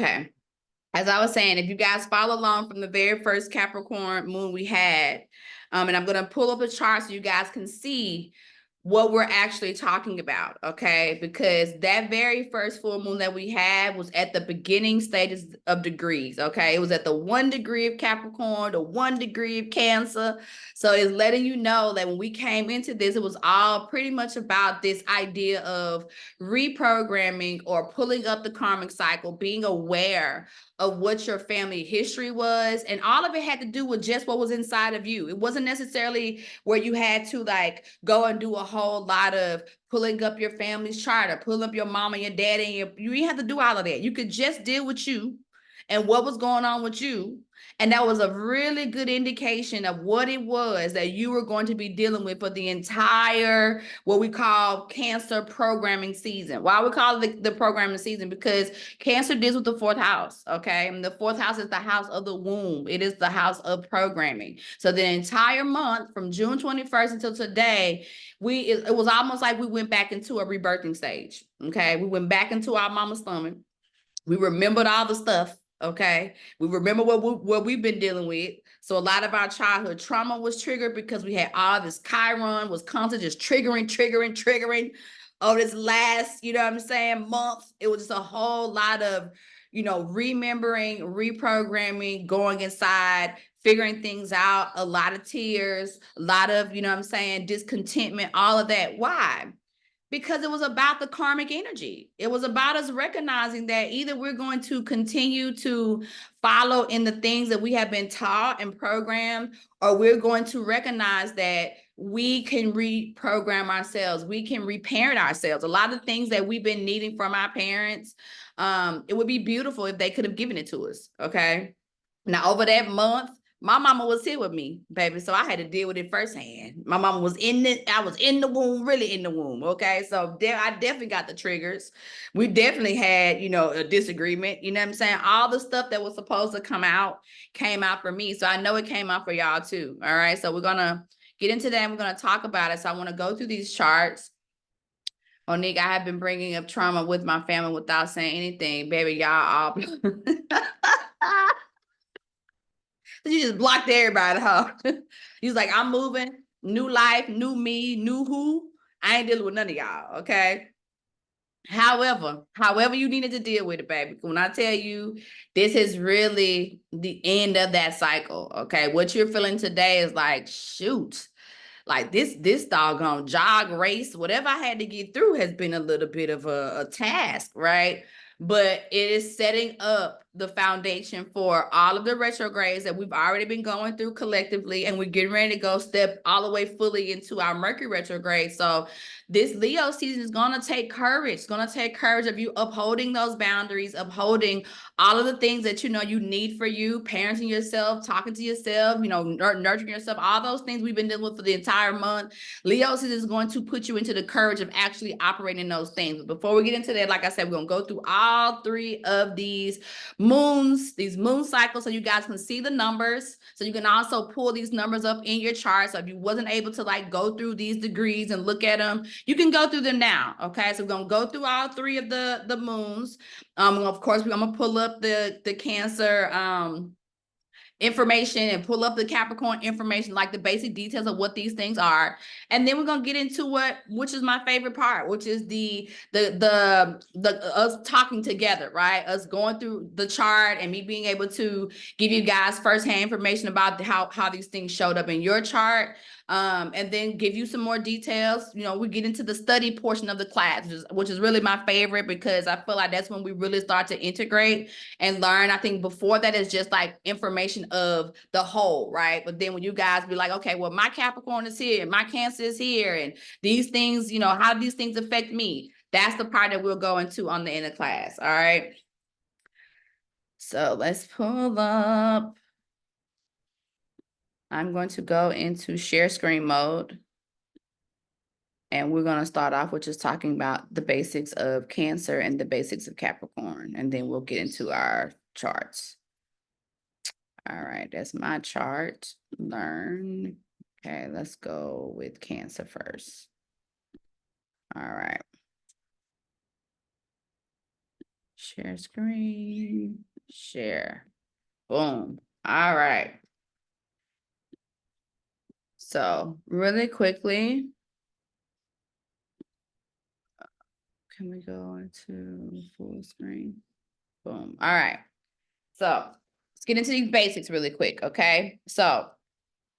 Okay. As I was saying, if you guys follow along from the very first Capricorn moon we had, and I'm going to pull up a chart so you guys can see what we're actually talking about, okay? Because that very first full moon that we had was at the beginning stages of degrees, okay? It was at the 1 degree of Capricorn, the 1 degree of Cancer. So it's letting you know that when we came into this, it was all pretty much about this idea of reprogramming or pulling up the karmic cycle, being aware of what your family history was. And all of it had to do with just what was inside of you. It wasn't necessarily where you had to like go and do a whole lot of pulling up your family's chart or pulling up your mom and your dad. And you didn't have to do all of that. You could just deal with you and what was going on with you. And that was a really good indication of what it was that you were going to be dealing with for the entire, what we call Cancer programming season. Why we call it the programming season? Because Cancer deals with the 4th house, okay? And the 4th house is the house of the womb. It is the house of programming. So the entire month from June 21st until today, it was almost like we went back into a rebirthing stage, okay? We went back into our mama's stomach. We remembered all the stuff. Okay, we remember what we've been dealing with. So a lot of our childhood trauma was triggered because we had all this Chiron was constantly just triggering over this last, you know what I'm saying, month. It was just a whole lot of, you know, remembering, reprogramming, going inside, figuring things out, a lot of tears, a lot of, you know what I'm saying, discontentment, all of that. Why? Because it was about the karmic energy. It was about us recognizing that either we're going to continue to follow in the things that we have been taught and programmed, or we're going to recognize that we can reprogram ourselves. We can reparent ourselves. A lot of things that we've been needing from our parents, it would be beautiful if they could have given it to us, okay? Now, over that month, my mama was here with me, baby. So I had to deal with it firsthand. My mama was I was in the womb, really in the womb. Okay. So I definitely got the triggers. We definitely had, you know, a disagreement. You know what I'm saying? All the stuff that was supposed to come out came out for me. So I know it came out for y'all too. All right. So we're going to get into that and we're going to talk about it. So I want to go through these charts. Monique, I have been bringing up trauma with my family without saying anything. Baby, y'all all. You just blocked everybody, huh? He's like, I'm moving, new life, new me, new who. I ain't dealing with none of y'all, okay? However you needed to deal with it, baby. When I tell you, this is really the end of that cycle, okay? What you're feeling today is like, shoot, like this doggone jog race, whatever I had to get through has been a little bit of a task, right? But it is setting up the foundation for all of the retrogrades that we've already been going through collectively, and we're getting ready to go step all the way fully into our Mercury retrograde. So this Leo season is going to take courage. It's going to take courage of you upholding those boundaries, upholding all of the things that you know you need for you, parenting yourself, talking to yourself, you know, nurturing yourself, all those things we've been dealing with for the entire month. Leo season is going to put you into the courage of actually operating those things. But before we get into that, like I said, we're going to go through all 3 of these moons, these moon cycles, so you guys can see the numbers. So you can also pull these numbers up in your chart. So if you wasn't able to like go through these degrees and look at them, you can go through them now. Okay, so we're gonna go through all 3 of the moons. Of course, I'm gonna pull up the Cancer information and pull up the Capricorn information, like the basic details of what these things are. And then we're going to get into which is my favorite part, which is the us talking together, right? Us going through the chart and me being able to give you guys firsthand information about how these things showed up in your chart. And then give you some more details. You know, we get into the study portion of the class, which is really my favorite, because I feel like that's when we really start to integrate and learn. I think before that is just like information of the whole, right? But then when you guys be like, okay, well, my Capricorn is here, my Cancer is here, and these things, you know, how do these things affect me? That's the part that we'll go into on the end of class. All right. So let's pull up. I'm going to go into share screen mode. And we're going to start off with just talking about the basics of Cancer and the basics of Capricorn. And then we'll get into our charts. All right, that's my chart. Learn. Okay, let's go with Cancer first. All right. Share screen, share. Boom. All right. So really quickly, can we go into full screen? Boom. All right. So let's get into these basics really quick. Okay. So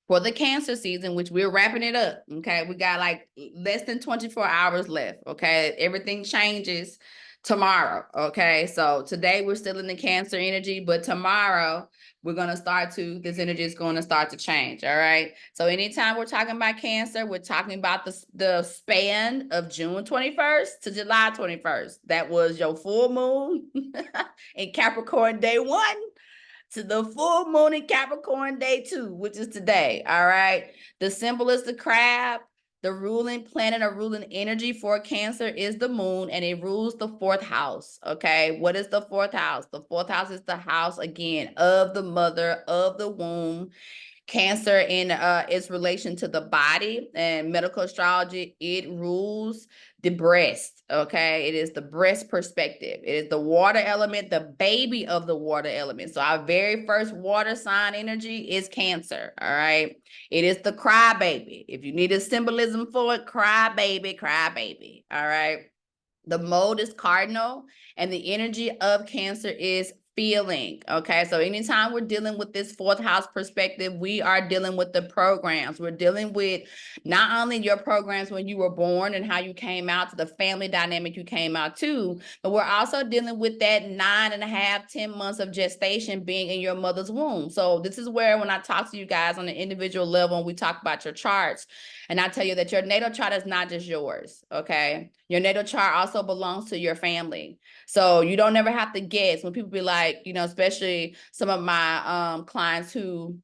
for the Cancer season, which we're wrapping it up. Okay. We got like less than 24 hours left. Okay. Everything changes tomorrow. Okay. So today we're still in the Cancer energy, but tomorrow we're going to start to, this energy is going to start to change. All right. So anytime we're talking about Cancer, we're talking about the span of June 21st to July 21st. That was your full moon in Capricorn day 1 to the full moon in Capricorn day 2, which is today. All right. The symbol is the crab. The ruling planet or ruling energy for Cancer is the moon, and it rules the 4th house. Okay. What is the 4th house? The 4th house is the house, again, of the mother, of the womb. Cancer in its relation to the body and medical astrology, it rules the breast. Okay, it is the breast perspective. It is the water element, the baby of the water element. So our very first water sign energy is Cancer. All right, it is the crybaby. If you need a symbolism for it, crybaby, crybaby. All right. The mode is cardinal, and the energy of Cancer is feeling. Okay, so anytime we're dealing with this 4th house perspective, we are dealing with the programs. We're dealing with not only your programs when you were born and how you came out to the family dynamic you came out to, but we're also dealing with that 9.5, 10 months of gestation being in your mother's womb. So this is where, when I talk to you guys on an individual level and we talk about your charts, and I tell you that your natal chart is not just yours. Okay, your natal chart also belongs to your family. So you don't ever have to guess when people be like, you know, especially some of my clients who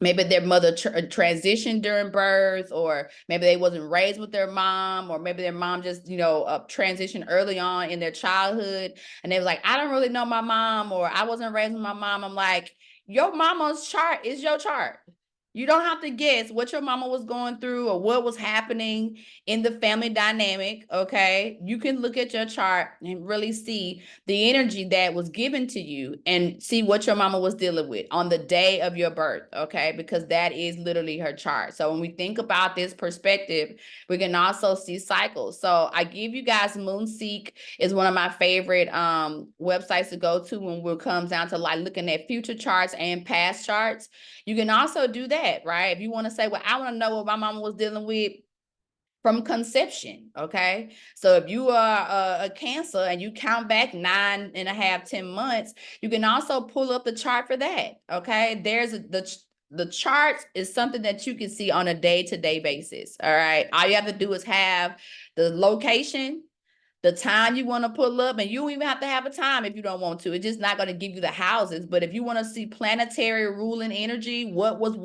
maybe their mother transitioned during birth, or maybe they wasn't raised with their mom, or maybe their mom just, you know, transitioned early on in their childhood. And they was like, I don't really know my mom, or I wasn't raised with my mom. I'm like, your mama's chart is your chart. You don't have to guess what your mama was going through or what was happening in the family dynamic, okay? You can look at your chart and really see the energy that was given to you and see what your mama was dealing with on the day of your birth, okay? Because that is literally her chart. So when we think about this perspective, we can also see cycles. So I give you guys Moonseek is one of my favorite websites to go to when it comes down to like looking at future charts and past charts. You can also do that, right? If you want to say, well, I want to know what my mama was dealing with from conception, okay? So if you are a Cancer and you count back 9.5, 10 months, you can also pull up the chart for that, okay? The charts is something that you can see on a day-to-day basis, all right? All you have to do is have the location, the time you want to pull up, and you don't even have to have a time if you don't want to. It's just not going to give you the houses. But if you want to see planetary ruling energy, what was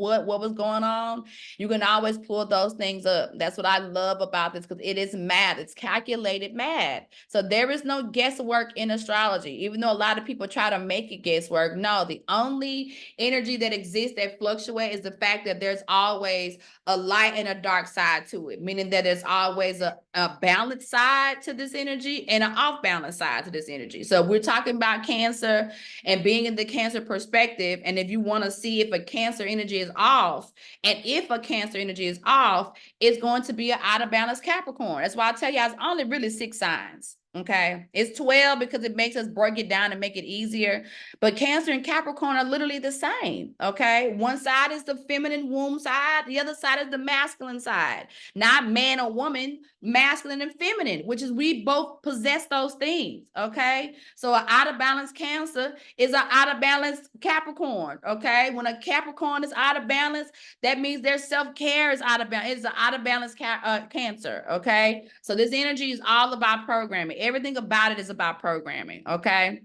going on, you can always pull those things up. That's what I love about this, because it is math. It's calculated math. So there is no guesswork in astrology, even though a lot of people try to make it guesswork. No, the only energy that exists that fluctuates is the fact that there's always a light and a dark side to it, meaning that there's always a balanced side to this energy and an off balance side to this energy. So we're talking about Cancer and being in the Cancer perspective. And if you want to see if a Cancer energy is off, and if a Cancer energy is off, it's going to be an out of balance Capricorn. That's why I tell you, it's only really 6 signs. Okay, it's 12 because it makes us break it down and make it easier. But Cancer and Capricorn are literally the same. Okay, one side is the feminine womb side, the other side is the masculine side. Not man or woman, masculine and feminine, which is we both possess those things. Okay, so an out of balance Cancer is an out of balance Capricorn. Okay, when a Capricorn is out of balance, that means their self-care is out of balance. It's an out of balance Cancer. Okay, so this energy is all about programming. Everything about it is about programming. Okay,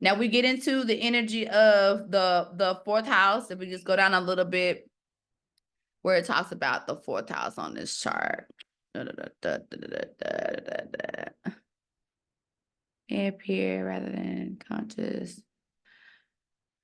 now we get into the energy of the 4th house. If we just go down a little bit where it talks about the 4th house on this chart. Appear rather than conscious.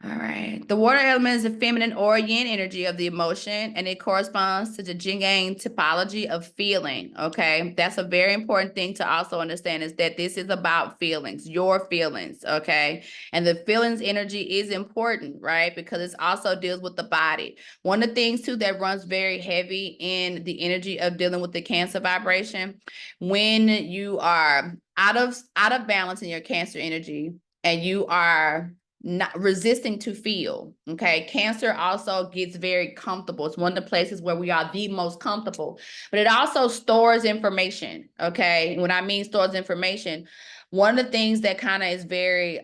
All right. The water element is the feminine or yin energy of the emotion, and it corresponds to the Jing Yang typology of feeling. Okay. That's a very important thing to also understand, is that this is about feelings, your feelings. Okay. And the feelings energy is important, right? Because it also deals with the body. One of the things too that runs very heavy in the energy of dealing with the Cancer vibration, when you are out of balance in your Cancer energy and you are not resisting to feel. Okay. Cancer also gets very comfortable. It's one of the places where we are the most comfortable, but it also stores information. Okay. When I mean stores information, one of the things that kind of is very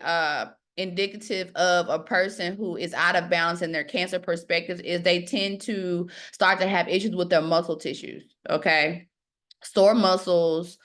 indicative of a person who is out of balance in their Cancer perspectives is they tend to start to have issues with their muscle tissues. Okay. Sore muscles,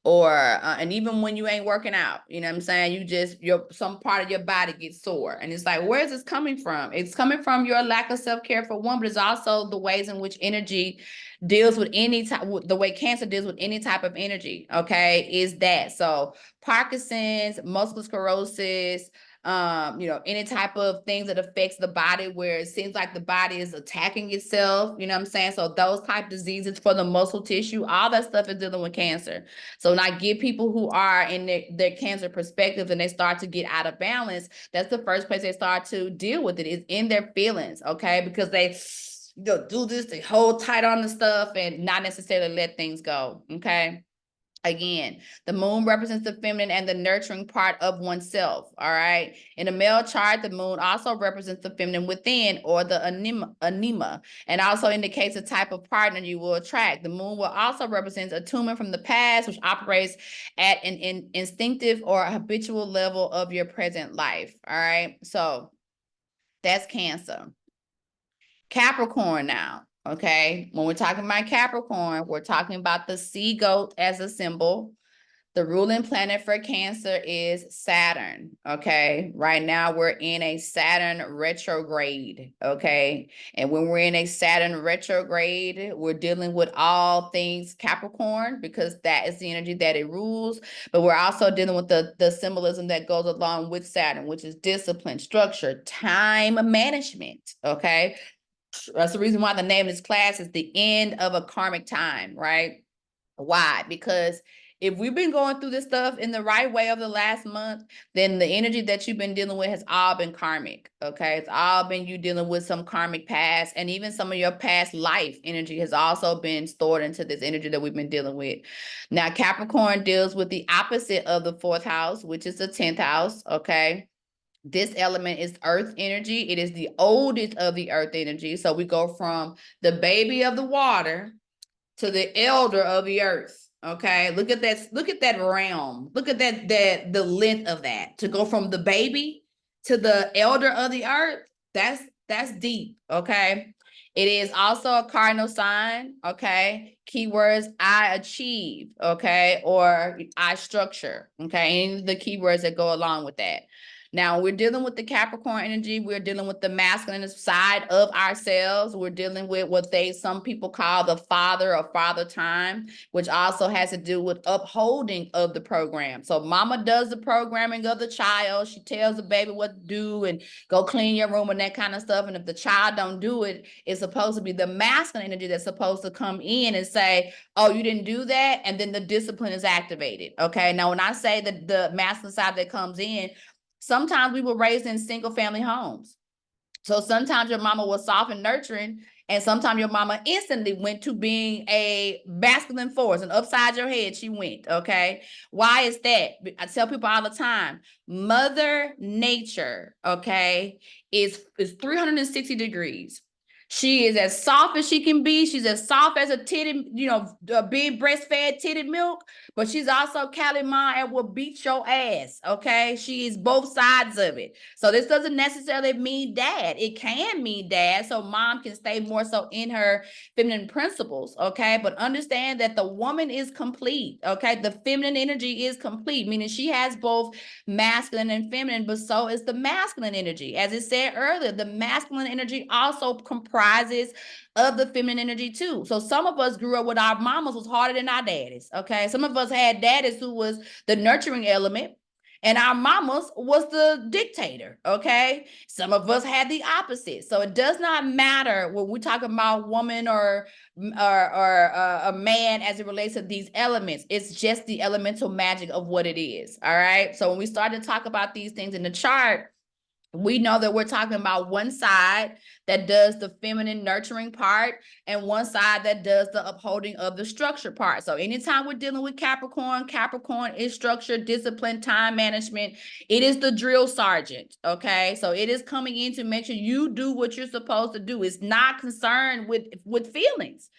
or and even when you ain't working out, you know what I'm saying, you just some part of your body gets sore, and it's like, where is this coming from? It's coming from your lack of self-care for one, but it's also the ways in which energy deals with any type, the way Cancer deals with any type of energy. Okay, is that so? Parkinson's, multiple sclerosis, any type of things that affects the body where it seems like the body is attacking itself, you know what I'm saying? So those type diseases for the muscle tissue, all that stuff is dealing with Cancer. So when I get people who are in their Cancer perspectives and they start to get out of balance, that's the first place they start to deal with it, is in their feelings, okay? Because they do this, they hold tight on the stuff and not necessarily let things go, okay? Again, the moon represents the feminine and the nurturing part of oneself, all right? In a male chart, the moon also represents the feminine within, or the anima, and also indicates the type of partner you will attract. The moon will also represent attunement from the past, which operates at an instinctive or habitual level of your present life, all right? So that's Cancer. Capricorn now. Okay, when we're talking about Capricorn, we're talking about the sea goat as a symbol. The ruling planet for Cancer is Saturn. Okay, right now we're in a Saturn retrograde. Okay, and when we're in a Saturn retrograde, we're dealing with all things Capricorn, because that is the energy that it rules. But we're also dealing with the symbolism that goes along with Saturn, which is discipline, structure, time management. Okay, that's the reason why the name of this class is the end of a karmic time, right? Why? Because if we've been going through this stuff in the right way over the last month, then the energy that you've been dealing with has all been karmic. Okay. It's all been you dealing with some karmic past, and even some of your past life energy has also been stored into this energy that we've been dealing with. Now, Capricorn deals with the opposite of the 4th house, which is the 10th house. Okay. This element is earth energy. It is the oldest of the earth energy. So we go from the baby of the water to the elder of the earth. Okay, look at that realm. Look at the length of that. To go from the baby to the elder of the earth, that's deep. Okay, it is also a cardinal sign. Okay, keywords: I achieve. Okay, or I structure. Okay, any of the keywords that go along with that. Now, we're dealing with the Capricorn energy. We're dealing with the masculine side of ourselves. We're dealing with what some people call the father or father time, which also has to do with upholding of the program. So mama does the programming of the child. She tells the baby what to do and go clean your room and that kind of stuff. And if the child don't do it, it's supposed to be the masculine energy that's supposed to come in and say, oh, you didn't do that. And then the discipline is activated. Okay. Now, when I say that the masculine side that comes in, sometimes we were raised in single family homes. So sometimes your mama was soft and nurturing, and sometimes your mama instantly went to being a masculine force, and upside your head she went, okay? Why is that? I tell people all the time, Mother Nature, okay, is 360 degrees. She is as soft as she can be. She's as soft as a titty, being breastfed titty milk, but she's also Cali Ma and will beat your ass, okay? She is both sides of it. So this doesn't necessarily mean dad. It can mean dad, so mom can stay more so in her feminine principles, okay? But understand that the woman is complete, okay? The feminine energy is complete, meaning she has both masculine and feminine, but so is the masculine energy. As it said earlier, the masculine energy also comprises of the feminine energy too. So some of us grew up with our mamas was harder than our daddies, okay? Some of us had daddies who was the nurturing element, and our mamas was the dictator, okay? Some of us had the opposite. So it does not matter when we're talking about woman or a man as it relates to these elements. It's just the elemental magic of what it is, all right? So when we start to talk about these things in the chart, we know that we're talking about one side that does the feminine nurturing part and one side that does the upholding of the structure part. So anytime we're dealing with Capricorn, Capricorn is structure, discipline, time management. It is the drill sergeant, okay? So it is coming in to make sure you do what you're supposed to do. It's not concerned with feelings.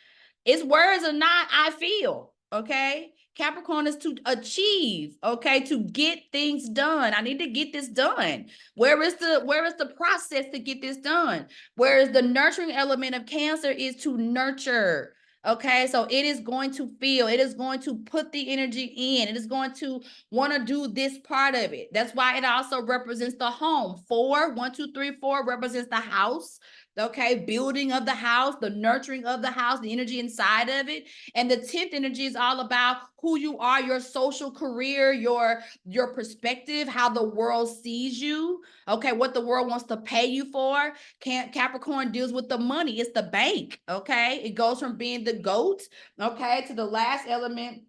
It's words or not, I feel, okay? Capricorn is to achieve, okay, to get things done. I need to get this done. Where is the process to get this done? Whereas the nurturing element of Cancer is to nurture. Okay, so it is going to feel, it is going to put the energy in, it is going to want to do this part of it. That's why it also represents the home. 4, 1, 2, 3, 4 represents the house. Okay, building of the house, the nurturing of the house, the energy inside of it. And the 10th energy is all about who you are, your social career, your perspective, how the world sees you, okay, what the world wants to pay you for. Capricorn deals with the money. It's the bank, okay? It goes from being the goat, okay, to the last element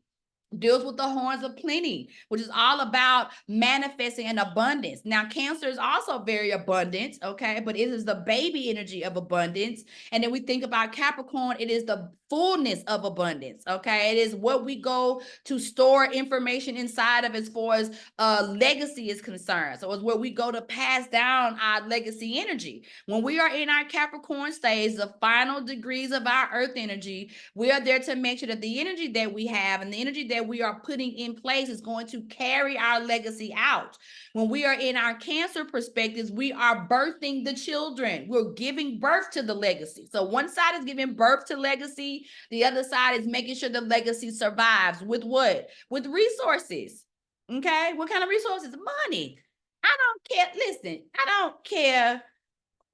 deals with the horns of plenty, which is all about manifesting an abundance. Now, Cancer is also very abundant, okay, but it is the baby energy of abundance. And then we think about Capricorn, it is the fullness of abundance, okay? It is what we go to store information inside of as far as legacy is concerned. So it's where we go to pass down our legacy energy. When we are in our Capricorn stage, the final degrees of our earth energy, we are there to make sure that the energy that we have and the energy that we are putting in place is going to carry our legacy out. When we are in our Cancer perspectives, we are birthing the children. We're giving birth to the legacy. So one side is giving birth to legacy. The other side is making sure the legacy survives with what? With resources. Okay. What kind of resources? Money. I don't care. Listen, I don't care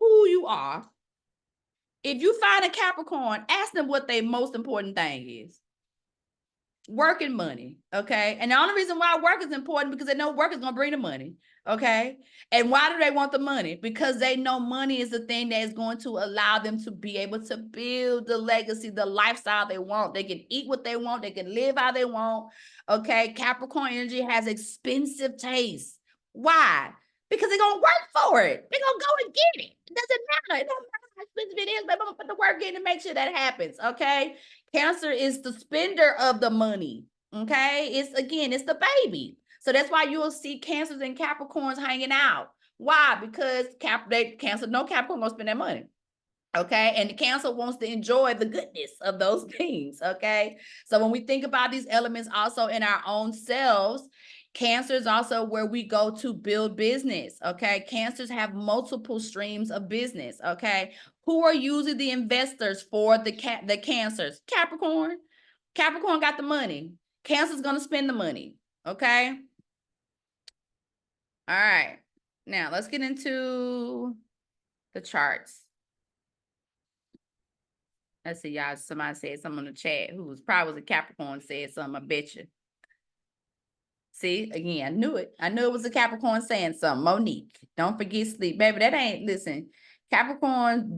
who you are. If you find a Capricorn, ask them what their most important thing is. Work and money, okay? And the only reason why work is important because they know work is going to bring the money, okay? And why do they want the money? Because they know money is the thing that is going to allow them to be able to build the legacy, the lifestyle they want. They can eat what they want. They can live how they want, okay? Capricorn energy has expensive taste. Why? Because they're going to work for it. They're going to go and get it. It doesn't matter. It doesn't matter how expensive it is. They're going to put the work in to make sure that happens, okay? Cancer is the spender of the money, okay? It's the baby. So that's why you'll see Cancers and Capricorns hanging out. Why? Because Cancer, no Capricorn won't spend that money. Okay, and the Cancer wants to enjoy the goodness of those things. Okay, so when we think about these elements also in our own selves, Cancer is also where we go to build business. Okay, Cancers have multiple streams of business. Okay, who are usually the investors for the Cancers? Capricorn. Capricorn got the money. Cancer's gonna spend the money. Okay. All right. Now let's get into the charts. Let's see, y'all. Somebody said something in the chat who was probably was a Capricorn said something. I bet you. See, again, I knew it. I knew it was a Capricorn saying something. Monique, don't forget sleep. Baby, that ain't, listen, Capricorn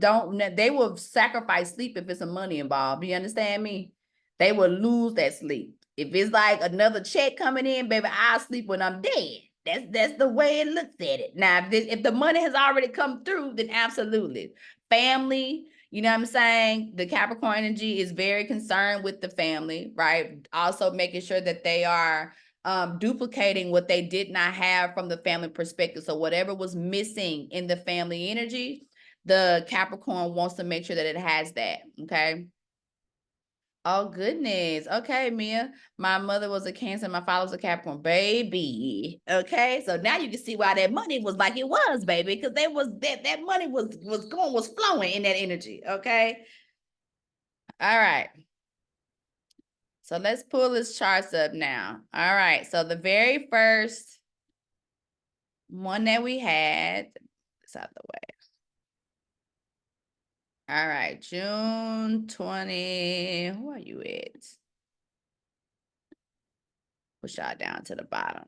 they will sacrifice sleep if it's some money involved. You understand me? They will lose that sleep. If it's like another check coming in, baby, I'll sleep when I'm dead. That's the way it looks at it. Now, if the money has already come through, then absolutely. Family, you know what I'm saying? The Capricorn energy is very concerned with the family, right? Also making sure that they are duplicating what they did not have from the family perspective. So whatever was missing in the family energy, the Capricorn wants to make sure that it has that, okay? Oh, goodness. Okay, Mia. My mother was a Cancer. My father was a Capricorn. Baby. Okay, so now you can see why that money was like it was, baby, because that money was flowing in that energy, okay? All right. So let's pull this charts up now. All right, so the very first one that we had, it's out the way. All right, June 20, where are you at? Push y'all down to the bottom.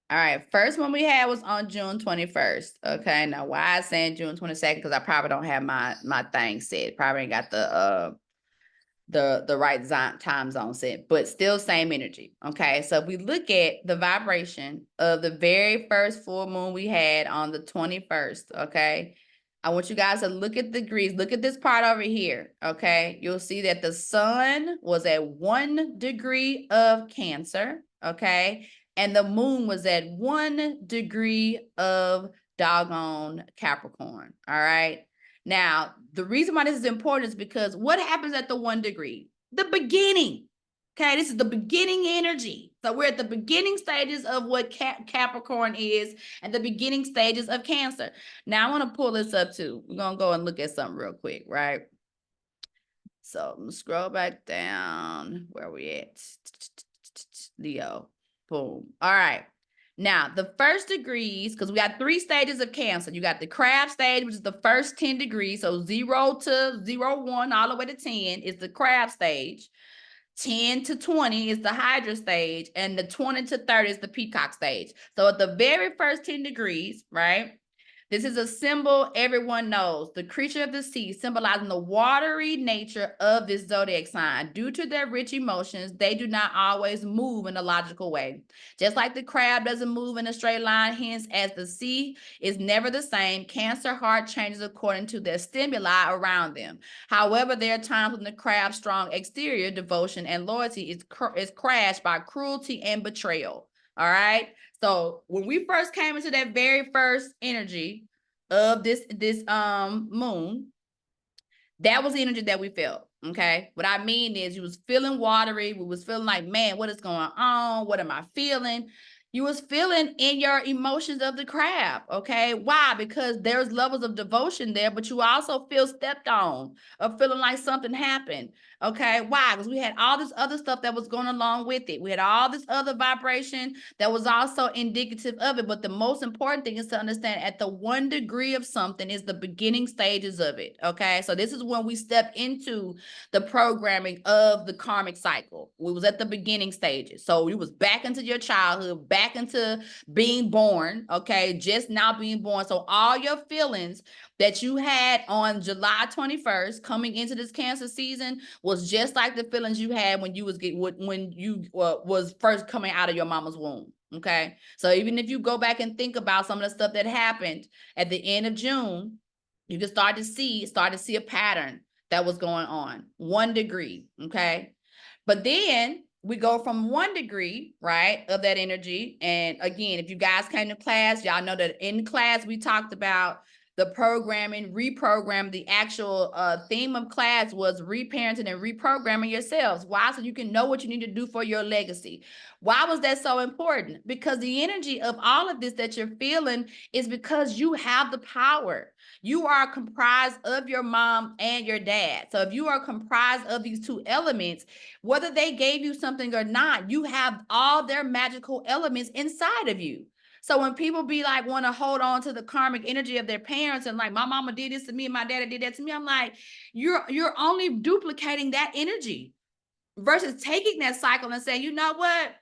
All right, first one we had was on June 21st. Okay, now why I saying June 22nd? Because I probably don't have my thing set. Probably ain't got the right time zone set, but still same energy. Okay, so if we look at the vibration of the very first full moon we had on the 21st, okay, I want you guys to look at the degrees. Look at this part over here. Okay, you'll see that the sun was at 1 degree of Cancer. Okay, and the moon was at 1 degree of doggone Capricorn. All right. Now, the reason why this is important is because what happens at the 1 degree? The beginning. Okay, this is the beginning energy. So we're at the beginning stages of what Capricorn is and the beginning stages of Cancer. Now, I want to pull this up too. We're going to go and look at something real quick, right? So I'm going to scroll back down. Where are we at? Leo. Boom. All right. Now, the first degrees, because we got 3 stages of Cancer. You got the crab stage, which is the first 10 degrees. So 0 to 0, 1, all the way to 10 is the crab stage. 10 to 20 is the Hydra stage. And the 20 to 30 is the Peacock stage. So at the very first 10 degrees, right? This is a symbol everyone knows, the creature of the sea, symbolizing the watery nature of this zodiac sign. Due to their rich emotions, they do not always move in a logical way. Just like the crab doesn't move in a straight line, hence, as the sea is never the same, Cancer heart changes according to their stimuli around them. However, there are times when the crab's strong exterior, devotion, and loyalty is crashed by cruelty and betrayal. All right. So when we first came into that very first energy of this moon, that was the energy that we felt. Okay. What I mean is you was feeling watery. We was feeling like, man, what is going on? What am I feeling? You was feeling in your emotions of the crab. Okay. Why? Because there's levels of devotion there, but you also feel stepped on or feeling like something happened. Okay. Why? Because we had all this other stuff that was going along with it. We had all this other vibration that was also indicative of it. But the most important thing is to understand at the 1 degree of something is the beginning stages of it. Okay. So this is when we step into the programming of the karmic cycle. We was at the beginning stages. So you was back into your childhood, back into being born. Okay. Just now being born. So all your feelings that you had on July 21st coming into this Cancer season was just like the feelings you had when you was first coming out of your mama's womb. Okay. So even if you go back and think about some of the stuff that happened at the end of June, you can start to see a pattern that was going on. 1 degree. Okay. But then we go from 1 degree, right, of that energy. And again, if you guys came to class, y'all know that in class we talked about the programming, reprogram. The actual theme of class was reparenting and reprogramming yourselves. Why? So you can know what you need to do for your legacy. Why was that so important? Because the energy of all of this that you're feeling is because you have the power. You are comprised of your mom and your dad. So if you are comprised of these 2 elements, whether they gave you something or not, you have all their magical elements inside of you. So when people be like, want to hold on to the karmic energy of their parents and like, my mama did this to me and my daddy did that to me, I'm like, you're only duplicating that energy versus taking that cycle and saying, you know what?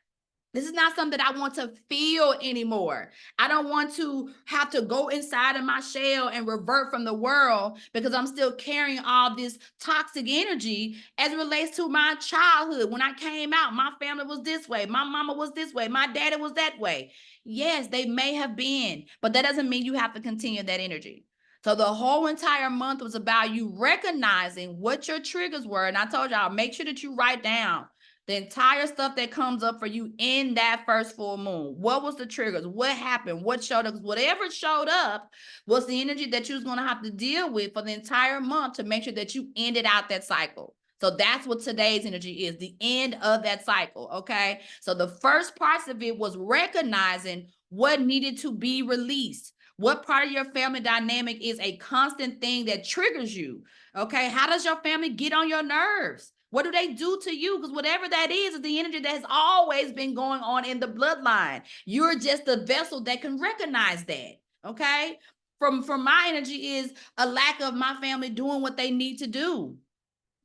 This is not something that I want to feel anymore. I don't want to have to go inside of my shell and revert from the world because I'm still carrying all this toxic energy as it relates to my childhood. When I came out, my family was this way. My mama was this way. My daddy was that way. Yes, they may have been, but that doesn't mean you have to continue that energy. So the whole entire month was about you recognizing what your triggers were. And I told y'all, make sure that you write down the entire stuff that comes up for you in that first full moon. What was the triggers? What happened? What showed up? Whatever showed up was the energy that you was going to have to deal with for the entire month to make sure that you ended out that cycle. So that's what today's energy is, the end of that cycle, okay? So the first parts of it was recognizing what needed to be released. What part of your family dynamic is a constant thing that triggers you, okay? How does your family get on your nerves? What do they do to you? Because whatever that is the energy that has always been going on in the bloodline. You're just the vessel that can recognize that, okay? From my energy is a lack of my family doing what they need to do.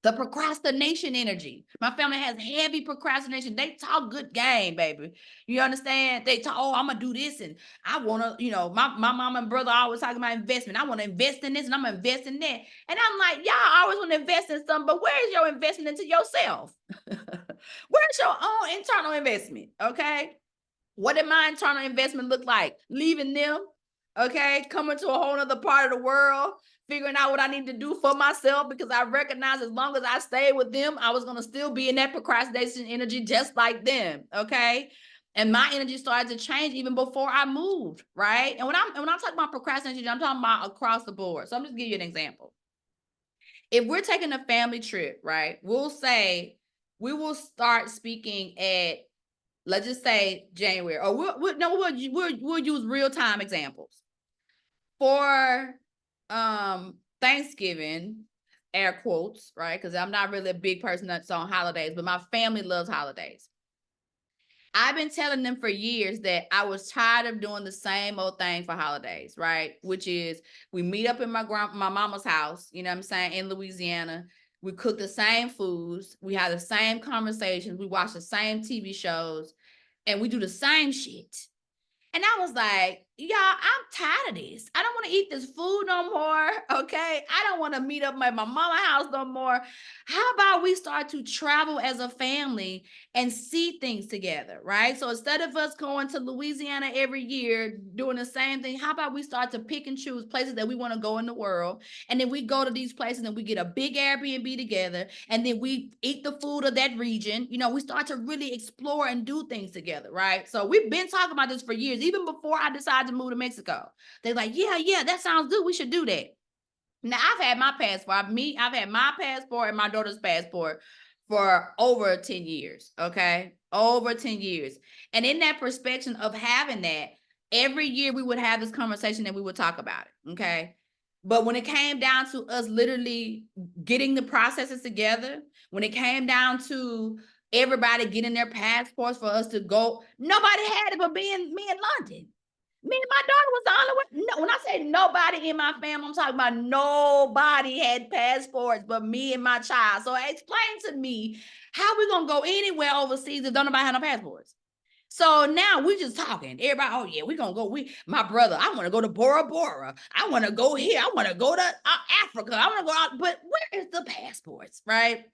The procrastination energy. My family has heavy procrastination. They talk good game, baby. You understand? They talk, oh, I'm going to do this. And I want to, you know, my mom and brother always talking about investment. I want to invest in this and I'm going to invest in that. And I'm like, y'all always want to invest in something, but where's your investment into yourself? Where's your own internal investment? Okay. What did my internal investment look like? Leaving them, okay, coming to a whole other part of the world, figuring out what I need to do for myself, because I recognize as long as I stayed with them, I was going to still be in that procrastination energy just like them, okay? And my energy started to change even before I moved, right? And when I'm talking about procrastination, I'm talking about across the board. So I'm just give you an example. If we're taking a family trip, right, we'll say we will start speaking at, let's just say January, or we'll use real time examples for Thanksgiving, air quotes, right? Because I'm not really a big person that's on holidays, but my family loves holidays. I've been telling them for years that I was tired of doing the same old thing for holidays, right? Which is we meet up in my mama's house, you know what I'm saying, in Louisiana. We cook the same foods, we have the same conversations, we watch the same TV shows, and we do the same shit. And I was like, y'all, I'm tired of this. I don't want to eat this food no more. Okay. I don't want to meet up at my mama's house no more. How about we start to travel as a family and see things together, right? So instead of us going to Louisiana every year doing the same thing, how about we start to pick and choose places that we want to go in the world? And then we go to these places and we get a big Airbnb together, and then we eat the food of that region. You know, we start to really explore and do things together, right? So we've been talking about this for years, even before I decided to move to Mexico. They're like, yeah, that sounds good. We should do that. Now, I've had my passport. I've had my passport and my daughter's passport for over 10 years, okay? Over 10 years. And in that perspective of having that, every year we would have this conversation and we would talk about it, okay? But when it came down to us literally getting the processes together, when it came down to everybody getting their passports for us to go, nobody had it but me in London. Me and my daughter was the only one. No, when I say nobody in my family, I'm talking about nobody had passports but me and my child. So explain to me how we gonna go anywhere overseas if don't nobody have no passports. So now we just talking. Everybody, oh yeah, we gonna go. My brother, I want to go to Bora Bora. I want to go here. I want to go to Africa. I want to go out. But where is the passports, right?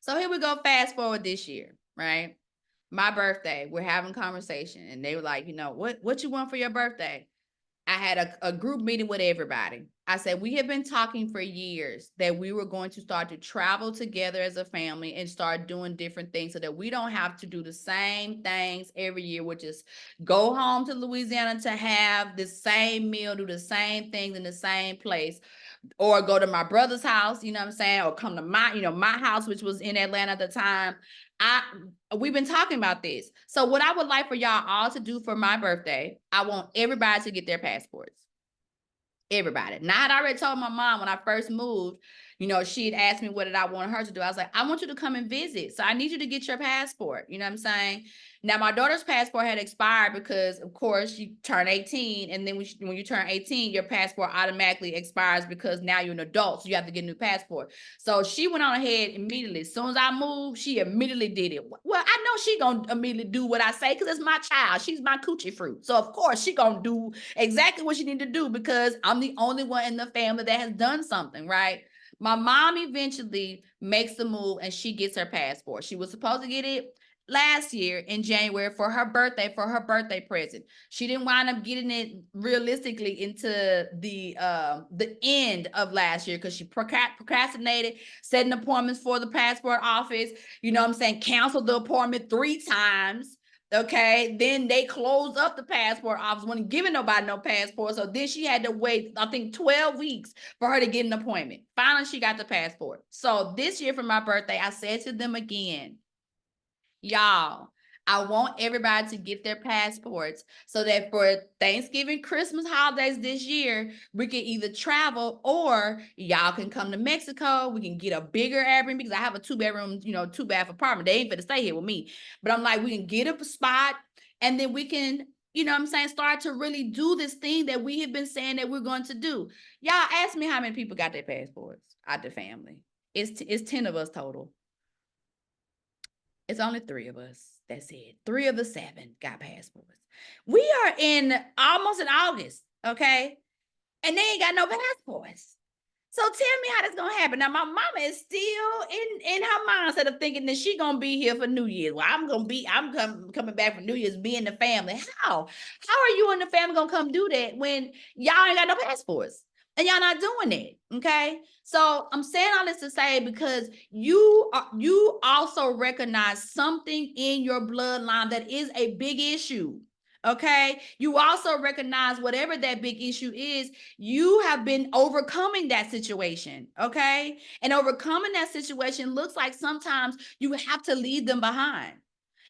So here we go. Fast forward this year, right? My birthday, we're having conversation, and they were like, you know, what you want for your birthday? I had a group meeting with everybody. I said, we have been talking for years that we were going to start to travel together as a family and start doing different things so that we don't have to do the same things every year, which is go home to Louisiana to have the same meal, do the same things in the same place, or go to my brother's house, you know what I'm saying, or come to my house, which was in Atlanta at the time. We've been talking about this. So what I would like for y'all all to do for my birthday, I want everybody to get their passports. Everybody. Now, I had already told my mom when I first moved, you know, she had asked me what did I want her to do. I was like, I want you to come and visit. So I need you to get your passport. You know what I'm saying? Now, my daughter's passport had expired because, of course, you turn 18. And then when you turn 18, your passport automatically expires because now you're an adult. So you have to get a new passport. So she went on ahead immediately. As soon as I moved, she immediately did it. Well, I know she going to immediately do what I say because it's my child. She's my coochie fruit. So, of course, she going to do exactly what she need to do because I'm the only one in the family that has done something, right? My mom eventually makes the move and she gets her passport. She was supposed to get it last year in January for her birthday present. She didn't wind up getting it realistically into the end of last year because she procrastinated, setting appointments for the passport office, you know what I'm saying, canceled the appointment 3 times. Okay, then they closed up the passport office, wasn't giving nobody no passport. So then she had to wait, I think, 12 weeks for her to get an appointment. Finally, she got the passport. So this year for my birthday, I said to them again, y'all, I want everybody to get their passports so that for Thanksgiving, Christmas holidays this year, we can either travel or y'all can come to Mexico. We can get a bigger Airbnb because I have a 2-bedroom, 2-bath apartment. They ain't gonna stay here with me. But I'm like, we can get a spot and then we can, you know what I'm saying, start to really do this thing that we have been saying that we're going to do. Y'all ask me how many people got their passports out the family. It's 10 of us total. It's only 3 of us. That's it. 3 of the 7 got passports. We are almost in August, okay? And they ain't got no passports. So tell me how that's gonna happen. Now, my mama is still in her mindset of thinking that she gonna be here for New Year's. Well, I'm coming back for New Year's, being the family. How are you and the family gonna come do that when y'all ain't got no passports and y'all not doing it? Okay, so I'm saying all this to say because you also recognize something in your bloodline that is a big issue. Okay, you also recognize whatever that big issue is, you have been overcoming that situation. Okay, and overcoming that situation looks like sometimes you have to leave them behind.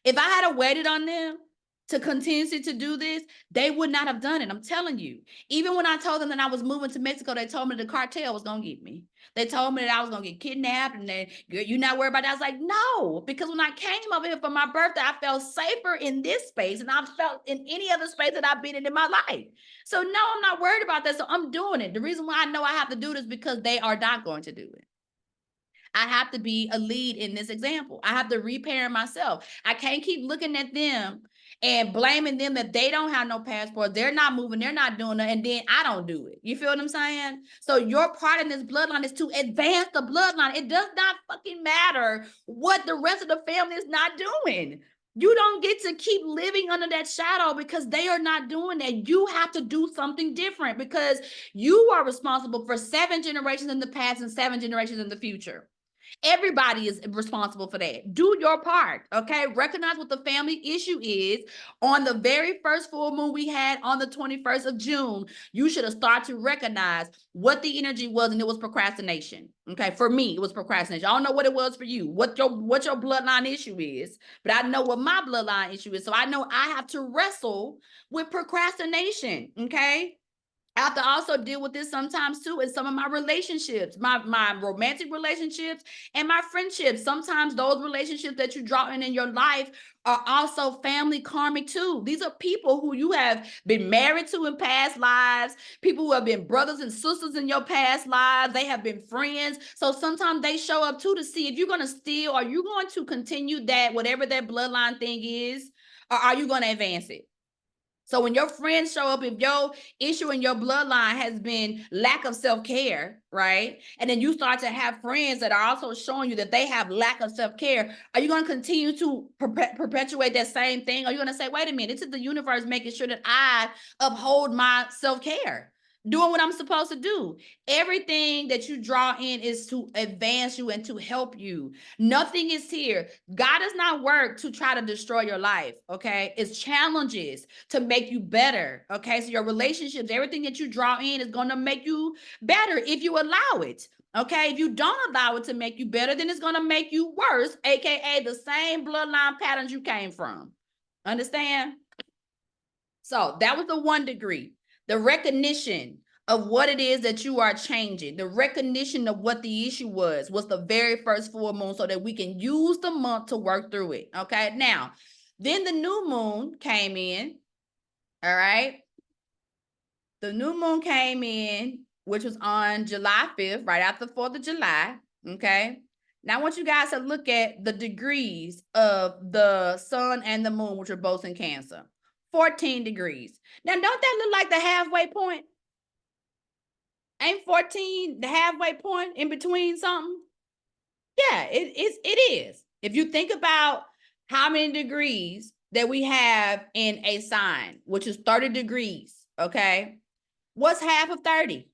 If I had waited on them to continue to do this, they would not have done it. I'm telling you. Even when I told them that I was moving to Mexico, they told me the cartel was gonna get me. They told me that I was gonna get kidnapped, and then you're not worried about that. I was like, no, because when I came over here for my birthday, I felt safer in this space, and I've felt in any other space that I've been in my life. So no, I'm not worried about that. So I'm doing it. The reason why I know I have to do this because they are not going to do it. I have to be a lead in this example. I have to reparent myself. I can't keep looking at them and blaming them that they don't have no passport. They're not moving. They're not doing it. And then I don't do it. You feel what I'm saying? So your part in this bloodline is to advance the bloodline. It does not fucking matter what the rest of the family is not doing. You don't get to keep living under that shadow because they are not doing that. You have to do something different because you are responsible for 7 generations in the past and 7 generations in the future. Everybody is responsible for that. Do your part, okay? Recognize what the family issue is. On the very first full moon we had on the 21st of June, you should have started to recognize what the energy was, and it was procrastination. Okay, for me, it was procrastination. I don't know what it was for you, what your bloodline issue is, but I know what my bloodline issue is. So I know I have to wrestle with procrastination, okay? I have to also deal with this sometimes too in some of my relationships, my romantic relationships and my friendships. Sometimes those relationships that you draw in your life are also family karmic too. These are people who you have been married to in past lives, people who have been brothers and sisters in your past lives. They have been friends. So sometimes they show up too to see if you're going to steal, are you going to continue that, whatever that bloodline thing is, or are you going to advance it? So when your friends show up, if your issue in your bloodline has been lack of self-care, right? And then you start to have friends that are also showing you that they have lack of self-care, are you going to continue to perpetuate that same thing? Or are you going to say, wait a minute, this is the universe making sure that I uphold my self-care, doing what I'm supposed to do? Everything that you draw in is to advance you and to help you. Nothing is here. God does not work to try to destroy your life, okay? It's challenges to make you better, okay? So your relationships, everything that you draw in is going to make you better if you allow it, okay? If you don't allow it to make you better, then it's going to make you worse, aka the same bloodline patterns you came from. Understand? So that was the 1 degree. The recognition of what it is that you are changing, the recognition of what the issue was the very first full moon so that we can use the month to work through it, okay? Now, then the new moon came in, all right? The new moon came in, which was on July 5th, right after the 4th of July, okay? Now, I want you guys to look at the degrees of the sun and the moon, which are both in Cancer. 14 degrees. Now, don't that look like the halfway point? Ain't 14 the halfway point in between something? Yeah, it is. If you think about how many degrees that we have in a sign, which is 30 degrees, okay? What's half of 30?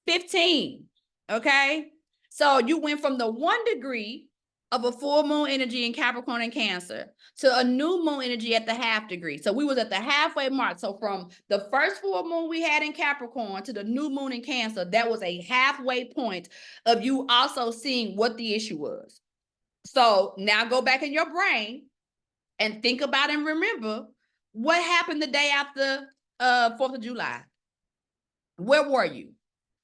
15, okay? So you went from the 1 degree of a full moon energy in Capricorn and Cancer to a new moon energy at the half degree. So we was at the halfway mark. So from the first full moon we had in Capricorn to the new moon in Cancer, that was a halfway point of you also seeing what the issue was. So now go back in your brain and think about and remember what happened the day after 4th of July. Where were you?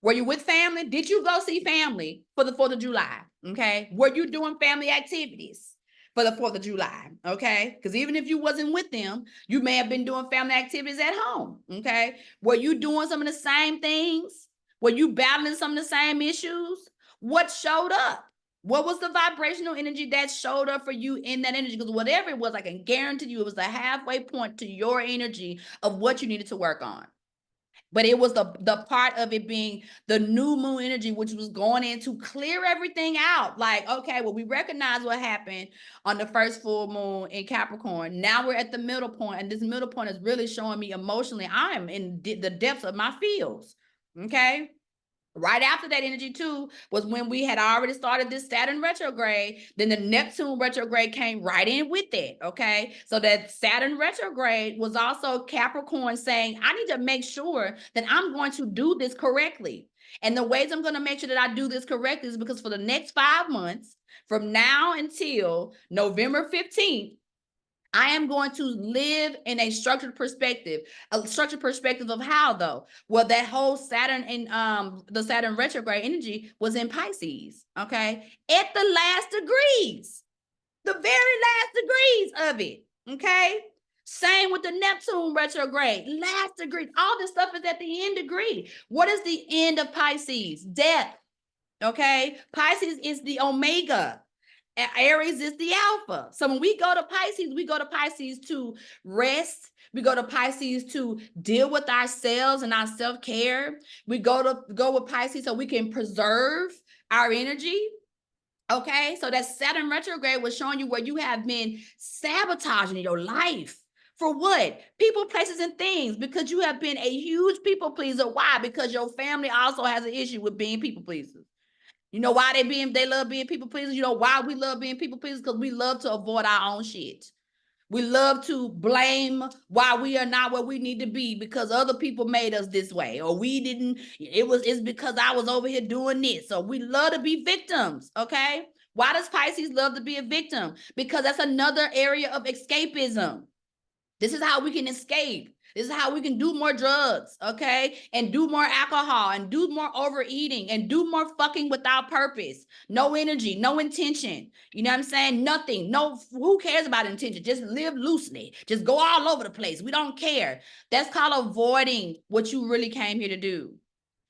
Were you with family? Did you go see family for the 4th of July? Okay. Were you doing family activities for the 4th of July? Okay. Because even if you wasn't with them, you may have been doing family activities at home. Okay. Were you doing some of the same things? Were you battling some of the same issues? what showed up? What was the vibrational energy that showed up for you in that energy? Because whatever it was, I can guarantee you it was the halfway point to your energy of what you needed to work on. But it was the part of it being the new moon energy, which was going in to clear everything out. Like, okay, well, we recognize what happened on the first full moon in Capricorn. Now we're at the middle point, and this middle point is really showing me emotionally I'm in the depths of my feels. Okay. Right after that energy too was when we had already started this Saturn retrograde. Then the Neptune retrograde came right in with it. Okay. So that Saturn retrograde was also Capricorn saying, I need to make sure that I'm going to do this correctly. And the ways I'm going to make sure that I do this correctly is because for the next 5 months, from now until November 15th, I am going to live in a structured perspective of how though? Well, that whole Saturn and the Saturn retrograde energy was in Pisces, okay? At the last degrees, the very last degrees of it, okay? Same with the Neptune retrograde, last degree. All this stuff is at the end degree. What is the end of Pisces? Death, okay? Pisces is the omega. Aries is the alpha. So when we go to Pisces to rest. We go to Pisces to deal with ourselves and our self-care. We go with Pisces so we can preserve our energy. Okay, so that Saturn retrograde was showing you where you have been sabotaging your life. For what? People, places, and things, because you have been a huge people pleaser. Why? Because your family also has an issue with being people pleasers. You know why they love being people pleasers? You know why we love being people pleasers? Because we love to avoid our own shit. We love to blame why we are not where we need to be because other people made us this way, or we didn't. It's because I was over here doing this. So we love to be victims. Okay. Why does Pisces love to be a victim? Because that's another area of escapism. This is how we can escape. This is how we can do more drugs, okay? And do more alcohol and do more overeating and do more fucking without purpose. No energy, no intention. You know what I'm saying? Nothing. No, who cares about intention? Just live loosely. Just go all over the place. We don't care. That's called avoiding what you really came here to do.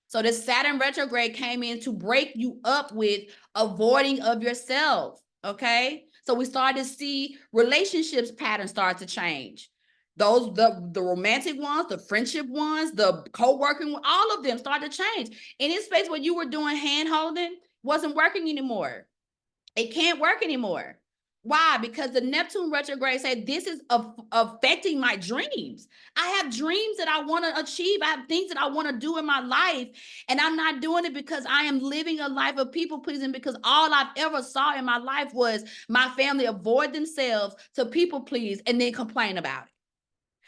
So this Saturn retrograde came in to break you up with avoiding of yourself, okay? So we started to see relationships patterns start to change. Those, the romantic ones, the friendship ones, the co-working, all of them started to change. In this space where you were doing hand holding wasn't working anymore. It can't work anymore. Why? Because the Neptune retrograde said this is affecting my dreams. I have dreams that I want to achieve. I have things that I want to do in my life. And I'm not doing it because I am living a life of people pleasing, because all I've ever saw in my life was my family avoid themselves to people please and then complain about it.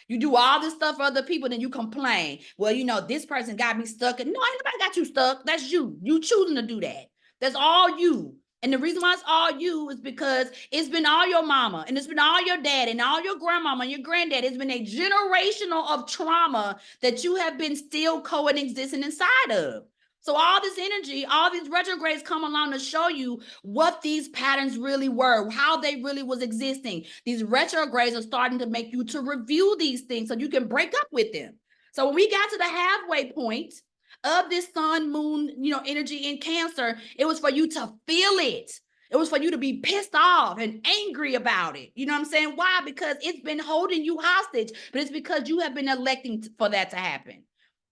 You do all this stuff for other people, then you complain. Well, you know, this person got me stuck. And no, ain't nobody got you stuck. That's you. You choosing to do that. That's all you. And the reason why it's all you is because it's been all your mama and it's been all your dad and all your grandmama and your granddad. It's been a generational of trauma that you have been still coexisting inside of. So all this energy, all these retrogrades come along to show you what these patterns really were, how they really was existing. These retrogrades are starting to make you to review these things so you can break up with them. So when we got to the halfway point of this sun, moon, energy in Cancer, it was for you to feel it. It was for you to be pissed off and angry about it. You know what I'm saying? Why? Because it's been holding you hostage, but it's because you have been electing for that to happen.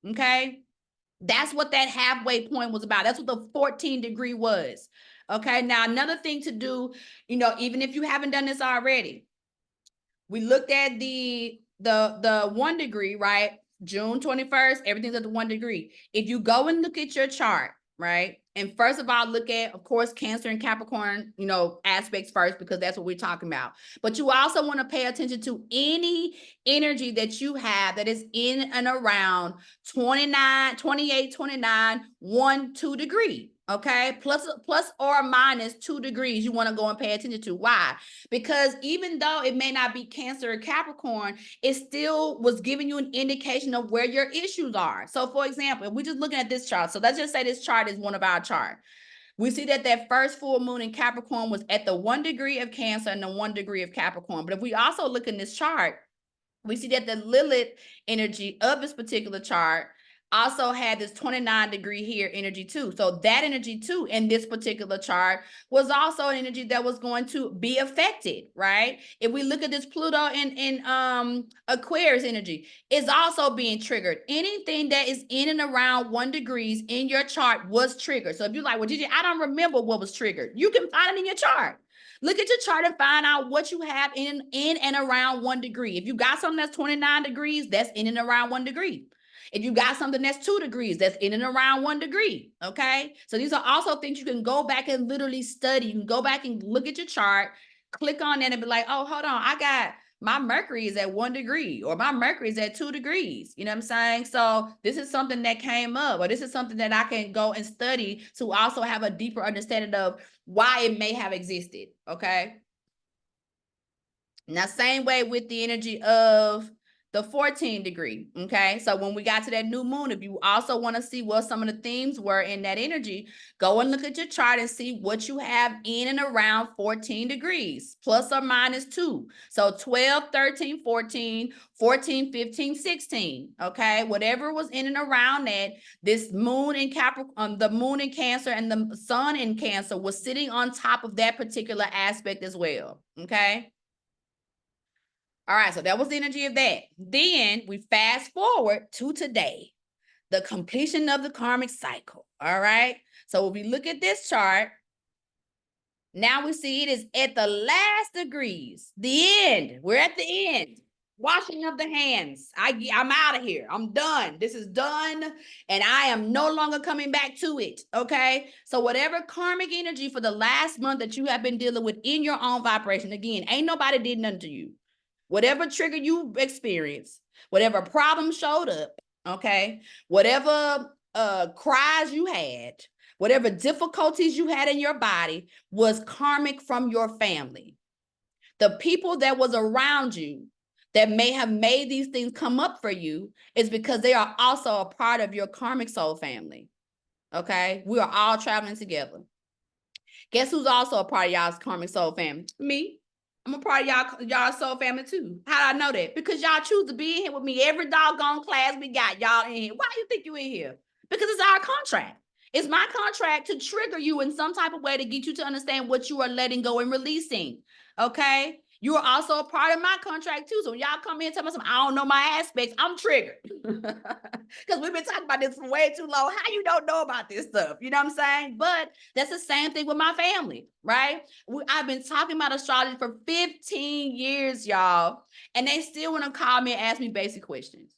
Okay? That's what that halfway point was about. That's what the 14 degree was. Okay. Now, another thing to do, even if you haven't done this already, we looked at the 1 degree, right? June 21st, everything's at the 1 degree. If you go and look at your chart, right? And first of all, look at, of course, Cancer and Capricorn, aspects first, because that's what we're talking about. But you also want to pay attention to any energy that you have that is in and around 29, 28, 29, 1, 2 degree. Okay, plus or minus 2 degrees, you want to go and pay attention to. Why? Because even though it may not be Cancer or Capricorn, it still was giving you an indication of where your issues are. So for example, if we're just looking at this chart, so let's just say this chart is one of our charts. We see that first full moon in Capricorn was at the 1 degree of Cancer and the 1 degree of Capricorn. But if we also look in this chart, we see that the Lilith energy of this particular chart also had this 29 degree here energy too. So that energy too in this particular chart was also an energy that was going to be affected, right? If we look at this Pluto in Aquarius energy, it's also being triggered. Anything that is in and around 1 degrees in your chart was triggered. So if you're like, well, Gigi, I don't remember what was triggered, you can find it in your chart. Look at your chart and find out what you have in and around 1 degree. If you got something that's 29 degrees, that's in and around 1 degree. If you got something that's 2 degrees, that's in and around 1 degree, okay? So these are also things you can go back and literally study. You can go back and look at your chart, click on that and be like, oh, hold on, I got my Mercury is at 1 degree or my Mercury is at 2 degrees. You know what I'm saying? So this is something that came up, or this is something that I can go and study to also have a deeper understanding of why it may have existed, okay? Now, same way with the energy of the 14 degree, okay? So when we got to that new moon, if you also want to see what some of the themes were in that energy, go and look at your chart and see what you have in and around 14 degrees, plus or minus 2. So 12, 13, 14, 14, 15, 16, okay? Whatever was in and around that, this moon in Capricorn, the moon in Cancer and the sun in Cancer was sitting on top of that particular aspect as well, okay? All right, so that was the energy of that. Then we fast forward to today, the completion of the karmic cycle. All right, so if we look at this chart, now we see it is at the last degrees, the end. We're at the end. Washing of the hands. I'm out of here. I'm done. This is done, and I am no longer coming back to it. Okay, so whatever karmic energy for the last month that you have been dealing with in your own vibration, again, ain't nobody did nothing to you. Whatever trigger you experienced, whatever problem showed up, okay, whatever cries you had, whatever difficulties you had in your body was karmic from your family. The people that was around you that may have made these things come up for you is because they are also a part of your karmic soul family. Okay, we are all traveling together. Guess who's also a part of y'all's karmic soul family? Me. I'm a part of y'all soul family too. How do I know that? Because y'all choose to be in here with me every doggone class we got y'all in here. Why do you think you in here? Because it's our contract. It's my contract to trigger you in some type of way to get you to understand what you are letting go and releasing. Okay? You are also a part of my contract too. So when y'all come in and tell me something, I don't know my aspects, I'm triggered. Because we've been talking about this for way too long. How you don't know about this stuff? You know what I'm saying? But that's the same thing with my family, right? I've been talking about astrology for 15 years, y'all. And they still want to call me and ask me basic questions.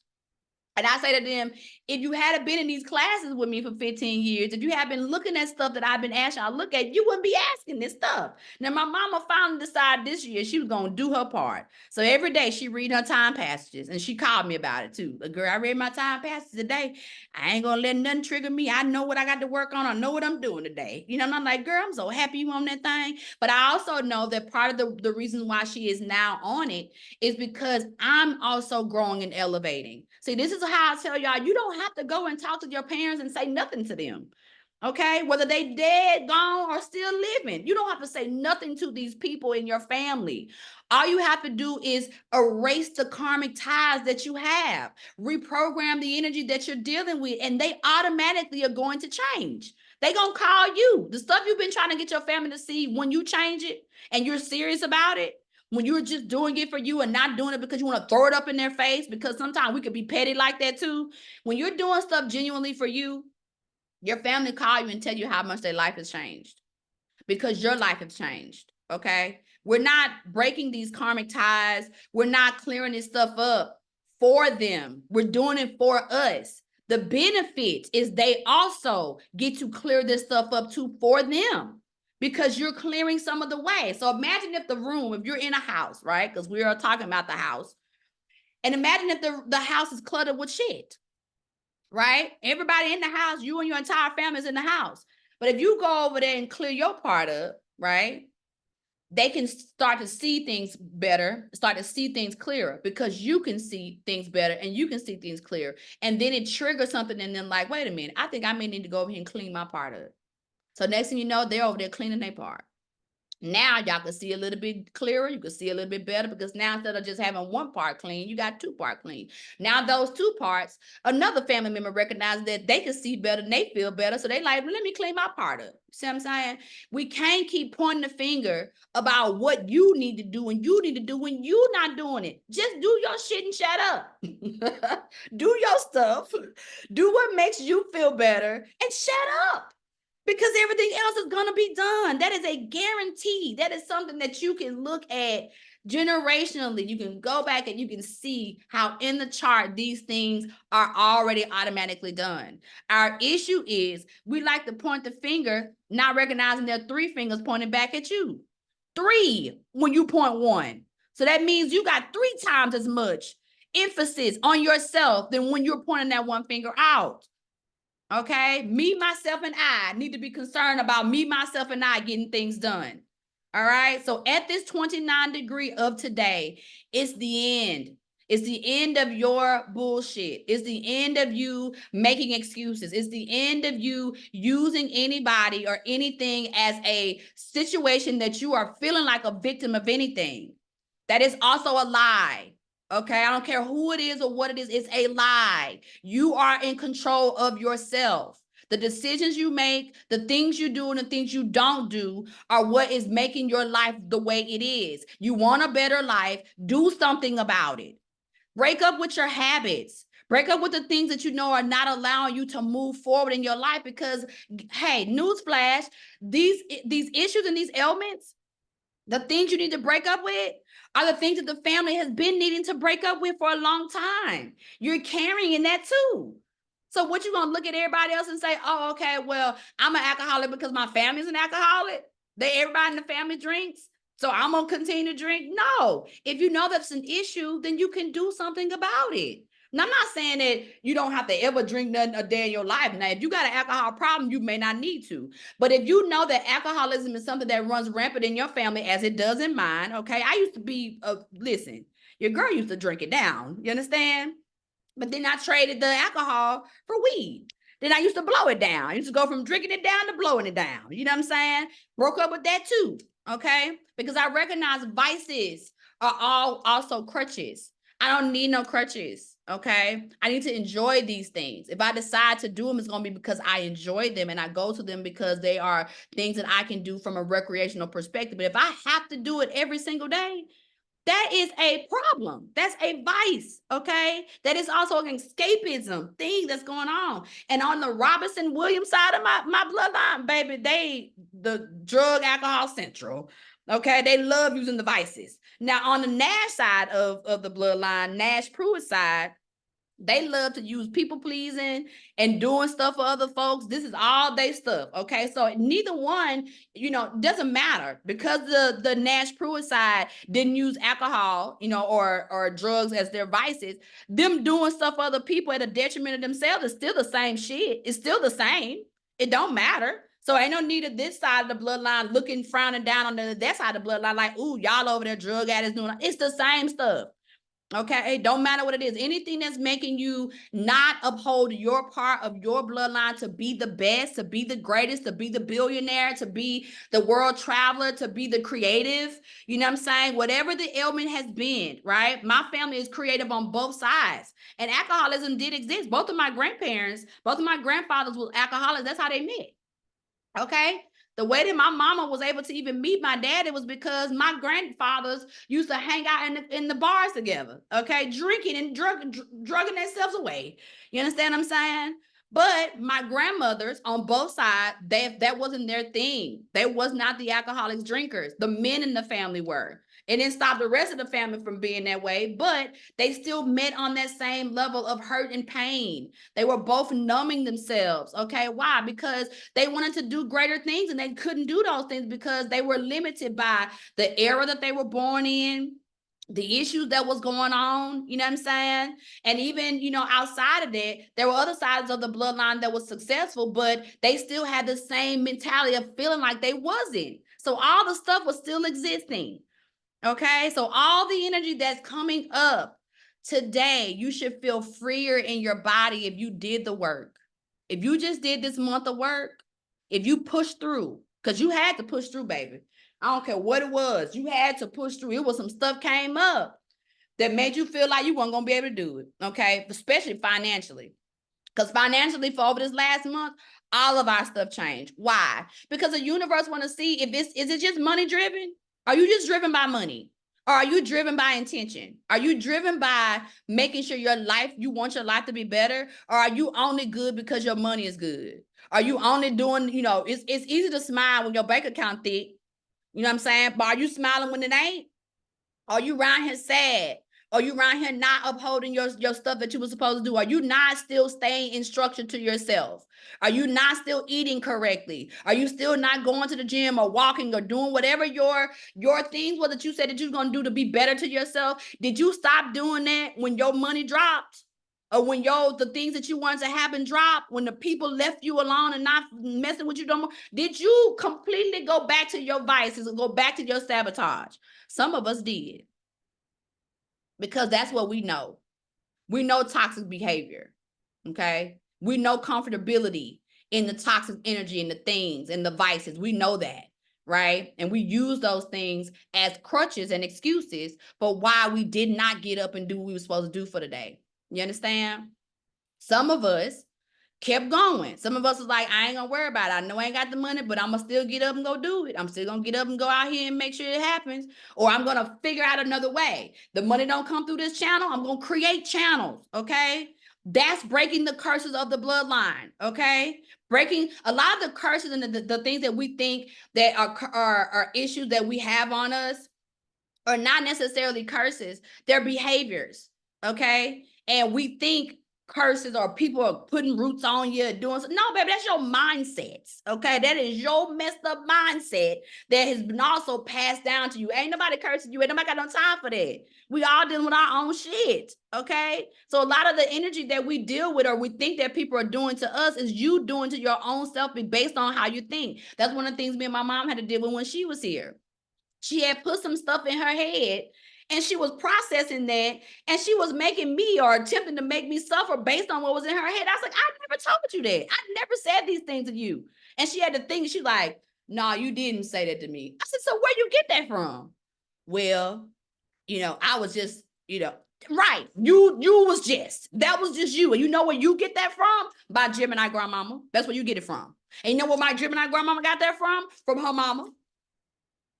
And I say to them, if you hadn't been in these classes with me for 15 years, if you had been looking at stuff that I've been asking y'all to look at, you wouldn't be asking this stuff. Now, my mama finally decided this year she was going to do her part. So every day she read her time passages, and she called me about it too. Girl, I read my time passages today. I ain't going to let nothing trigger me. I know what I got to work on. I know what I'm doing today. You know, and I'm like, girl, I'm so happy you on that thing. But I also know that part of the reason why she is now on it is because I'm also growing and elevating. See, this is how I tell y'all, you don't have to go and talk to your parents and say nothing to them. Okay, whether they dead, gone, or still living, you don't have to say nothing to these people in your family. All you have to do is erase the karmic ties that you have, reprogram the energy that you're dealing with, and they automatically are going to change. They're going to call you. The stuff you've been trying to get your family to see, when you change it and you're serious about it, when you're just doing it for you and not doing it because you want to throw it up in their face, because sometimes we could be petty like that too. When you're doing stuff genuinely for you, your family call you and tell you how much their life has changed because your life has changed, okay? We're not breaking these karmic ties. We're not clearing this stuff up for them. We're doing it for us. The benefit is they also get to clear this stuff up too for them, because you're clearing some of the way. So imagine if if you're in a house, right? Because we are talking about the house. And imagine if the house is cluttered with shit, right? Everybody in the house, you and your entire family is in the house. But if you go over there and clear your part up, right? They can start to see things better, start to see things clearer, because you can see things better and you can see things clearer. And then it triggers something in them like, wait a minute, I think I may need to go over here and clean my part up. So next thing you know, they're over there cleaning their part. Now y'all can see a little bit clearer. You can see a little bit better because now instead of just having one part clean, you got 2 parts clean. Now those 2 parts, another family member recognizes that they can see better and they feel better. So they like, well, let me clean my part up. See what I'm saying? We can't keep pointing the finger about what you need to do and you need to do when you're not doing it. Just do your shit and shut up. Do your stuff. Do what makes you feel better and shut up. Because everything else is going to be done. That is a guarantee. That is something that you can look at generationally. You can go back and you can see how in the chart these things are already automatically done. Our issue is we like to point the finger, not recognizing there are 3 fingers pointing back at you. 3 when you point 1. So that means you got 3 times as much emphasis on yourself than when you're pointing that 1 finger out. Okay, me, myself, and I need to be concerned about me, myself, and I getting things done. All right, so at this 29 degree of today, it's the end. It's the end of your bullshit. It's the end of you making excuses. It's the end of you using anybody or anything as a situation that you are feeling like a victim of anything. That is also a lie. Okay, I don't care who it is or what it is, it's a lie. You are in control of yourself. The decisions you make, the things you do, and the things you don't do are what is making your life the way it is. You want a better life, do something about it. Break up with your habits. Break up with the things that you know are not allowing you to move forward in your life because, hey, newsflash, these issues and these ailments, the things you need to break up with are the things that the family has been needing to break up with for a long time. You're carrying that too. So what you gonna look at everybody else and say, oh, okay, well, I'm an alcoholic because my family's an alcoholic. Everybody in the family drinks, so I'm gonna continue to drink. No, if you know that's an issue, then you can do something about it. Now, I'm not saying that you don't have to ever drink nothing a day in your life. Now, if you got an alcohol problem, you may not need to. But if you know that alcoholism is something that runs rampant in your family, as it does in mine, okay? I used to be, listen, your girl used to drink it down. You understand? But then I traded the alcohol for weed. Then I used to blow it down. I used to go from drinking it down to blowing it down. You know what I'm saying? Broke up with that too, okay? Because I recognize vices are all also crutches. I don't need no crutches, okay? I need to enjoy these things. If I decide to do them, it's going to be because I enjoy them and I go to them because they are things that I can do from a recreational perspective. But if I have to do it every single day, that is a problem. That's a vice, okay? That is also an escapism thing that's going on. And on the Robinson Williams side of my bloodline, baby, the drug alcohol central, okay? They love using the vices. Now, on the Nash side of the bloodline, Nash Pruitt side, they love to use people pleasing and doing stuff for other folks. This is all they stuff. Okay. So neither one, doesn't matter because the Nash Pruitt side didn't use alcohol, or drugs as their vices. Them doing stuff for other people at a detriment of themselves is still the same shit. It's still the same. It don't matter. So ain't no need of this side of the bloodline looking, frowning down on that side of the bloodline like, ooh, y'all over there drug addicts doing. It's the same stuff. Okay, it don't matter what it is. Anything that's making you not uphold your part of your bloodline to be the best, to be the greatest, to be the billionaire, to be the world traveler, to be the creative, you know what I'm saying? Whatever the ailment has been, right? My family is creative on both sides. And alcoholism did exist. Both of my grandfathers were alcoholics. That's how they met. Okay. The way that my mama was able to even meet my dad, it was because my grandfathers used to hang out in the bars together, okay, drinking and drugging themselves away. You understand what I'm saying? But my grandmothers on both sides, that wasn't their thing. They was not the alcoholics drinkers. The men in the family were. It didn't stop the rest of the family from being that way, but they still met on that same level of hurt and pain. They were both numbing themselves. Okay, why? Because they wanted to do greater things and they couldn't do those things because they were limited by the era that they were born in, the issues that was going on, you know what I'm saying? And even, outside of that, there were other sides of the bloodline that was successful, but they still had the same mentality of feeling like they wasn't. So all the stuff was still existing. Okay, so all the energy that's coming up today, you should feel freer in your body if you did the work. If you just did this month of work, if you pushed through, because you had to push through, baby. I don't care what it was. You had to push through. It was some stuff came up that made you feel like you weren't going to be able to do it. Okay. Especially financially. Because financially, for over this last month, all of our stuff changed. Why? Because the universe want to see if is it just money driven? Are you just driven by money? Or are you driven by intention? Are you driven by making sure you want your life to be better? Or are you only good because your money is good? Are you only doing, it's easy to smile when your bank account thick. You know what I'm saying? But are you smiling when it ain't? Are you around here sad? Are you around here not upholding your stuff that you were supposed to do? Are you not still staying in structure to yourself? Are you not still eating correctly? Are you still not going to the gym or walking or doing whatever your things were that you said that you were going to do to be better to yourself? Did you stop doing that when your money dropped? Or when the things that you wanted to happen dropped, when the people left you alone and not messing with you no more? Did you completely go back to your vices and go back to your sabotage? Some of us did. Because that's what we know. We know toxic behavior. Okay. We know comfortability in the toxic energy and the things and the vices. We know that. Right. And we use those things as crutches and excuses for why we did not get up and do what we were supposed to do for the day. You understand? Some of us kept going. Some of us was like, I ain't gonna worry about it. I know I ain't got the money, but I'm gonna still get up and go do it. I'm still gonna get up and go out here and make sure it happens. Or I'm gonna figure out another way. The money don't come through this channel. I'm gonna create channels. Okay. That's breaking the curses of the bloodline. Okay. Breaking a lot of the curses and the things that we think that are issues that we have on us are not necessarily curses. They're behaviors. Okay. And we think curses or people are putting roots on you doing something. No, baby, that's your mindsets. Okay. That is your messed up mindset that has been also passed down to you. Ain't nobody cursing you. Ain't nobody got no time for that. We all dealing with our own shit. Okay. So a lot of the energy that we deal with or we think that people are doing to us is you doing to your own self based on how you think. That's one of the things me and my mom had to deal with when she was here. She had put some stuff in her head and she was processing that and she was making me or attempting to make me suffer based on what was in her head. I was like, I never told you that. I never said these things to you. And she had to think, she's like, no, you didn't say that to me. I said, so where you get that from? Well, I was just, right. You was that was just you. And you know where you get that from? By Gemini grandmama. That's where you get it from. And you know where my Gemini grandmama got that from? From her mama.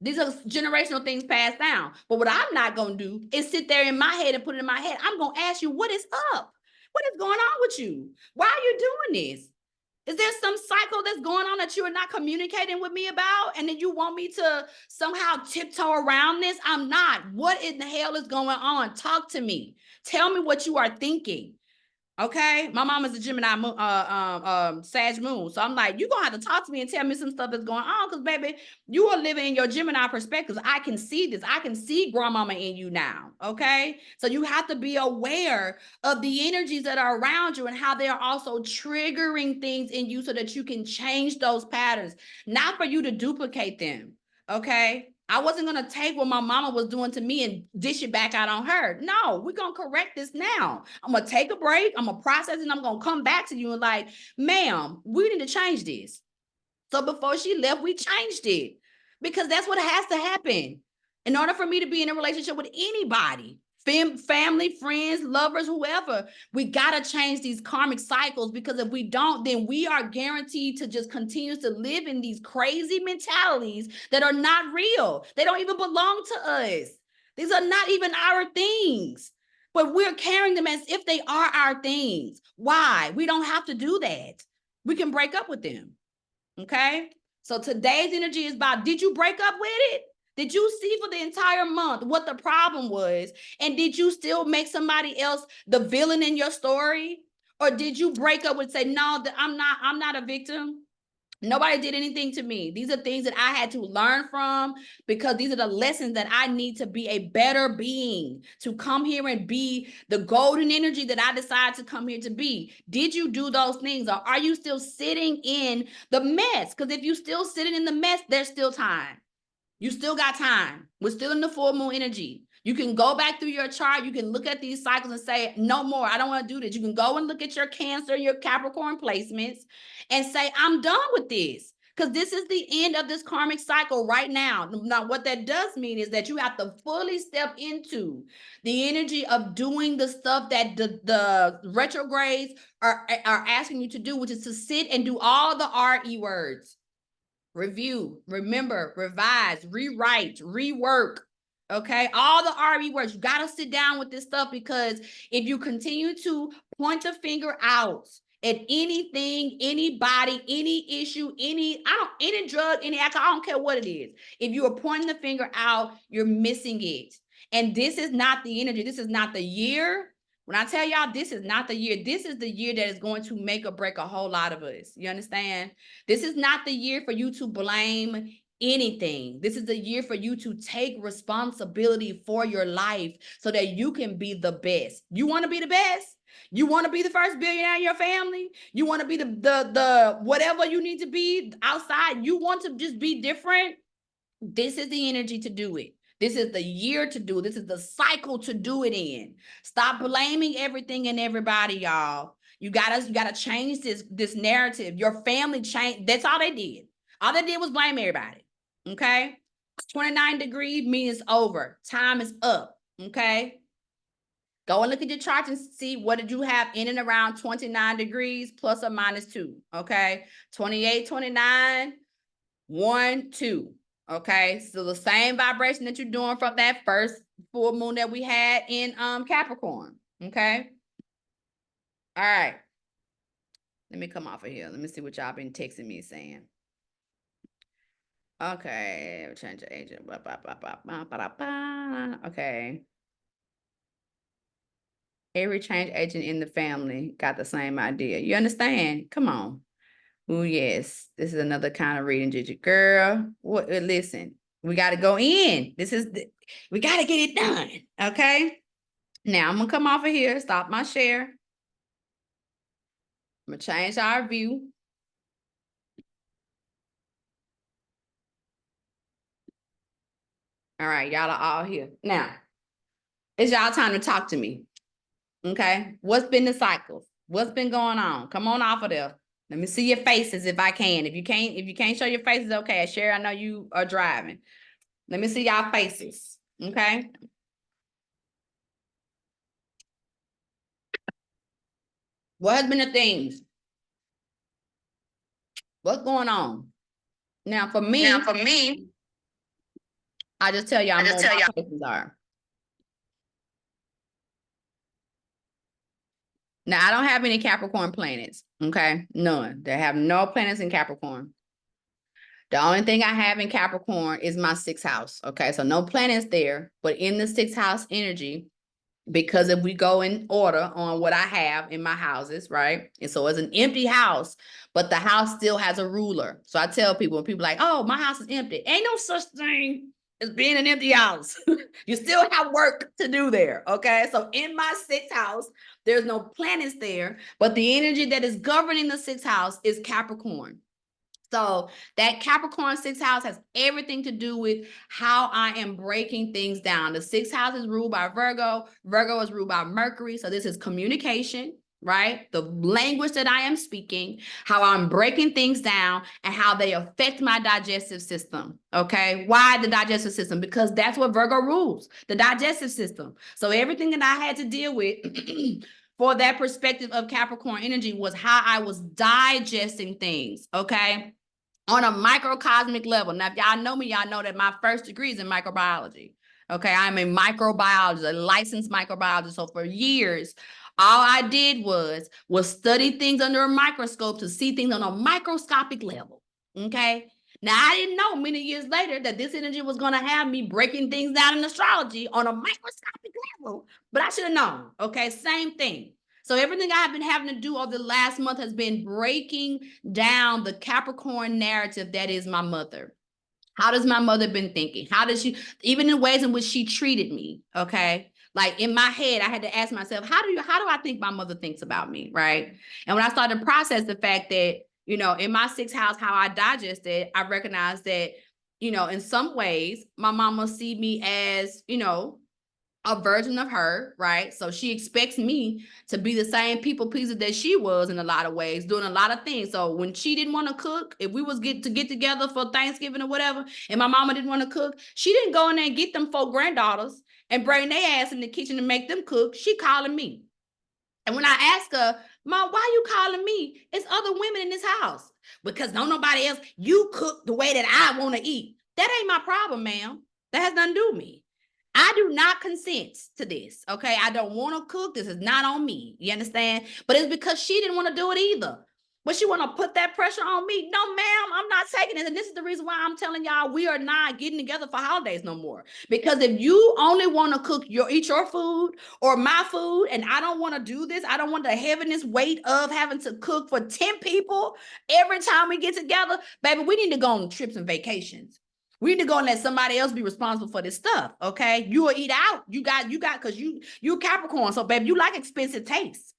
These are generational things passed down. But what I'm not going to do is sit there in my head and put it in my head. I'm going to ask you, what is up? What is going on with you? Why are you doing this? Is there some cycle that's going on that you are not communicating with me about? And then you want me to somehow tiptoe around this? I'm not. What in the hell is going on? Talk to me. Tell me what you are thinking. Okay, my mom is a Gemini Sag moon. So I'm like, you're going to have to talk to me and tell me some stuff that's going on because, baby, you are living in your Gemini perspectives. I can see this. I can see grandmama in you now, okay? So you have to be aware of the energies that are around you and how they are also triggering things in you so that you can change those patterns, not for you to duplicate them, okay? I wasn't going to take what my mama was doing to me and dish it back out on her. No, we're going to correct this now. I'm going to take a break. I'm going to process it. And I'm going to come back to you and like, ma'am, we need to change this. So before she left, we changed it because that's what has to happen. In order for me to be in a relationship with anybody, family, friends, lovers, whoever, we got to change these karmic cycles because if we don't, then we are guaranteed to just continue to live in these crazy mentalities that are not real. They don't even belong to us. These are not even our things, but we're carrying them as if they are our things. Why? We don't have to do that. We can break up with them. Okay? So today's energy is about, did you break up with it? Did you see for the entire month what the problem was? And did you still make somebody else the villain in your story? Or did you break up and say, no, I'm not a victim? Nobody did anything to me. These are things that I had to learn from because these are the lessons that I need to be a better being, to come here and be the golden energy that I decided to come here to be. Did you do those things? Or are you still sitting in the mess? Because if you're still sitting in the mess, there's still time. You still got time. We're still in the full moon energy. You can go back through your chart. You can look at these cycles and say, no more. I don't want to do this. You can go and look at your Cancer, your Capricorn placements and say, I'm done with this. because this is the end of this karmic cycle right now. Now, what that does mean is that you have to fully step into the energy of doing the stuff that the retrogrades are asking you to do, which is to sit and do all the RE words. Review, remember, revise, rewrite, rework. Okay, all the RE words. You got to sit down with this stuff, because if you continue to point the finger out at anything, anybody, any issue, any drug, any alcohol, I don't care what it is. If you are pointing the finger out, you're missing it. And this is not the energy. This is not the year. When I tell y'all, this is not the year. This is the year that is going to make or break a whole lot of us. You understand? This is not the year for you to blame anything. This is the year for you to take responsibility for your life so that you can be the best. You want to be the best? You want to be the first billionaire in your family? You want to be the whatever you need to be outside? You want to just be different? This is the energy to do it. This is the year to do it. This is the cycle to do it in. Stop blaming everything and everybody, y'all. You gotta change this narrative. Your family changed. That's all they did. All they did was blame everybody. Okay? 29 degrees means it's over. Time is up. Okay? Go and look at your chart and see what did you have in and around 29 degrees plus or minus 2. Okay? 28, 29, 1, 2. Okay, so the same vibration that you're doing from that first full moon that we had in Capricorn. Okay. All right. Let me come off of here. Let me see what y'all been texting me saying. Okay, change the agent. Okay. Every change agent in the family got the same idea. You understand? Come on. Oh, yes. This is another kind of reading, Gigi. Girl, what? Listen, we got to go in. We got to get it done. Okay? Now, I'm going to come off of here, stop my share. I'm going to change our view. All right, y'all are all here. Now, it's y'all time to talk to me. Okay? What's been the cycles? What's been going on? Come on off of there. Let me see your faces if I can. If you can't show your faces, okay. Sherry, I know you are driving. Let me see y'all faces. Okay. What has been the things? What's going on? Now for me, I just tell y'all what my faces are. Now I don't have any Capricorn planets. Okay. None. They have no planets in Capricorn. The only thing I have in Capricorn is my 6th house. Okay. So no planets there, but in the 6th house energy, because if we go in order on what I have in my houses, right? And so it's an empty house, but the house still has a ruler. So I tell people, when people are like, oh, my house is empty. Ain't no such thing as being an empty house. You still have work to do there. Okay. So in my 6th house, there's no planets there, but the energy that is governing the 6th house is Capricorn. So that Capricorn 6th house has everything to do with how I am breaking things down. The 6th house is ruled by Virgo. Virgo is ruled by Mercury. So this is communication, right? The language that I am speaking, how I'm breaking things down, and how they affect my digestive system. Okay. Why the digestive system? Because that's what Virgo rules, the digestive system. So everything that I had to deal with for that perspective of Capricorn energy was how I was digesting things. Okay. On a microcosmic level. Now, if y'all know me, y'all know that my first degree is in microbiology. Okay, I'm a microbiologist, a licensed microbiologist. So for years, all I did was study things under a microscope to see things on a microscopic level. Okay. Now, I didn't know many years later that this energy was going to have me breaking things down in astrology on a microscopic level, but I should have known. Okay, same thing. So everything I've been having to do over the last month has been breaking down the Capricorn narrative that is my mother. How does my mother been thinking? How does she, even in ways in which she treated me, okay? Like in my head, I had to ask myself, how do I think my mother thinks about me, right? And when I started to process the fact that, you know, in my 6th house, how I digested, I recognized that, you know, in some ways, my mama see me as, you know, a version of her, right? So she expects me to be the same people pleaser that she was in a lot of ways, doing a lot of things. So when she didn't want to cook, if we was get together for Thanksgiving or whatever, and my mama didn't want to cook, she didn't go in there and get them 4 granddaughters and bring their ass in the kitchen and make them cook. She calling me. And when I ask her, Mom, why you calling me? It's other women in this house. Because don't nobody else, you cook the way that I want to eat. That ain't my problem, ma'am. That has nothing to do with me. I do not consent to this, okay? I don't want to cook. This is not on me. You understand? But it's because she didn't want to do it either. But she want to put that pressure on me. No, ma'am, I'm not taking it. And this is the reason why I'm telling y'all we are not getting together for holidays no more. Because if you only want to cook eat your food or my food, and I don't want to do this, I don't want the heaviness weight of having to cook for 10 people every time we get together, baby, we need to go on trips and vacations. We need to go and let somebody else be responsible for this stuff, okay? You will eat out. You got, because you Capricorn, so baby, you like expensive tastes.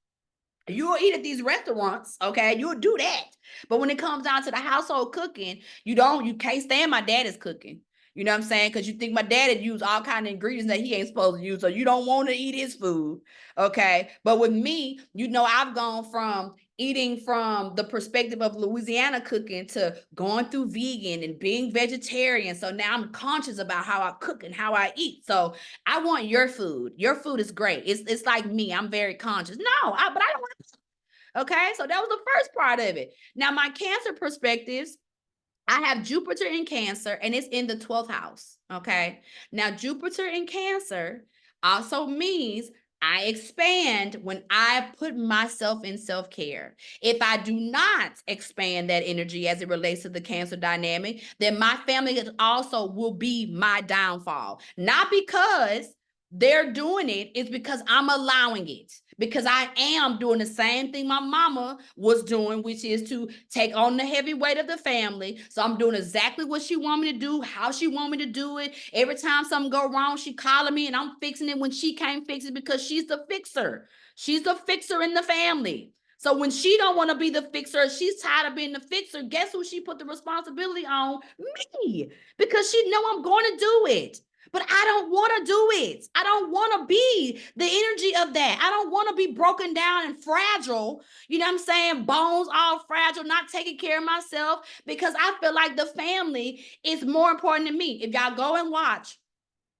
You'll eat at these restaurants, okay? You'll do that. But when it comes down to the household cooking, you can't stand my daddy's cooking. You know what I'm saying? Because you think my daddy used all kind of ingredients that he ain't supposed to use, so you don't want to eat his food, okay? But with me, I've gone from eating from the perspective of Louisiana cooking to going through vegan and being vegetarian. So now I'm conscious about how I cook and how I eat. So I want your food. Your food is great. It's like me. I'm very conscious. No, but I don't want to. Okay, so that was the first part of it. Now my Cancer perspectives, I have Jupiter in Cancer and it's in the 12th house. Okay, now Jupiter in Cancer also means I expand when I put myself in self-care. If I do not expand that energy as it relates to the Cancer dynamic, then my family also will be my downfall. Not because they're doing it, it's because I'm allowing it. Because I am doing the same thing my mama was doing, which is to take on the heavy weight of the family. So I'm doing exactly what she want me to do, how she want me to do it. Every time something go wrong, she calling me and I'm fixing it when she can't fix it because she's the fixer. She's the fixer in the family. So when she don't want to be the fixer, she's tired of being the fixer. Guess who she put the responsibility on? Me. Because she know I'm going to do it. But I don't want to do it. I don't want to be the energy of that. I don't want to be broken down and fragile. You know what I'm saying? Bones all fragile, not taking care of myself because I feel like the family is more important than me. If y'all go and watch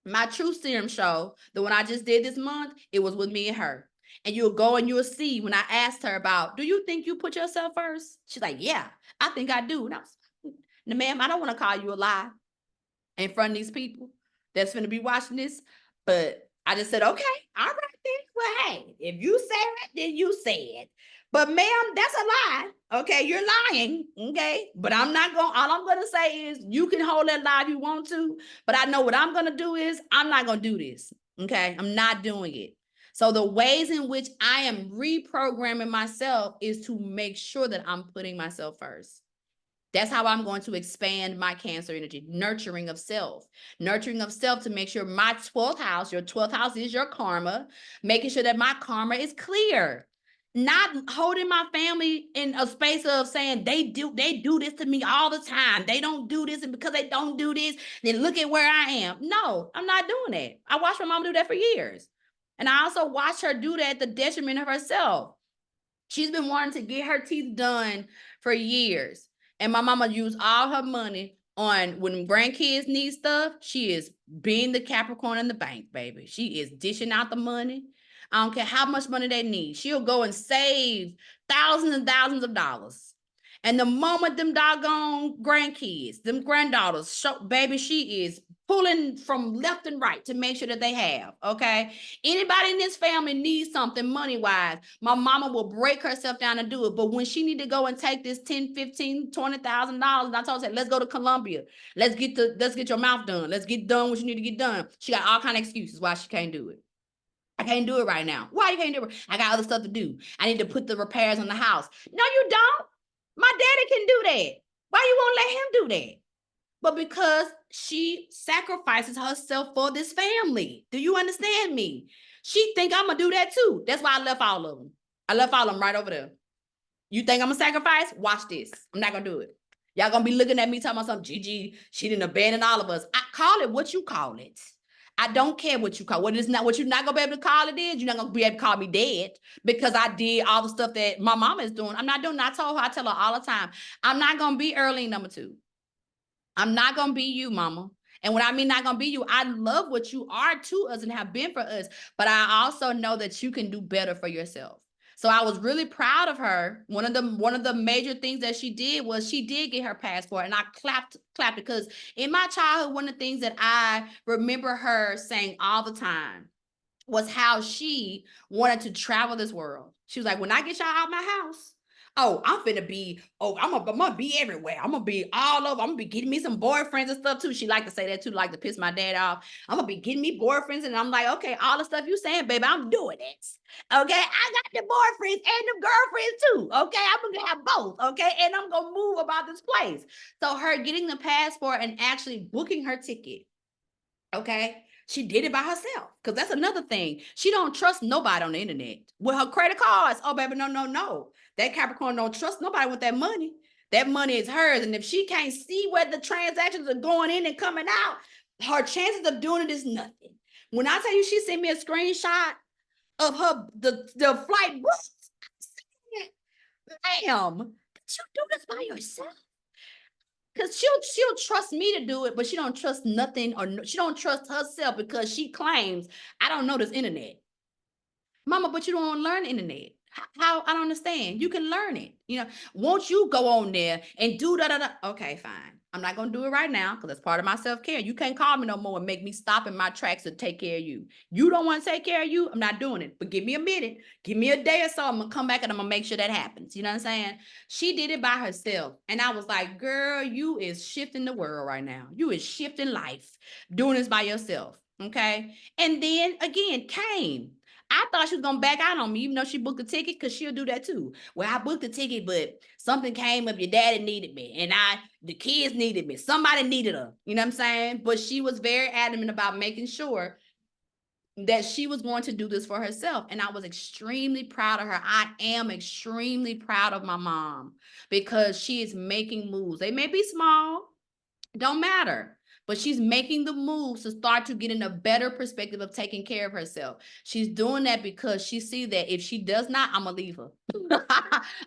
my True Serum show, the one I just did this month, it was with me and her. And you'll go and you'll see when I asked her about, do you think you put yourself first? She's like, yeah, I think I do. And I was like, now, ma'am, I don't want to call you a lie in front of these people that's going to be watching this. But I just said, okay, all right then. Well, hey, if you say it, then you say it. But ma'am, that's a lie. Okay, you're lying. Okay, but I'm not going, all I'm going to say is you can hold that lie if you want to. But I know what I'm going to do is I'm not going to do this. Okay, I'm not doing it. So the ways in which I am reprogramming myself is to make sure that I'm putting myself first. That's how I'm going to expand my Cancer energy, nurturing of self to make sure my 12th house, your 12th house is your karma, making sure that my karma is clear, not holding my family in a space of saying they do this to me all the time. They don't do this. And because they don't do this, then look at where I am. No, I'm not doing that. I watched my mom do that for years. And I also watched her do that at the detriment of herself. She's been wanting to get her teeth done for years. And my mama used all her money on when grandkids need stuff. She is being the Capricorn in the bank, baby. She is dishing out the money. I don't care how much money they need. She'll go and save thousands and thousands of dollars. And the moment them doggone grandkids, them granddaughters, baby, she is pulling from left and right to make sure that they have, okay? Anybody in this family needs something money-wise, my mama will break herself down and do it. But when she need to go and take this $10, $15, $20,000, and I told her, let's go to Colombia. Let's get your mouth done. Let's get done what you need to get done. She got all kind of excuses why she can't do it. I can't do it right now. Why you can't do it? I got other stuff to do. I need to put the repairs on the house. No, you don't. My daddy can do that. Why you won't let him do that? But because she sacrifices herself for this family. Do you understand me? She think I'm going to do that too. That's why I left all of them. I left all of them right over there. You think I'm going to sacrifice? Watch this. I'm not going to do it. Y'all going to be looking at me talking about something, Gigi, she didn't abandon all of us. I call it what you call it. I don't care what you call what is not what you're not gonna be able to call it is. You're not gonna be able to call me dead because I did all the stuff that my mama is doing. I'm not doing. I told her, I tell her all the time, I'm not gonna be early number 2. I'm not gonna be you, mama. And when I mean not gonna be you, I love what you are to us and have been for us. But I also know that you can do better for yourself. So I was really proud of her. One of the major things that she did was she did get her passport, and I clapped because in my childhood, one of the things that I remember her saying all the time was how she wanted to travel this world. She was like, when I get y'all out my house, oh, I'm gonna be everywhere. I'm gonna be all over. I'm gonna be getting me some boyfriends and stuff too. She liked to say that too, like to piss my dad off. I'm gonna be getting me boyfriends, and I'm like, okay, all the stuff you saying, baby, I'm doing it. Okay, I got the boyfriends and the girlfriends too. Okay, I'm gonna have both. Okay, and I'm gonna move about this place. So her getting the passport and actually booking her ticket. Okay, she did it by herself, because that's another thing. She don't trust nobody on the internet with her credit cards. Oh, baby, no. That Capricorn don't trust nobody with that money. That money is hers, and if she can't see where the transactions are going in and coming out, her chances of doing it is nothing. When I tell you, she sent me a screenshot of her the flight books. Damn, did you do this by yourself? Because she'll trust me to do it, but she don't trust nothing, or she don't trust herself because she claims, I don't know this internet. Mama, but you don't want to learn the internet. How? I don't understand. You can learn it. Won't you go on there and do da. Okay, fine. I'm not going to do it right now because that's part of my self-care. You can't call me no more and make me stop in my tracks to take care of you. You don't want to take care of you, I'm not doing it. But give me a minute. Give me a day or so. I'm going to come back and I'm going to make sure that happens. You know what I'm saying? She did it by herself. And I was like, girl, you is shifting the world right now. You is shifting life doing this by yourself. Okay. And then again, came. I thought she was going to back out on me, even though she booked a ticket, because she'll do that too. Well, I booked a ticket, but something came up. Your daddy needed me, and the kids needed me. Somebody needed her. You know what I'm saying? But she was very adamant about making sure that she was going to do this for herself. And I was extremely proud of her. I am extremely proud of my mom because she is making moves. They may be small, don't matter. But she's making the moves to start to get in a better perspective of taking care of herself. She's doing that because she sees that if she does not, I'm going to leave her.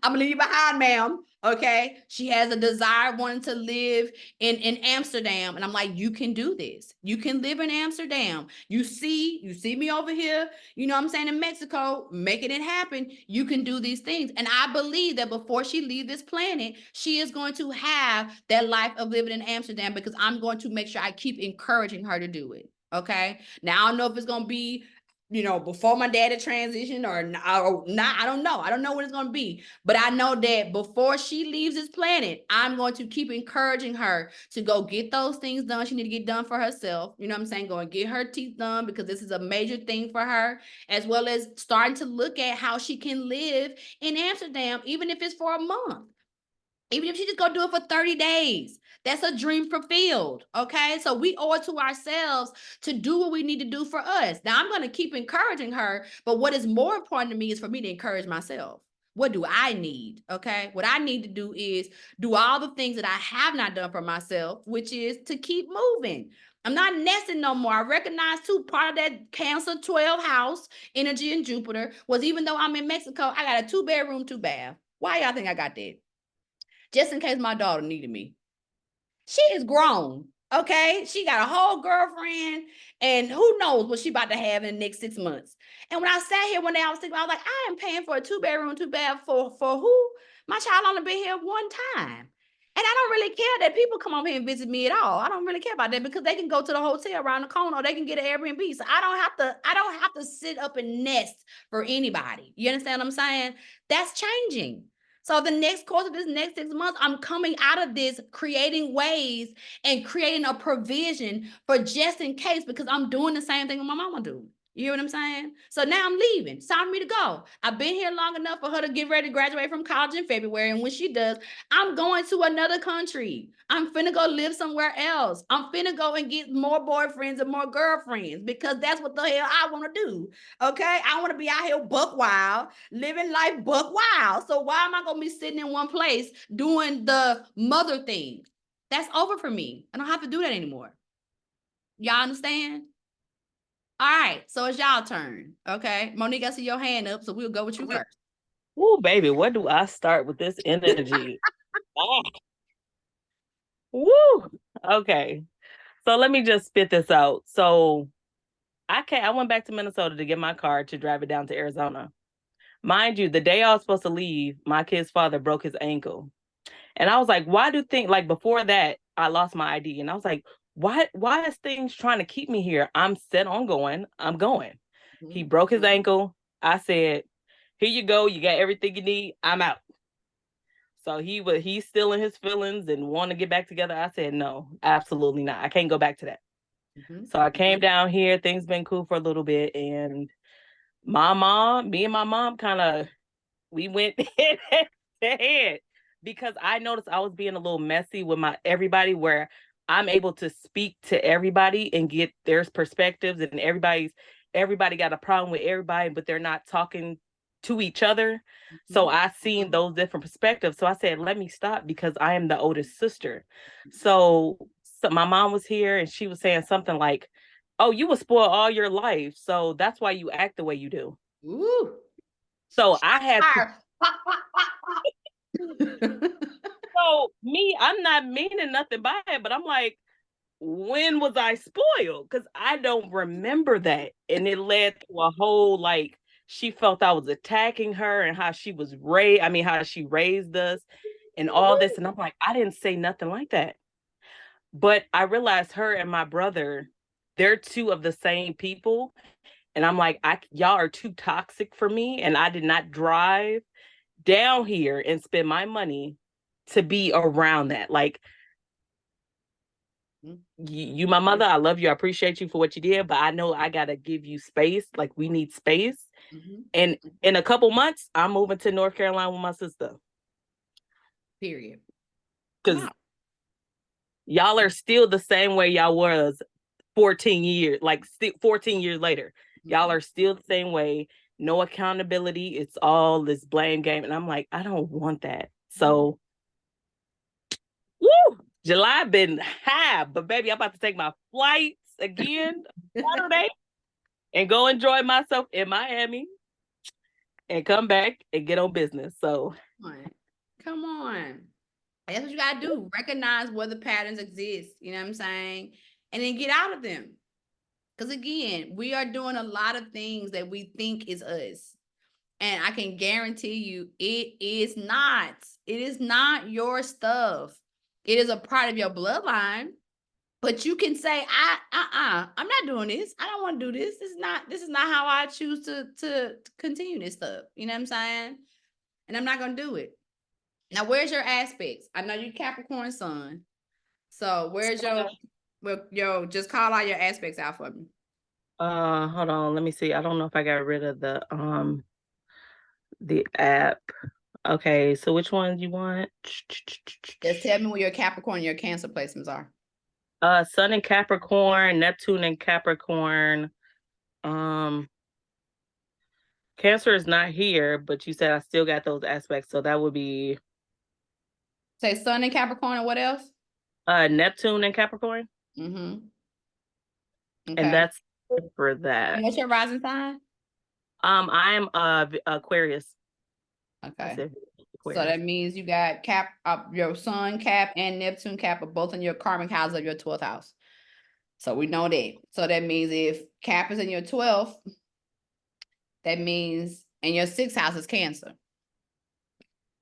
I'm going to leave you behind, ma'am. Okay. She has a desire wanting to live in Amsterdam. And I'm like, you can do this. You can live in Amsterdam. You see me over here, you know what I'm saying, in Mexico, making it happen. You can do these things. And I believe that before she leaves this planet, she is going to have that life of living in Amsterdam, because I'm going to make sure I keep encouraging her to do it. Okay. Now, I don't know if it's going to be, before my daddy transition or not. I don't know. I don't know what it's going to be. But I know that before she leaves this planet, I'm going to keep encouraging her to go get those things done. She need to get done for herself. You know what I'm saying? Go and get her teeth done, because this is a major thing for her, as well as starting to look at how she can live in Amsterdam, even if it's for a month. Even if she just go do it for 30 days, that's a dream fulfilled. Okay. So we owe it to ourselves to do what we need to do for us. Now, I'm going to keep encouraging her, but what is more important to me is for me to encourage myself. What do I need? Okay. What I need to do is do all the things that I have not done for myself, which is to keep moving. I'm not nesting no more. I recognize too, part of that Cancer 12 house energy in Jupiter was, even though I'm in Mexico, I got a 2-bedroom, 2-bath. Why y'all think I got that? Just in case my daughter needed me. She is grown, okay? She got a whole girlfriend, and who knows what she about to have in the next 6 months. And when I sat here one day, I was thinking, I was like, I am paying for a 2-bedroom, 2-bath for who? My child only been here one time. And I don't really care that people come over here and visit me at all. I don't really care about that, because they can go to the hotel around the corner, or they can get an Airbnb. So I don't have to sit up and nest for anybody. You understand what I'm saying? That's changing. So the next course of this next 6 months, I'm coming out of this creating ways and creating a provision for just in case, because I'm doing the same thing my mama do. You hear what I'm saying? So now I'm leaving. It's time for me to go. I've been here long enough for her to get ready to graduate from college in February. And when she does, I'm going to another country. I'm finna go live somewhere else. I'm finna go and get more boyfriends and more girlfriends, because that's what the hell I want to do. Okay? I want to be out here buck wild, living life buck wild. So why am I going to be sitting in one place doing the mother thing? That's over for me. I don't have to do that anymore. Y'all understand? All right, so it's y'all turn. Okay. Monique, I see your hand up, so we'll go with you first. Oh, baby, where do I start with this energy? Ah. Woo. Okay. So let me just spit this out. So I went back to Minnesota to get my car to drive it down to Arizona. Mind you, the day I was supposed to leave, my kid's father broke his ankle. And I was like, why do things like before that, I lost my ID. And I was like, why is things trying to keep me here? I'm set on going. I'm going. Mm-hmm. He broke his ankle. I said, here you go. You got everything you need. I'm out. So he's still in his feelings and want to get back together. I said, no, absolutely not. I can't go back to that. Mm-hmm. So I came down here. Things been cool for a little bit. And me and my mom kind of, we went head to head because I noticed I was being a little messy with everybody where I'm able to speak to everybody and get their perspectives, and everybody got a problem with everybody, but they're not talking to each other. Mm-hmm. So I seen those different perspectives. So I said, let me stop because I am the oldest sister. So my mom was here and she was saying something like, oh, you were spoiled all your life. So that's why you act the way you do. Ooh. So I had so I'm not meaning nothing by it, but I'm like, when was I spoiled? Because I don't remember that. And it led to a whole like she felt I was attacking her and how she was how she raised us and all this. And I'm like, I didn't say nothing like that. But I realized her and my brother, they're two of the same people. And I'm like, y'all are too toxic for me. And I did not drive down here and spend my money to be around that. Like, you my mother, I love you, I appreciate you for what you did, but I know I gotta give you space. Like, we need space. Mm-hmm. And in a couple months I'm moving to North Carolina with my sister, period, because y'all are still the same way y'all was 14 years, like 14 years later. Mm-hmm. Y'all are still the same way. No accountability. It's all this blame game. And I'm like, I don't want that. So woo, July been high, but baby, I'm about to take my flights again Saturday and go enjoy myself in Miami and come back and get on business. So come on. That's what you gotta do. Recognize where the patterns exist, you know what I'm saying? And then get out of them. Because again, we are doing a lot of things that we think is us. And I can guarantee you it is not. It is not your stuff. It is a part of your bloodline. But you can say, I'm not doing this. I don't want to do this. This is not how I choose to continue this stuff. You know what I'm saying? And I'm not gonna do it. Now, where's your aspects? I know you Capricorn sun. So where's just call all your aspects out for me. Hold on, let me see. I don't know if I got rid of the app. Okay, so which one do you want? Just tell me where your Capricorn and your Cancer placements are. Sun in Capricorn, Neptune in Capricorn. Cancer is not here, but you said I still got those aspects, so that would be. Say Sun in Capricorn and what else? Neptune in Capricorn. Mm-hmm. Okay. And that's for that. And what's your rising sign? I'm Aquarius. Okay. So that means you got your Sun Cap and Neptune Cap are both in your karmic house of your 12th house. So we know that. So that means if Cap is in your 12th, that means in your 6th house is Cancer.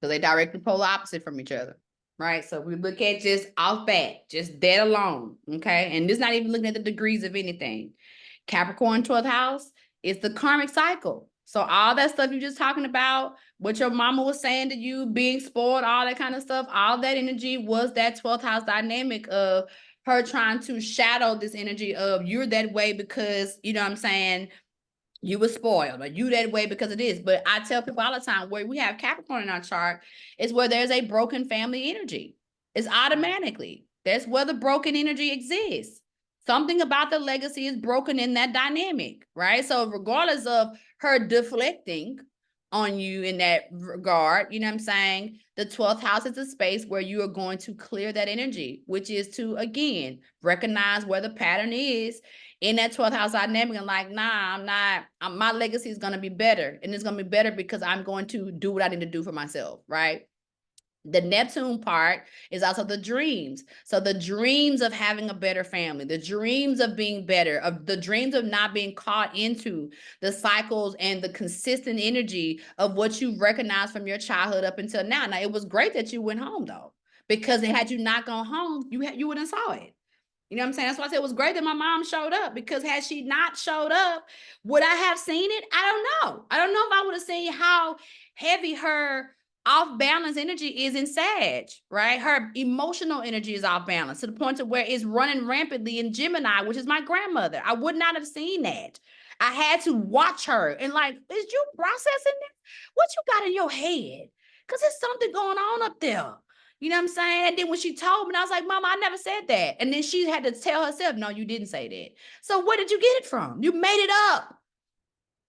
So they directly polar opposite from each other, right? So we look at just off bat, just that alone, okay? And this is not even looking at the degrees of anything. Capricorn 12th house is the karmic cycle. So all that stuff you're just talking about, what your mama was saying to you, being spoiled, all that kind of stuff, all that energy was that 12th house dynamic of her trying to shadow this energy of you're that way because, you know what I'm saying, you were spoiled or you that way because of this. But I tell people all the time where we have Capricorn in our chart is where there's a broken family energy. It's automatically. That's where the broken energy exists. Something about the legacy is broken in that dynamic, right? So regardless of her deflecting on you in that regard. You know what I'm saying? The 12th house is a space where you are going to clear that energy, which is to, again, recognize where the pattern is in that 12th house dynamic and like, nah, I'm not, my legacy is going to be better. And it's going to be better because I'm going to do what I need to do for myself, right? The Neptune part is also the dreams. So the dreams of having a better family, the dreams of being better, of the dreams of not being caught into the cycles and the consistent energy of what you've recognized from your childhood up until now. Now, it was great that you went home though, because had you not gone home, you wouldn't saw it. You know what I'm saying? That's why I said it was great that my mom showed up, because had she not showed up, would I have seen it? I don't know. I don't know if I would have seen how heavy her off balance energy is in Sag, right? Her emotional energy is off balance to the point to where it's running rampantly in Gemini, which is my grandmother. I would not have seen that. I had to watch her and like, is you processing this? What you got in your head? Because there's something going on up there. You know what I'm saying? And then when she told me, I was like, Mama, I never said that. And then she had to tell herself, no, you didn't say that. So where did you get it from? You made it up.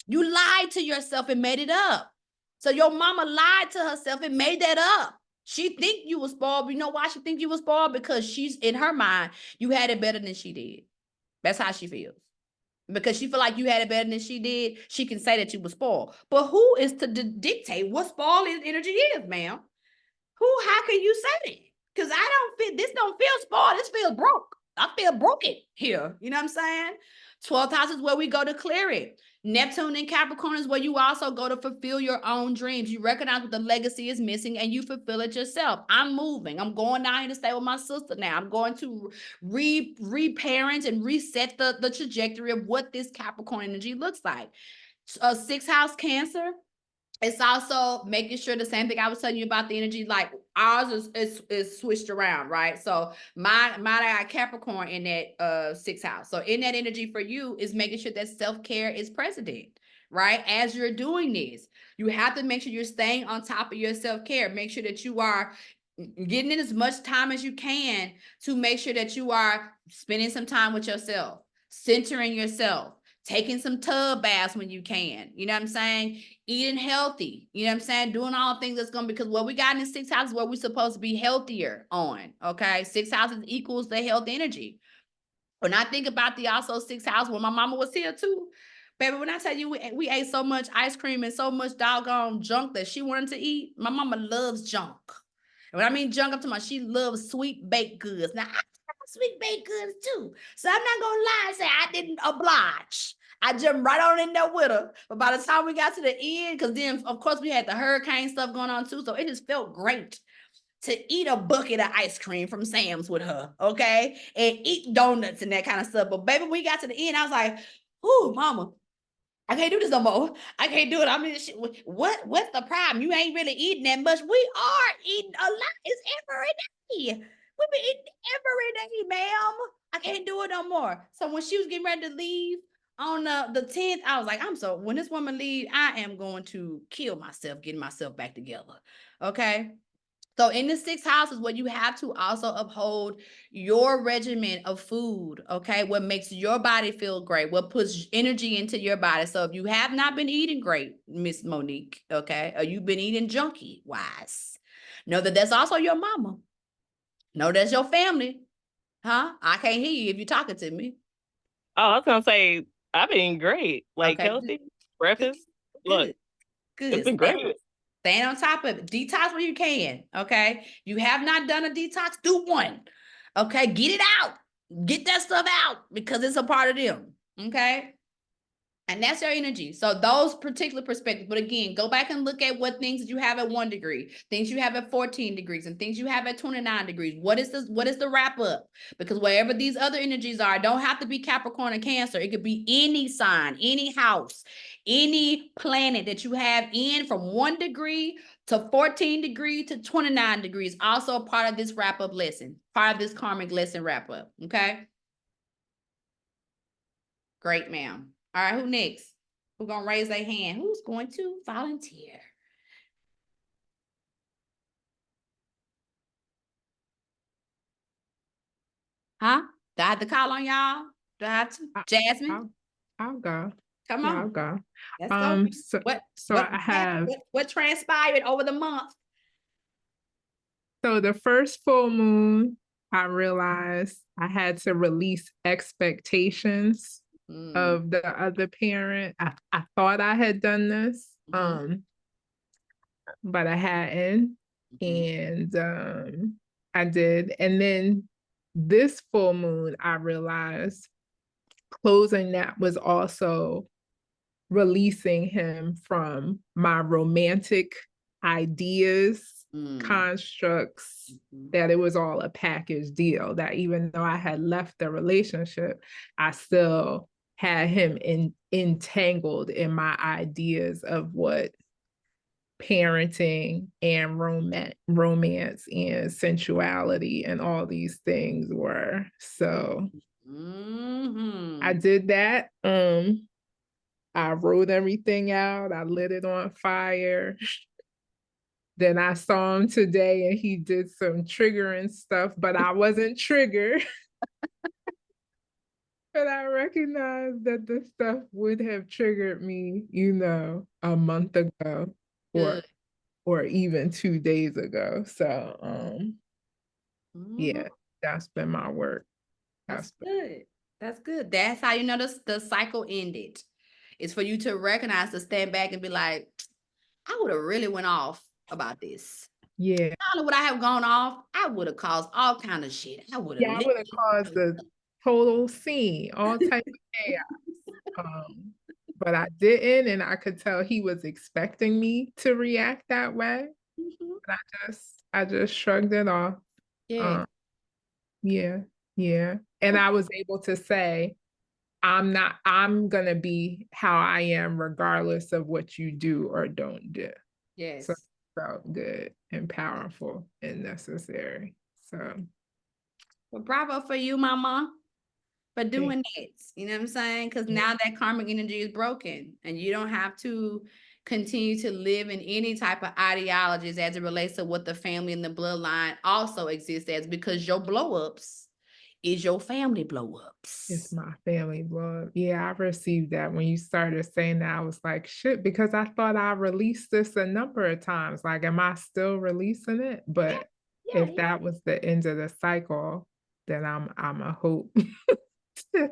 You lied to yourself and made it up. So your mama lied to herself and made that up. She think you was spoiled. But you know why she think you was spoiled? Because she's, in her mind, you had it better than she did. That's how she feels. Because she feel like you had it better than she did, she can say that you was spoiled. But who is to dictate what spoiled energy is, ma'am? How can you say that? Because this don't feel spoiled. This feels broke. I feel broken here. You know what I'm saying? 12th house is where we go to clear it. Neptune and Capricorn is where you also go to fulfill your own dreams. You recognize what the legacy is missing and you fulfill it yourself. I'm moving. I'm going down here to stay with my sister now. I'm going to reparent and reset the trajectory of what this Capricorn energy looks like. 6th house Cancer. It's also making sure the same thing I was telling you about the energy, like ours is switched around, right? So my got Capricorn in that 6th house. So in that energy for you is making sure that self-care is present, right? As you're doing this, you have to make sure you're staying on top of your self-care. Make sure that you are getting in as much time as you can to make sure that you are spending some time with yourself, centering yourself, taking some tub baths when you can, you know what I'm saying? Eating healthy, you know what I'm saying? Doing all the things that's going to, because what we got in the 6th house is where we're supposed to be healthier on, okay? 6th house equals the health energy. When I think about the also 6th house, when my mama was here too, baby, when I tell you we ate so much ice cream and so much doggone junk that she wanted to eat, my mama loves junk. And when I mean junk, I'm talking about she loves sweet baked goods. Now, I sweet baked goods too. So I'm not gonna lie and say I didn't oblige. I jumped right on in there with her. But by the time we got to the end, because then of course we had the hurricane stuff going on too. So it just felt great to eat a bucket of ice cream from Sam's with her, okay? And eat donuts and that kind of stuff. But baby, we got to the end, I was like, ooh, mama, I can't do this no more. I can't do it. I mean, what's the problem? You ain't really eating that much. We are eating a lot. It's every day. We've been eating every day, ma'am. I can't do it no more. So when she was getting ready to leave on the 10th, I was like, when this woman leave, I am going to kill myself, getting myself back together. Okay. So in the 6th house is where you have to also uphold your regimen of food, okay? What makes your body feel great, what puts energy into your body. So if you have not been eating great, Miss Monique, okay, or you've been eating junky wise, know that that's also your mama. Know that's your family. Huh? I can't hear you if you're talking to me. Oh, I was gonna say I've been great. Like Okay. healthy breakfast. Look, Good. it's been great. Stand on top of it. Detox when you can. Okay. You have not done a detox, do one. Okay. Get it out. Get that stuff out because it's a part of them. Okay. And that's your energy. So those particular perspectives. But again, go back and look at what things that you have at 1 degree, things you have at 14 degrees, and things you have at 29 degrees. What is the wrap up? Because wherever these other energies are, don't have to be Capricorn or Cancer. It could be any sign, any house, any planet that you have in from 1 degree to 14 degrees to 29 degrees. Also a part of this wrap up lesson, part of this karmic lesson wrap up. Okay. Great, ma'am. All right, who next? Who's gonna raise their hand? Who's going to volunteer? Huh? Do I have to call on y'all? Do I have to? Jasmine? I'll go. Come Yeah, I'll on. go. Let's go. So I have, what transpired over the month? so the first full moon, I realized I had to release expectations of the other parent. I thought I had done this, but I hadn't. And I did. And then this full moon, I realized closing that was also releasing him from my romantic ideas, constructs, that it was all a package deal, that even though I had left the relationship, I still had him entangled in my ideas of what parenting and romance and sensuality and all these things were. So I did that. I wrote everything out. I lit it on fire. Then I saw him today and he did some triggering stuff, but I wasn't triggered. But I recognized that the stuff would have triggered me, a month ago or even 2 days ago. So yeah, that's been my work. That's good. That's good. That's how you know the cycle ended. It's for you to recognize, to stand back and be like, I would have really went off about this. Yeah. I don't know what I have gone off. I would have caused all kind of shit. I would have caused the total scene, all type of chaos. But I didn't, and I could tell he was expecting me to react that way. But I just shrugged it off. Yeah. Yeah. And I was able to say, I'm gonna be how I am regardless of what you do or don't do. Yes. So it felt good and powerful and necessary. So well, bravo for you, mama, for doing that. You know what I'm saying? Because now that karmic energy is broken and you don't have to continue to live in any type of ideologies as it relates to what the family and the bloodline also exists as, because your blow-ups is your family blow-ups. It's my family blow up. Yeah, I received that when you started saying that. I was like, shit, because I thought I released this a number of times. Like, am I still releasing it? But if that was the end of the cycle, then I'm a hope that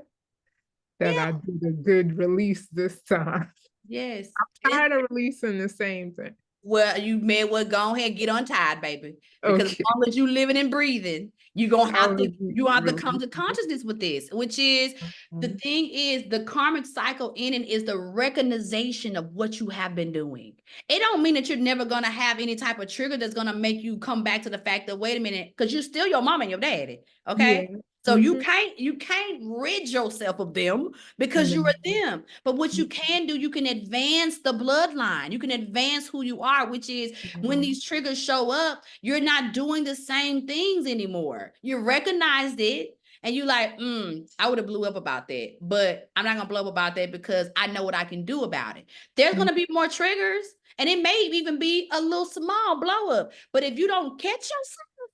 I did a good release this time. Yes. I'm tired of releasing the same thing. Well, you may well go ahead and get untied, baby. Because as long as you living and breathing, you're gonna have to come to consciousness with this, which is the thing is the karmic cycle ending is the recognition of what you have been doing. It don't mean that you're never gonna have any type of trigger that's gonna make you come back to the fact that, wait a minute, because you're still your mom and your daddy. Okay. Yeah. So you can't rid yourself of them because you are them. But what you can do, you can advance the bloodline. You can advance who you are, which is when these triggers show up, you're not doing the same things anymore. You recognized it and you like, I would have blew up about that, but I'm not gonna blow up about that because I know what I can do about it. There's gonna be more triggers, and it may even be a little small blow up. But if you don't catch yourself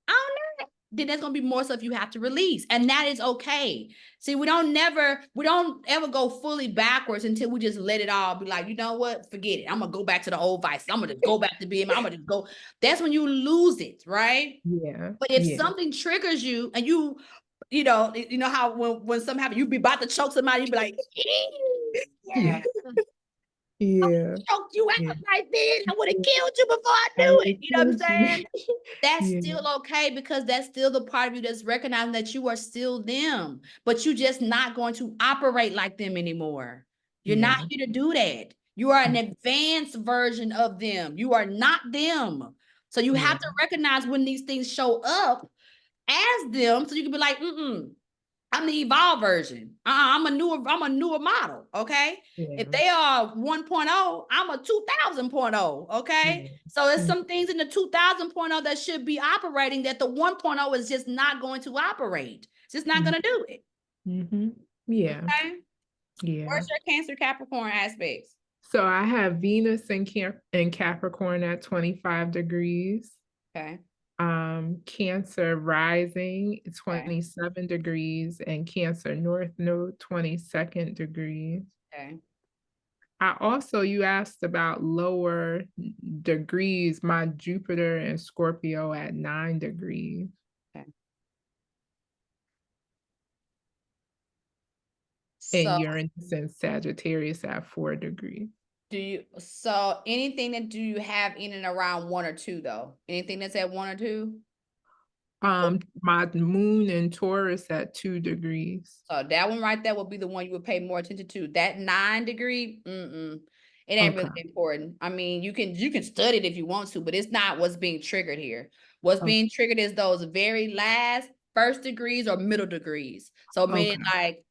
on that, then there's gonna be more stuff you have to release, and that is okay. See, we don't ever go fully backwards until we just let it all be like, you know what, forget it. I'm gonna go back to the old vices. I'm gonna go back to being. I'm gonna go. That's when you lose it, right? Yeah. But if something triggers you, and you know how when something happens, you be about to choke somebody, you be like, yeah. Yeah. Choke you out right then. I would have killed you before I knew it. You know what I'm saying? That's still okay, because that's still the part of you that's recognizing that you are still them, but you're just not going to operate like them anymore. You're not here to do that. You are an advanced version of them. You are not them. So you have to recognize when these things show up as them, so you can be like, I'm the evolved version. I'm a newer model. Okay. If they are 1.0, I'm a 2000.0. Okay. So there's some things in the 2000.0 that should be operating that the 1.0 is just not going to operate. It's just not going to do it. Yeah. Okay? Yeah. Where's your Cancer Capricorn aspects? So I have Venus in Capricorn at 25 degrees. Okay. Cancer rising 27 degrees and Cancer North Node 22nd degrees. Okay. I also, you asked about lower degrees, my Jupiter and Scorpio at 9 degrees. Okay. And So Uranus and Sagittarius at 4 degrees. so anything that do you have in and around 1 or 2 though? Anything that's at 1 or 2? My moon in Taurus at 2 degrees. So that one right there will be the one you would pay more attention to. That 9 degree, it ain't really Okay. important. I mean, you can study it if you want to, but it's not what's being triggered here. What's Okay. being triggered is those very last first degrees or middle degrees. So meaning Okay. like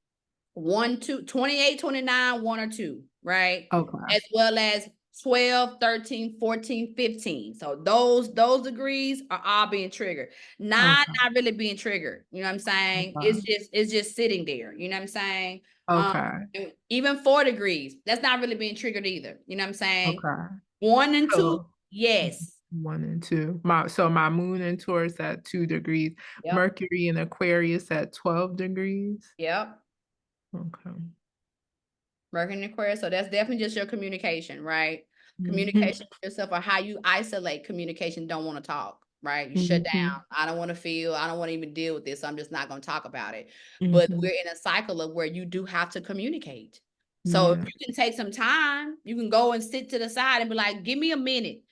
1, 2, 28, 29, 1 or 2, right? Okay. As well as 12, 13, 14, 15. So those degrees are all being triggered. 9 Okay. not really being triggered. You know what I'm saying? Okay. It's just sitting there. You know what I'm saying? Okay. Even 4 degrees, that's not really being triggered either. You know what I'm saying? Okay. 1 and 2, So yes. 1 and 2. My moon in Taurus at 2 degrees. Yep. Mercury in Aquarius at 12 degrees. Yep. Okay. Mercury in Aquarius. So that's definitely just your communication, right? Mhm. Communication with yourself or how you isolate communication, don't want to talk, right? You shut down. Mhm. I don't want to feel, I don't want to even deal with this. So I'm just not going to talk about it. But Mhm. we're in a cycle of where you do have to communicate. So if Yeah. you can take some time, you can go and sit to the side and be like, give me a minute.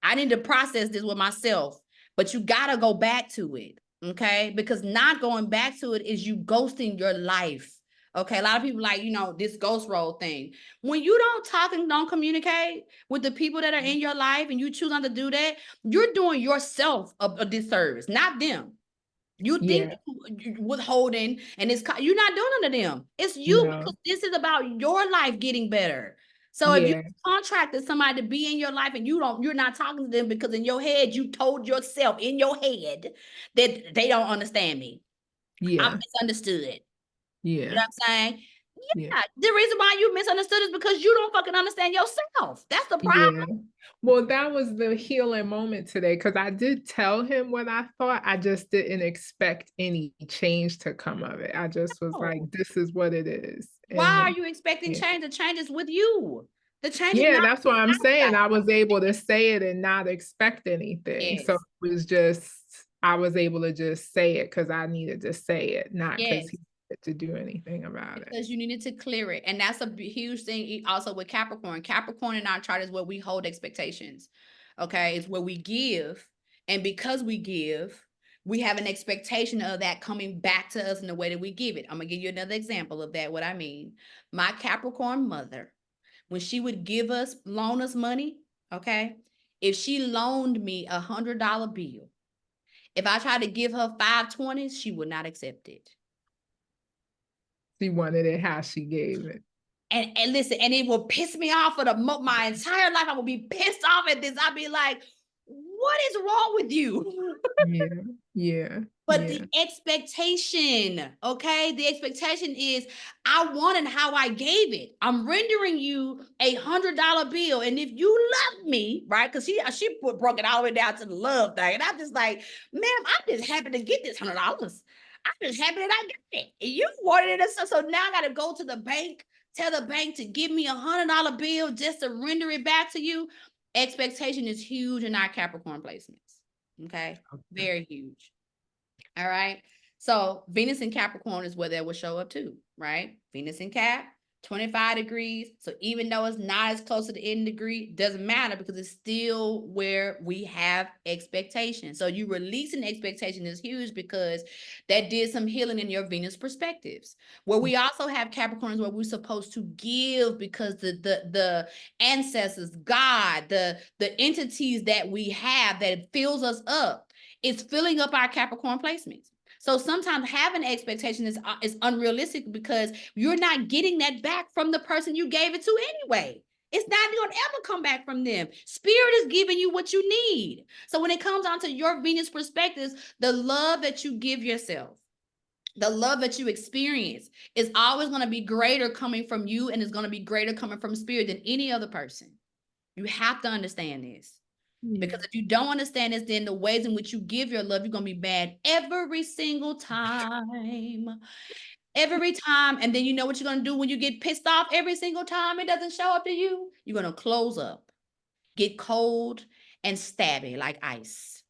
I need to process this with myself, but you got to go back to it. Okay. Because not going back to it is you ghosting your life. Okay. A lot of people like, this ghost role thing. When you don't talk and don't communicate with the people that are in your life and you choose not to do that, you're doing yourself a disservice, not them. You think Yeah. you withholding and you're not doing it to them. It's you No. because this is about your life getting better. So if you Yeah. contracted somebody to be in your life and you're not talking to them because in your head you told yourself in your head that they don't understand me. I'm Yeah. misunderstood. You know Yeah. what I'm saying? Yeah. Yeah. The reason why you misunderstood is because you don't fucking understand yourself. That's the Yeah. problem. Well, that was the healing moment today because I did tell him what I thought. I just didn't expect any change to come of it. I just was like, Oh. this is what it is. Why are And you expecting yeah, change? The change is with you. The change is yeah, not that's what I'm saying. outside. I was able to say it and not expect anything. So Yes. it was just, I was able to just say it because I needed to say it, not because Yes. he needed to do anything about it. Because you needed to clear it. And that's a huge thing also with Capricorn. Capricorn in our chart is where we hold expectations. Okay. It's where we give. And because we give, we have an expectation of that coming back to us in the way that we give it. I'm going to give you another example of that, what I mean. My Capricorn mother, when she would loan us money, okay, if she loaned me $100 bill, if I tried to give her 520s, she would not accept it. She wanted it how she gave it. And listen, and it will piss me off for my entire life. I will be pissed off at this. I'll be like, what is wrong with you? Yeah, yeah, But yeah, the expectation, okay? The expectation is I wanted how I gave it. I'm rendering you $100 bill. And if you love me, right? Because she broke it all the way down to the love thing. And I'm just like, ma'am, I'm just happy to get this $100. I'm just happy that I got it. And you wanted it. So now I got to go to the bank, tell the bank to give me $100 bill just to render it back to you. Expectation is huge in our Capricorn placements. Okay. Very huge. All right. So Venus in Capricorn is where that will show up too, right? Venus in Cap, 25 degrees. So even though it's not as close to the end degree, doesn't matter because it's still where we have expectation. So you releasing expectation is huge because that did some healing in your Venus perspectives. Where we also have Capricorns where we're supposed to give because the ancestors, God, the entities that we have that fills us up, it's filling up our Capricorn placements. So sometimes having expectation is unrealistic because you're not getting that back from the person you gave it to anyway. It's not going to ever come back from them. Spirit is giving you what you need. So when it comes down to your Venus perspectives, the love that you give yourself, the love that you experience is always going to be greater coming from you and is going to be greater coming from spirit than any other person. You have to understand this. Because if you don't understand this, then the ways in which you give your love, you're going to be bad every single time. every time. And then you know what you're going to do when you get pissed off every single time it doesn't show up to you? You're going to close up, get cold, and stabby like ice.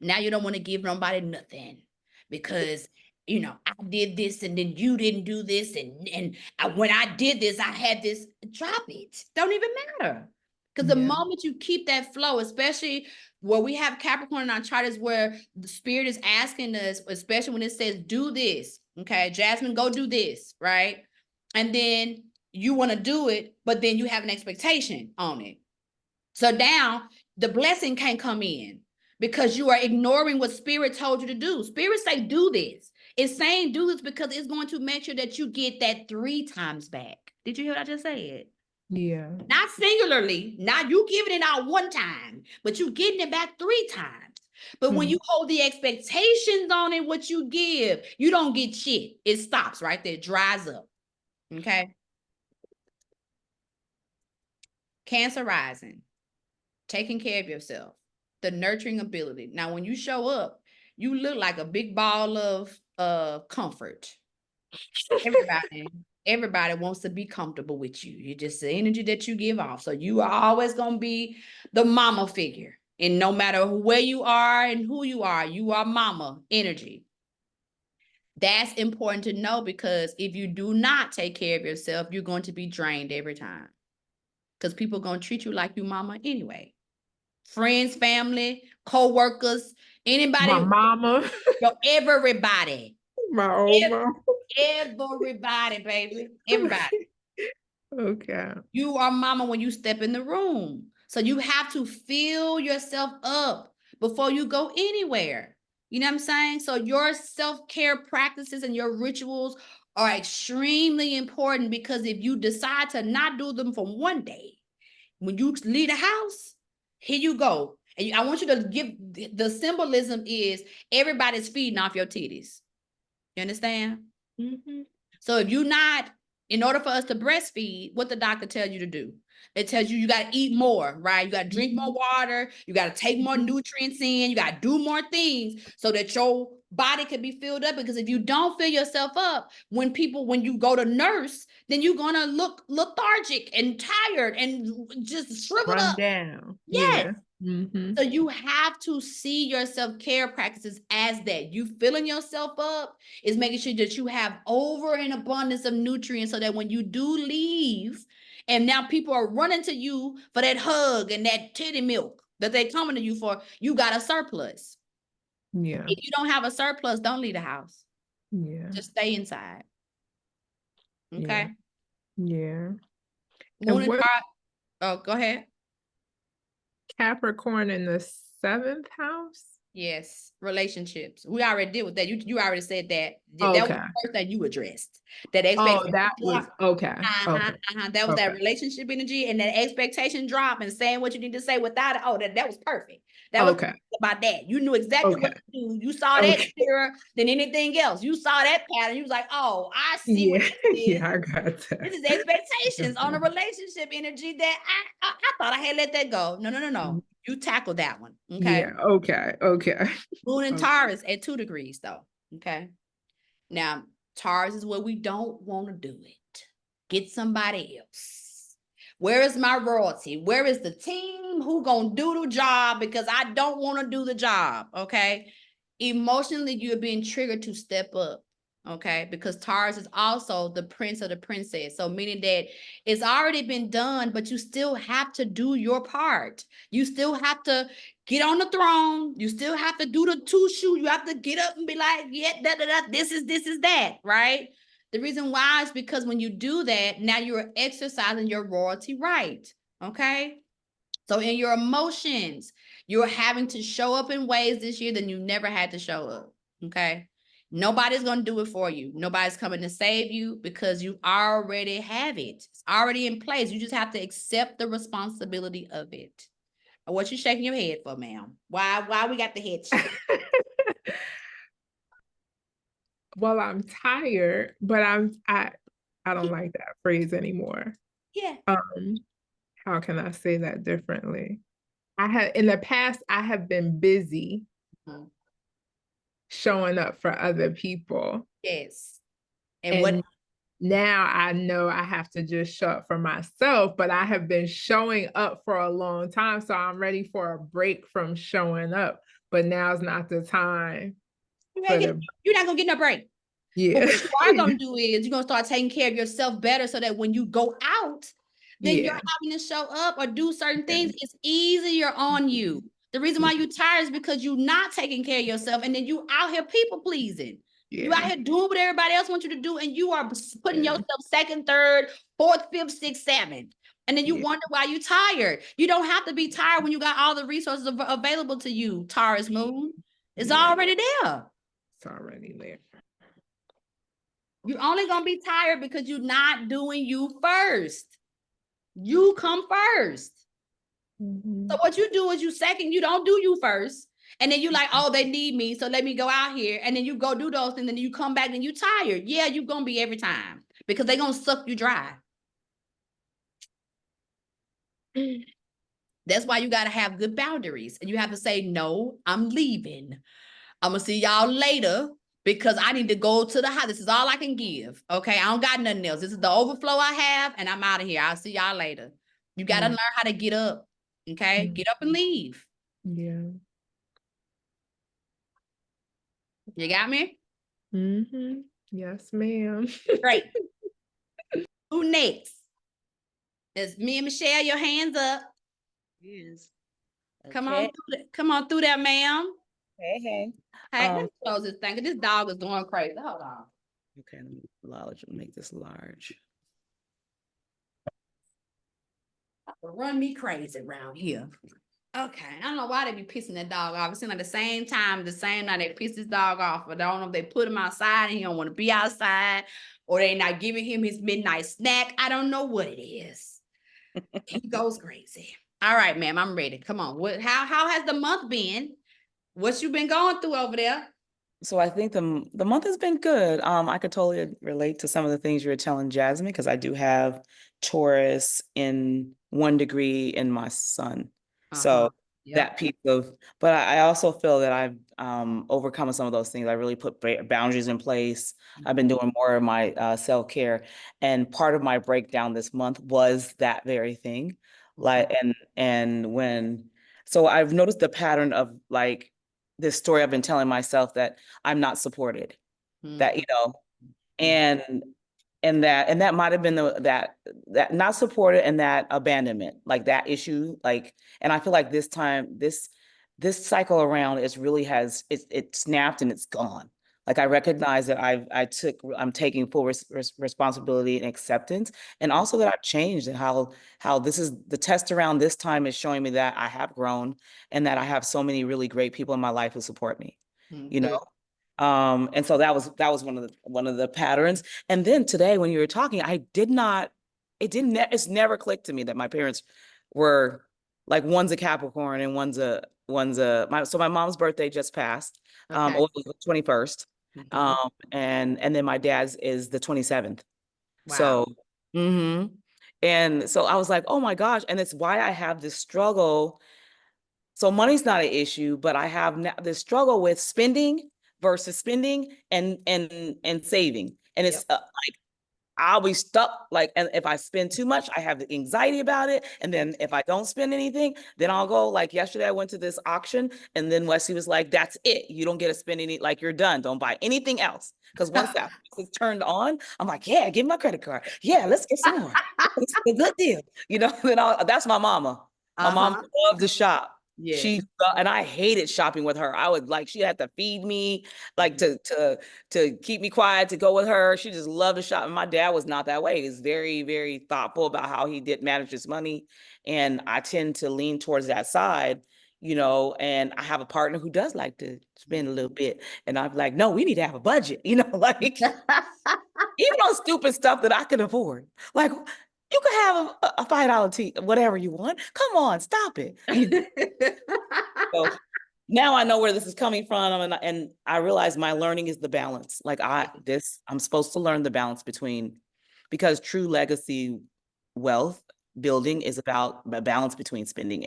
Now you don't want to give nobody nothing because, you know, I did this and then you didn't do this. When I did this, I had this. Drop it. Don't even matter. Because the moment you keep that flow, especially where we have Capricorn in our chart, is where the spirit is asking us, especially when it says, do this. Okay, Jasmine, go do this, right? And then you want to do it, but then you have an expectation on it. So now the blessing can't come in because you are ignoring what spirit told you to do. Spirit say, do this. It's saying do this because it's going to make sure that you get that 3 times back. Did you hear what I just said? Yeah. Not singularly, not you giving it out 1 time, but you getting it back 3 times. But when you hold the expectations on it, what you give, you don't get shit. It stops right there, dries up. Okay. Cancer rising, taking care of yourself, the nurturing ability. Now, when you show up, you look like a big ball of comfort. Everybody wants to be comfortable with you. You're just the energy that you give off. So you are always going to be the mama figure. And no matter where you are and who you are mama energy. That's important to know because if you do not take care of yourself, you're going to be drained every time. Because people are going to treat you like you mama anyway. Friends, family, co-workers, anybody. My mama. Everybody. My old mama. Everybody, baby. Everybody. Okay. You are mama when you step in the room. So you have to fill yourself up before you go anywhere. You know what I'm saying? So your self-care practices and your rituals are extremely important because if you decide to not do them for one day, when you leave the house, here you go. And I want you to give the symbolism is everybody's feeding off your titties. You understand? Mm-hmm. So if you're not, in order for us to breastfeed, what the doctor tells you to do? It tells you got to eat more, right? You got to drink more water. You got to take more nutrients in. You got to do more things so that your body can be filled up. Because if you don't fill yourself up, when you go to nurse, then you're going to look lethargic and tired and just shriveled Run up. down. Yes. Yeah. Mm-hmm. So you have to see your self-care practices as that. You filling yourself up is making sure that you have over an abundance of nutrients so that when you do leave and now people are running to you for that hug and that titty milk that they're coming to you for, you got a surplus. Yeah. If you don't have a surplus, don't leave the house. Yeah. Just stay inside. Okay. Yeah. Moon And what oh, go ahead. Capricorn in the 7th house? Yes, relationships. We already did with that. You already said that. Okay. That was the first thing you addressed. That Oh, expectation. that was okay. Okay. That was that relationship energy and that expectation drop and saying what you need to say without it. Oh, that was perfect. That was about that. You knew exactly what to do. You saw that clearer than anything else. You saw that pattern. You was like, oh, I see what this is. Yeah, I got that. This is expectations on a relationship energy that I thought I had let that go. No. You tackled that one. Okay. Yeah. Okay. Moon and Taurus at 2 degrees though. Okay. Now, Taurus is where we don't want to do it. Get somebody else. Where is my royalty? Where is the team who gonna do the job because I don't want to do the job? Okay. Emotionally, you're being triggered to step up. Okay, because Taurus is also the prince or the princess. So meaning that it's already been done, but you still have to do your part. You still have to get on the throne. You still have to do the 2 shoe. You have to get up and be like, yeah, this is that, right? The reason why is because when you do that, now you're exercising your royalty right. Okay. So in your emotions, you're having to show up in ways this year that you never had to show up. Okay. Nobody's going to do it for you. Nobody's coming to save you because you already have it. It's already in place. You just have to accept the responsibility of it. What you shaking your head for, ma'am? Why we got the head shake? Well, I'm tired, but I don't like that phrase anymore. Yeah. How can I say that differently? In the past, I have been busy showing up for other people. Yes. And what? Now I know I have to just show up for myself, but I have been showing up for a long time. So I'm ready for a break from showing up. But now's not the time for the You're not gonna get no break. But yeah. what you are gonna do is you're gonna start taking care of yourself better so that when you go out, then you're Yeah. having to show up or do certain things. It's easier on you. The reason why you're tired is because you're not taking care of yourself, and then you out here people pleasing. You out Yeah. here doing what everybody else wants you to do, and you are putting Yeah. yourself second, third, fourth, fifth, sixth, seventh. And then you Yeah. wonder why you're tired. You don't have to be tired when you got all the resources available to you, Taurus moon. It's Yeah. already there. It's already there. You're only gonna be tired because you're not doing you first. You come first. Mhm. So what you do is you second, you don't do you first. And then you like, oh, they need me, so let me go out here. And then you go do those things, and then you come back and you tired. Yeah, you're gonna be every time because they're gonna suck you dry. That's why you gotta have good boundaries. And you have to say, no, I'm leaving. I'm gonna see y'all later because I need to go to the house. This is all I can give. Okay. I don't got nothing else. This is the overflow I have, and I'm out of here. I'll see y'all later. You got to learn how to get up. Okay. Get up and leave. Yeah. You got me? Mm-hmm. Yes, ma'am. Great. Who next? Is me and Michelle, your hands up. Yes. Come on through there, ma'am. Hey, hey. Hey, let me close this thing. This dog is going crazy. Hold on. Okay, let me make this large. Run me crazy around here. Okay, I don't know why they be pissing that dog off. It seems like the same night they piss this dog off. But I don't know if they put him outside and he don't want to be outside, or they not giving him his midnight snack. I don't know what it is. He goes crazy. All right, ma'am, I'm ready. Come on. How has the month been? What you been going through over there? So I think the month has been good. I could totally relate to some of the things you were telling Jasmine because I do have Taurus in 1 degree in my sun. So Yep. that piece of, but I also feel that I've overcome some of those things. I really put boundaries in place. I've been doing more of my self-care, and part of my breakdown this month was that very thing. Like, and when, so I've noticed the pattern of like this story I've been telling myself that I'm not supported, that, you know, and that might have been that not supported and that abandonment, like that issue, like, and I feel like this time, this cycle around is really it snapped and it's gone. Like I recognize that I'm taking full responsibility and acceptance, and also that I've changed, and how this is the test around this time is showing me that I have grown and that I have so many really great people in my life who support me, you know? And so that was one of the patterns. And then today when you were talking, it's never clicked to me that my parents were like, one's a Capricorn and so my mom's birthday just passed. It was the 21st. And then my dad's is the 27th. Wow. So, and so I was like, oh my gosh. And it's why I have this struggle. So money's not an issue, but I have now this struggle with spending versus spending and saving. And it's like, I'll be stuck, like, and if I spend too much, I have the anxiety about it. And then if I don't spend anything, then I'll go, like yesterday I went to this auction, and then Wesley was like, that's it. You don't get to spend any, like, you're done. Don't buy anything else. Because once that is turned on, I'm like, yeah, give me my credit card. Yeah, let's get some more. It's a good deal. You know, then that's my mama. My mom loved to shop. Yeah. And I hated shopping with her. I would like, she had to feed me, like to keep me quiet, to go with her. She just loved to shop. And my dad was not that way. He's very, very thoughtful about how he did manage his money. And I tend to lean towards that side, you know, and I have a partner who does like to spend a little bit. And I'm like, no, we need to have a budget, you know, like even on stupid stuff that I can afford. Like, you could have a $5 tea, whatever you want. Come on, stop it. So now I know where this is coming from, and I realize my learning is the balance. Like I'm supposed to learn the balance because true legacy wealth building is about a balance between spending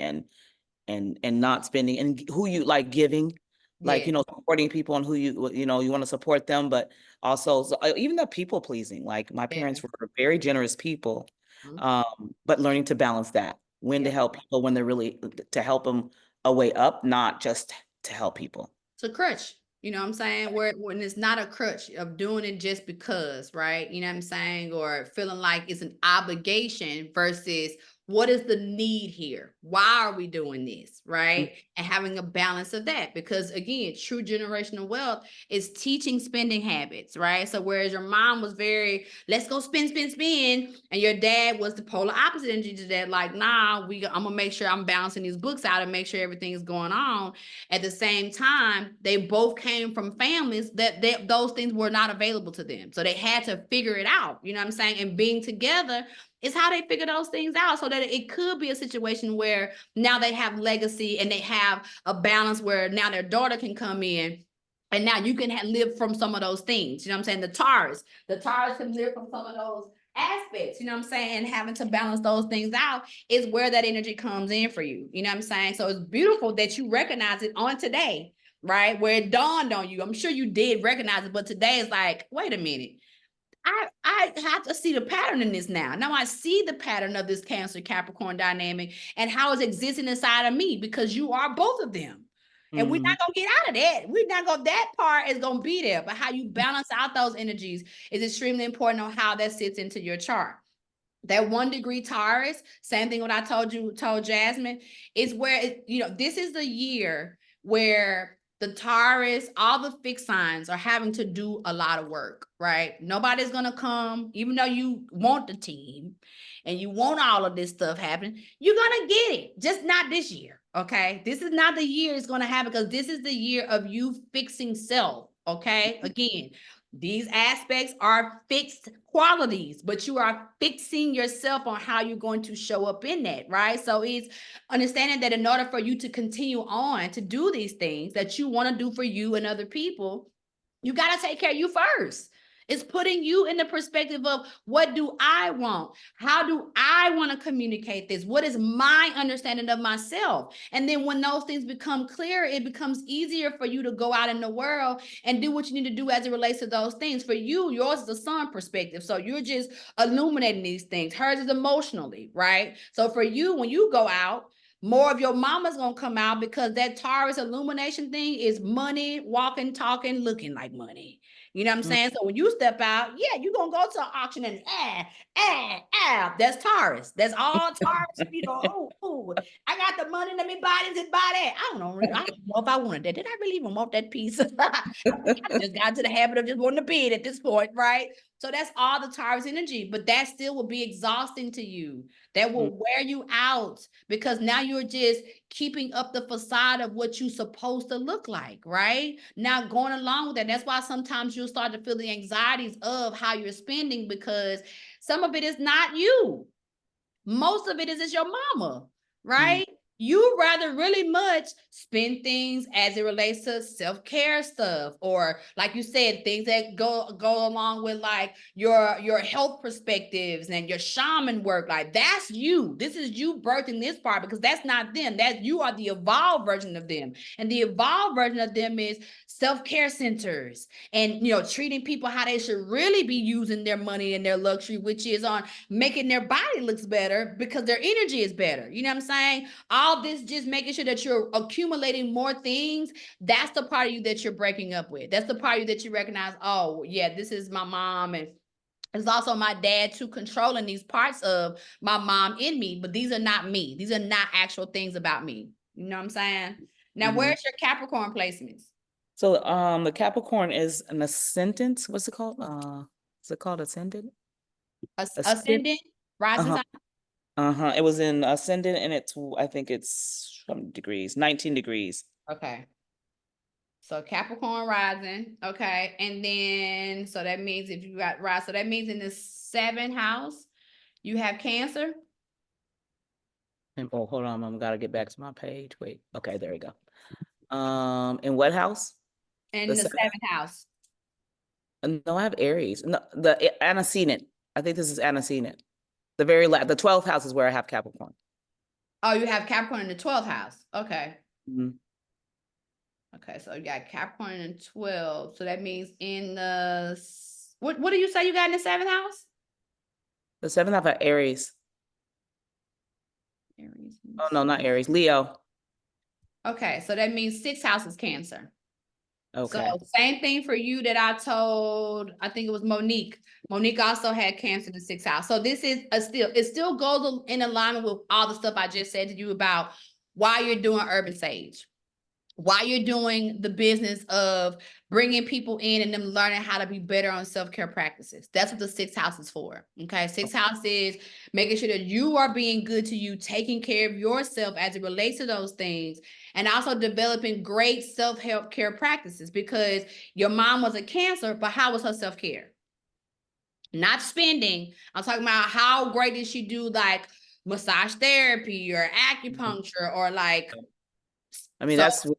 and not spending, and who you like giving. like, Yeah. supporting people and who you want to support them, but also even the people pleasing. Like my Yeah. parents were very generous people, Mhm. but learning to balance that, when to Yeah. help people, when they're really to help them a way up, not just to help people. It's a crutch. You know what I'm saying? Where when it's not a crutch of doing it just because, right? You know what I'm saying? Or feeling like it's an obligation versus what is the need here? Why are we doing this? Right? And having a balance of that. Because again, true generational wealth is teaching spending habits, right? So whereas your mom was very, let's go spend, spend, spend, and your dad was the polar opposite energy to that, like, nah, I'm gonna make sure I'm balancing these books out and make sure everything is going on. At the same time, they both came from families that those things were not available to them. So they had to figure it out, you know what I'm saying? And being together is how they figure those things out, so that it could be a situation where now they have legacy and they have a balance where now their daughter can come in and now you can live from some of those things. You know what I'm saying? The Taurus can live from some of those aspects, you know what I'm saying? And having to balance those things out is where that energy comes in for you. You know what I'm saying? So it's beautiful that you recognize it on today, right? Where it dawned on you. I'm sure you did recognize it, but today is like, wait a minute. I have to see the pattern in this now. Now I see the pattern of this Cancer Capricorn dynamic and how it's existing inside of me, because you are both of them. And we're not gonna get out of that. We're not gonna, that part is gonna be there. But how you balance out those energies is extremely important on how that sits into your chart. That 1 degree Taurus, same thing what I told Jasmine, is where this is the year where the Taurus, all the fixed signs are having to do a lot of work, right? Nobody's gonna come, even though you want the team and you want all of this stuff happening, you're gonna get it, just not this year. Okay, this is not the year it's gonna happen, because this is the year of you fixing self. Okay, again, these aspects are fixed qualities, but you are fixing yourself on how you're going to show up in that, right? So it's understanding that in order for you to continue on to do these things that you want to do for you and other people, you got to take care of you first. It's putting you in the perspective of, what do I want? How do I want to communicate this? What is my understanding of myself? And then when those things become clear, it becomes easier for you to go out in the world and do what you need to do as it relates to those things. For you, yours is a sun perspective. So you're just illuminating these things. Hers is emotionally, right? So for you, when you go out, more of your mama's gonna come out, because that Taurus illumination thing is money, walking, talking, looking like money. You know what I'm saying? So when you step out, yeah, you're gonna go to an auction and that's Taurus. That's all Taurus. I got the money, let me buy this and buy that. I don't know if I wanted that. Did I really even want that piece? I just got into the habit of just wanting to bid at this point, right? So that's all the Taurus energy, but that still will be exhausting to you. That will wear you out, because now you're just keeping up the facade of what you're supposed to look like, right? Now going along with that, that's why sometimes you'll start to feel the anxieties of how you're spending, because some of it is not you. Most of it is your mama, right? You rather really much spend things as it relates to self-care stuff, or like you said, things that go along with like your health perspectives and your shaman work. Like, that's you. This is you birthing this part, because that's not them. That you are the evolved version of them. And the evolved version of them is self-care centers and treating people how they should really be using their money and their luxury, which is on making their body looks better because their energy is better. You know what I'm saying? All this just making sure that you're accumulating more things. That's the part of you that you're breaking up with. That's the part of you that you recognize, oh yeah, this is my mom, and it's also my dad too, controlling these parts of my mom in me, but these are not me. These are not actual things about me. You know what I'm saying? Now, where's your Capricorn placements? So the Capricorn is an ascendant. What's it called? Is it called ascendant? Ascendant, rising sign? It was in ascendant, and I think it's 19 degrees. Okay. So Capricorn rising, okay. And then, so that means if you got rise, so that means in the 7th house, you have Cancer. And hold on, I'm gotta get back to my page. Wait, okay, there we go. In what house? And the 7th house. No, I have Aries. No, the antecedent. I think this is antecedent. The 12th house is where I have Capricorn. Oh, you have Capricorn in the 12th house. Okay. Okay, so you got Capricorn and 12. So that means in the what do you say you got in the 7th house? The 7th house of Aries. Aries. Oh, no, not Aries. Leo. Okay, so that means 6th house is Cancer. Okay. So same thing for you that I told, I think it was Monique. Monique also had Cancer in the 6th house. So this is it still goes in alignment with all the stuff I just said to you about why you're doing Urban Sage, why you're doing the business of bringing people in and them learning how to be better on self-care practices. That's what the 6th house is for. Okay. 6th house is making sure that you are being good to you, taking care of yourself as it relates to those things, and also developing great self-help care practices, because your mom was a Cancer, but how was her self-care? Not spending. I'm talking about how great did she do like massage therapy or acupuncture or like, I mean, so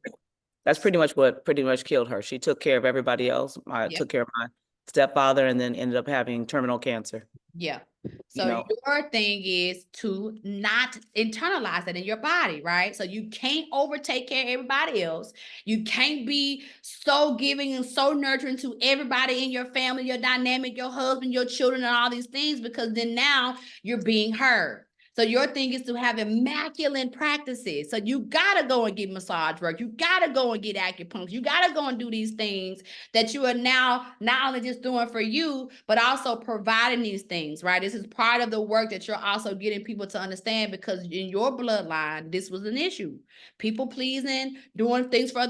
that's pretty much what killed her. She took care of everybody else. I yeah. took care of my stepfather and then ended up having terminal cancer. Yeah. You So know, your thing is to not internalize that in your body, right? So you can't overtake care of everybody else. You can't be so giving and so nurturing to everybody in your family, your dynamic, your husband, your children, and all these things, because then now you're being heard. So your thing is to have immaculate practices. So you gotta go and get massage work. You gotta go and get acupuncture. You gotta go and do these things that you are now not only just doing for you, but also providing these things, right? This is part of the work that you're also getting people to understand, because in your bloodline, this was an issue. People pleasing, doing things for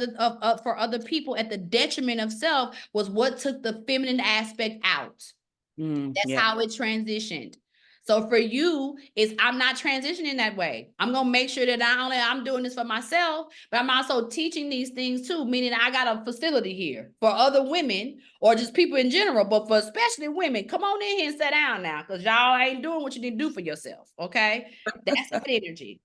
other people at the detriment of self was what took the feminine aspect out. That's how it transitioned. So for you, I'm not transitioning that way. I'm going to make sure that not only I'm doing this for myself, but I'm also teaching these things too, meaning I got a facility here for other women or just people in general, but for especially women. Come on in here and sit down now, because y'all ain't doing what you need to do for yourself, okay? That's that energy.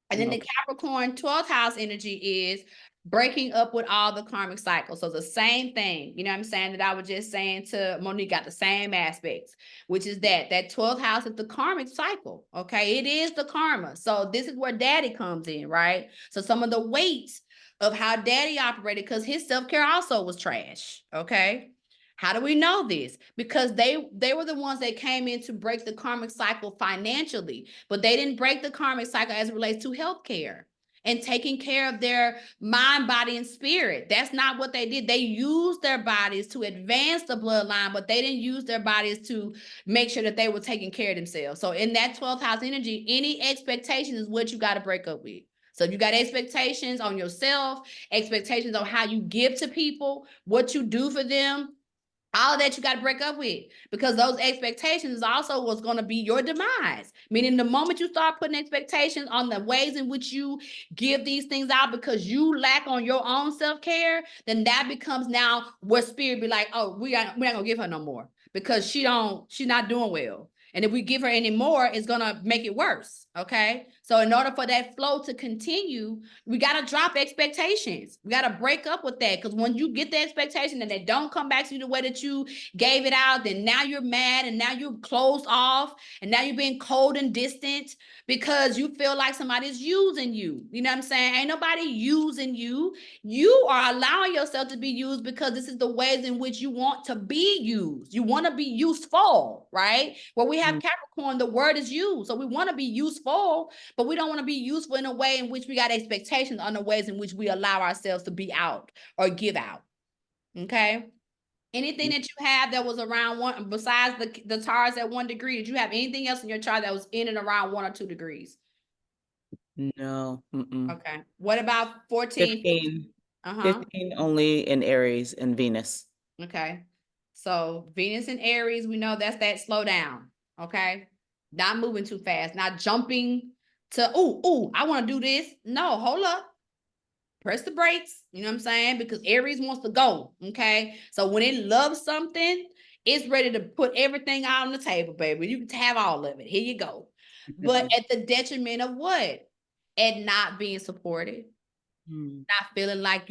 And then the Capricorn 12th house energy is breaking up with all the karmic cycles. So the same thing, you know what I'm saying, that I was just saying to Monique, got the same aspects, which is that 12th house is the karmic cycle. Okay. It is the karma. So this is where daddy comes in, right? So some of the weight of how daddy operated, because his self-care also was trash. Okay. How do we know this? Because they were the ones that came in to break the karmic cycle financially, but they didn't break the karmic cycle as it relates to healthcare and taking care of their mind, body, and spirit. That's not what they did. They used their bodies to advance the bloodline, but they didn't use their bodies to make sure that they were taking care of themselves. So in that 12th house energy, any expectations is what you got to break up with. So you got expectations on yourself, expectations on how you give to people, what you do for them. All of that you got to break up with, because those expectations is also what's going to be your demise. Meaning the moment you start putting expectations on the ways in which you give these things out because you lack on your own self-care, then that becomes now where spirit be like, oh, we're not going to give her no more because she's not doing well. And if we give her any more, it's going to make it worse. Okay. So in order for that flow to continue, we got to drop expectations. We got to break up with that. Because when you get the expectation and they don't come back to you the way that you gave it out, then now you're mad and now you're closed off and now you're being cold and distant because you feel like somebody's using you. You know what I'm saying? Ain't nobody using you. You are allowing yourself to be used because this is the ways in which you want to be used. You want to be useful, right? Where we have Capricorn, the word is used. So we want to be useful, but we don't want to be useful in a way in which we got expectations on the ways in which we allow ourselves to be out or give out. Okay. Anything that you have that was around one, besides the Taurus at 1 degree, did you have anything else in your chart that was in and around 1 or 2 degrees? No. Okay. What about 14? 15. 15? 15 only in Aries and Venus. Okay. So Venus and Aries, we know that's that slow down. Okay. Not moving too fast, not jumping to, I want to do this. No, hold up. Press the brakes. You know what I'm saying? Because Aries wants to go. Okay. So when it loves something, it's ready to put everything out on the table, baby. You can have all of it. Here you go. But at the detriment of what? At not being supported, not feeling like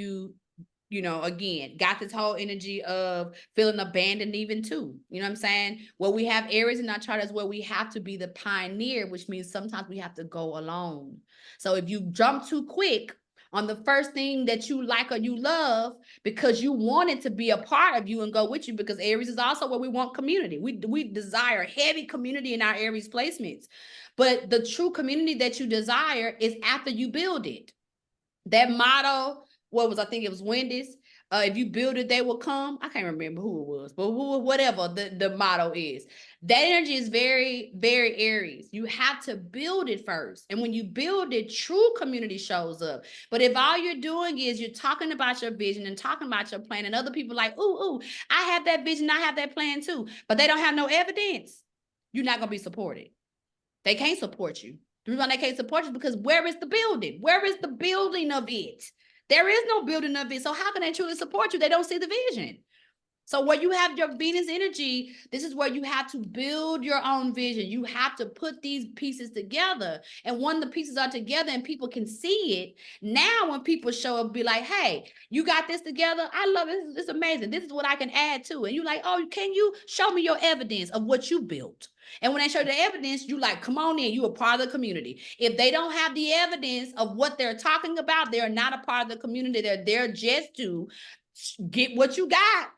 you know, again, got this whole energy of feeling abandoned even too. You know what I'm saying? Well, we have Aries in our chart as well. We have to be the pioneer, which means sometimes we have to go alone. So if you jump too quick on the first thing that you like or you love because you want it to be a part of you and go with you, because Aries is also where we want community. We desire heavy community in our Aries placements. But the true community that you desire is after you build it. That motto, I think it was Wendy's. If you build it, they will come. I can't remember who it was, but whatever the motto is. That energy is very, very Aries. You have to build it first. And when you build it, true community shows up. But if all you're doing is you're talking about your vision and talking about your plan, and other people like, ooh, I have that vision, I have that plan too, but they don't have no evidence, you're not going to be supported. They can't support you. The reason why they can't support you is because where is the building? Where is the building of it? There is no building of it. So how can they truly support you? They don't see the vision. So where you have your Venus energy, this is where you have to build your own vision. You have to put these pieces together. And when the pieces are together and people can see it, now when people show up, be like, hey, you got this together? I love it. It's amazing. This is what I can add to it. And you're like, oh, can you show me your evidence of what you built? And when they show the evidence, you like, come on in, you a part of the community. If they don't have the evidence of what they're talking about, they're not a part of the community. They're there just to get what you got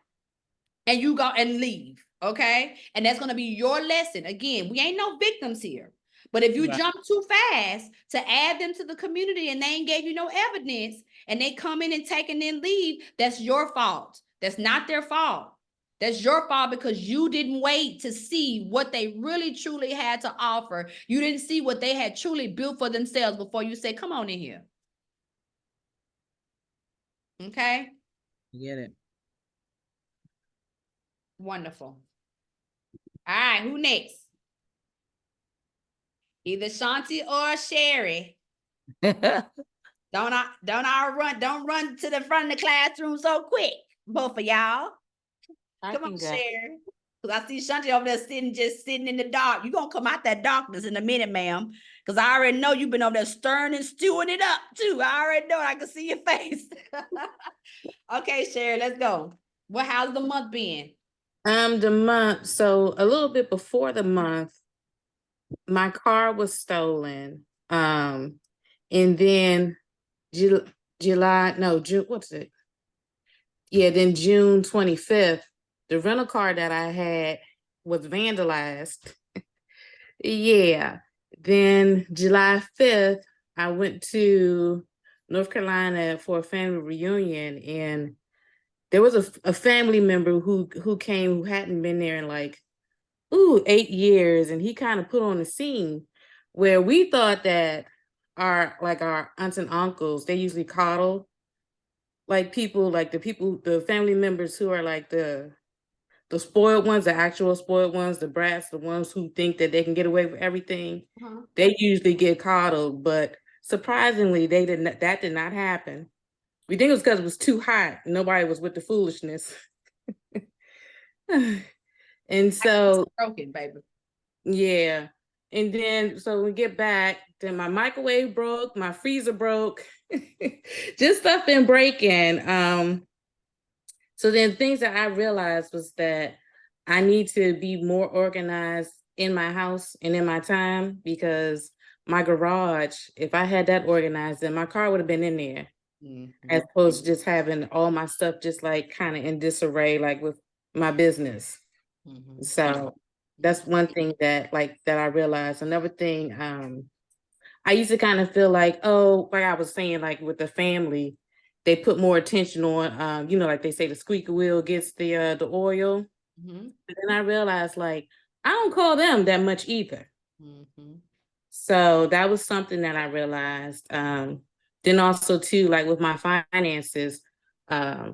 and you go and leave, okay? And that's going to be your lesson. Again, we ain't no victims here. But if you jump too fast to add them to the community and they ain't gave you no evidence and they come in and take and then leave, that's your fault. That's not their fault. That's your fault because you didn't wait to see what they really truly had to offer. You didn't see what they had truly built for themselves before you say, come on in here. Okay? Get it. Wonderful. All right, who next? Either Shanti or Sherry. Don't run to the front of the classroom so quick, both of y'all. Come on, Sherry. Because I see Shanti over there sitting in the dark. You're going to come out that darkness in a minute, ma'am. Because I already know you've been over there stirring and stewing it up, too. I already know it. I can see your face. Okay, Sherry, let's go. How's the month been? The month, so a little bit before the month, my car was stolen. And then July, no, June, what's it? Yeah, then June 25th, the rental car that I had was vandalized. Yeah. Then July 5th, I went to North Carolina for a family reunion, and there was a family member who came who hadn't been there in like 8 years, and he kind of put on a scene where we thought that our aunts and uncles, they usually coddle like people, like the family members who are like the spoiled ones, the actual spoiled ones, the brats, the ones who think that they can get away with everything. They usually get coddled, but surprisingly, that did not happen. We think it was because it was too hot. Nobody was with the foolishness. And so broken, baby. Yeah. And then so we get back, then my microwave broke, my freezer broke. Just stuff been breaking. So then things that I realized was that I need to be more organized in my house and in my time, because my garage, if I had that organized, then my car would have been in there. As opposed to just having all my stuff just like kind of in disarray, like with my business. So that's one thing that I realized. Another thing, I used to kind of feel like, like I was saying, like with the family, they put more attention on, like they say the squeaky wheel gets the oil. But then I realized, like, I don't call them that much either. So that was something that I realized. Then also too, like with my finances, I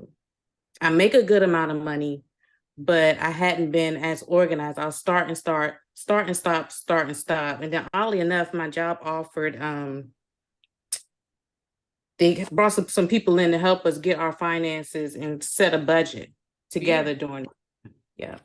make a good amount of money, but I hadn't been as organized. I'll start and stop, start and stop. And then oddly enough, my job offered, they brought some people in to help us get our finances and set a budget together during. Yeah.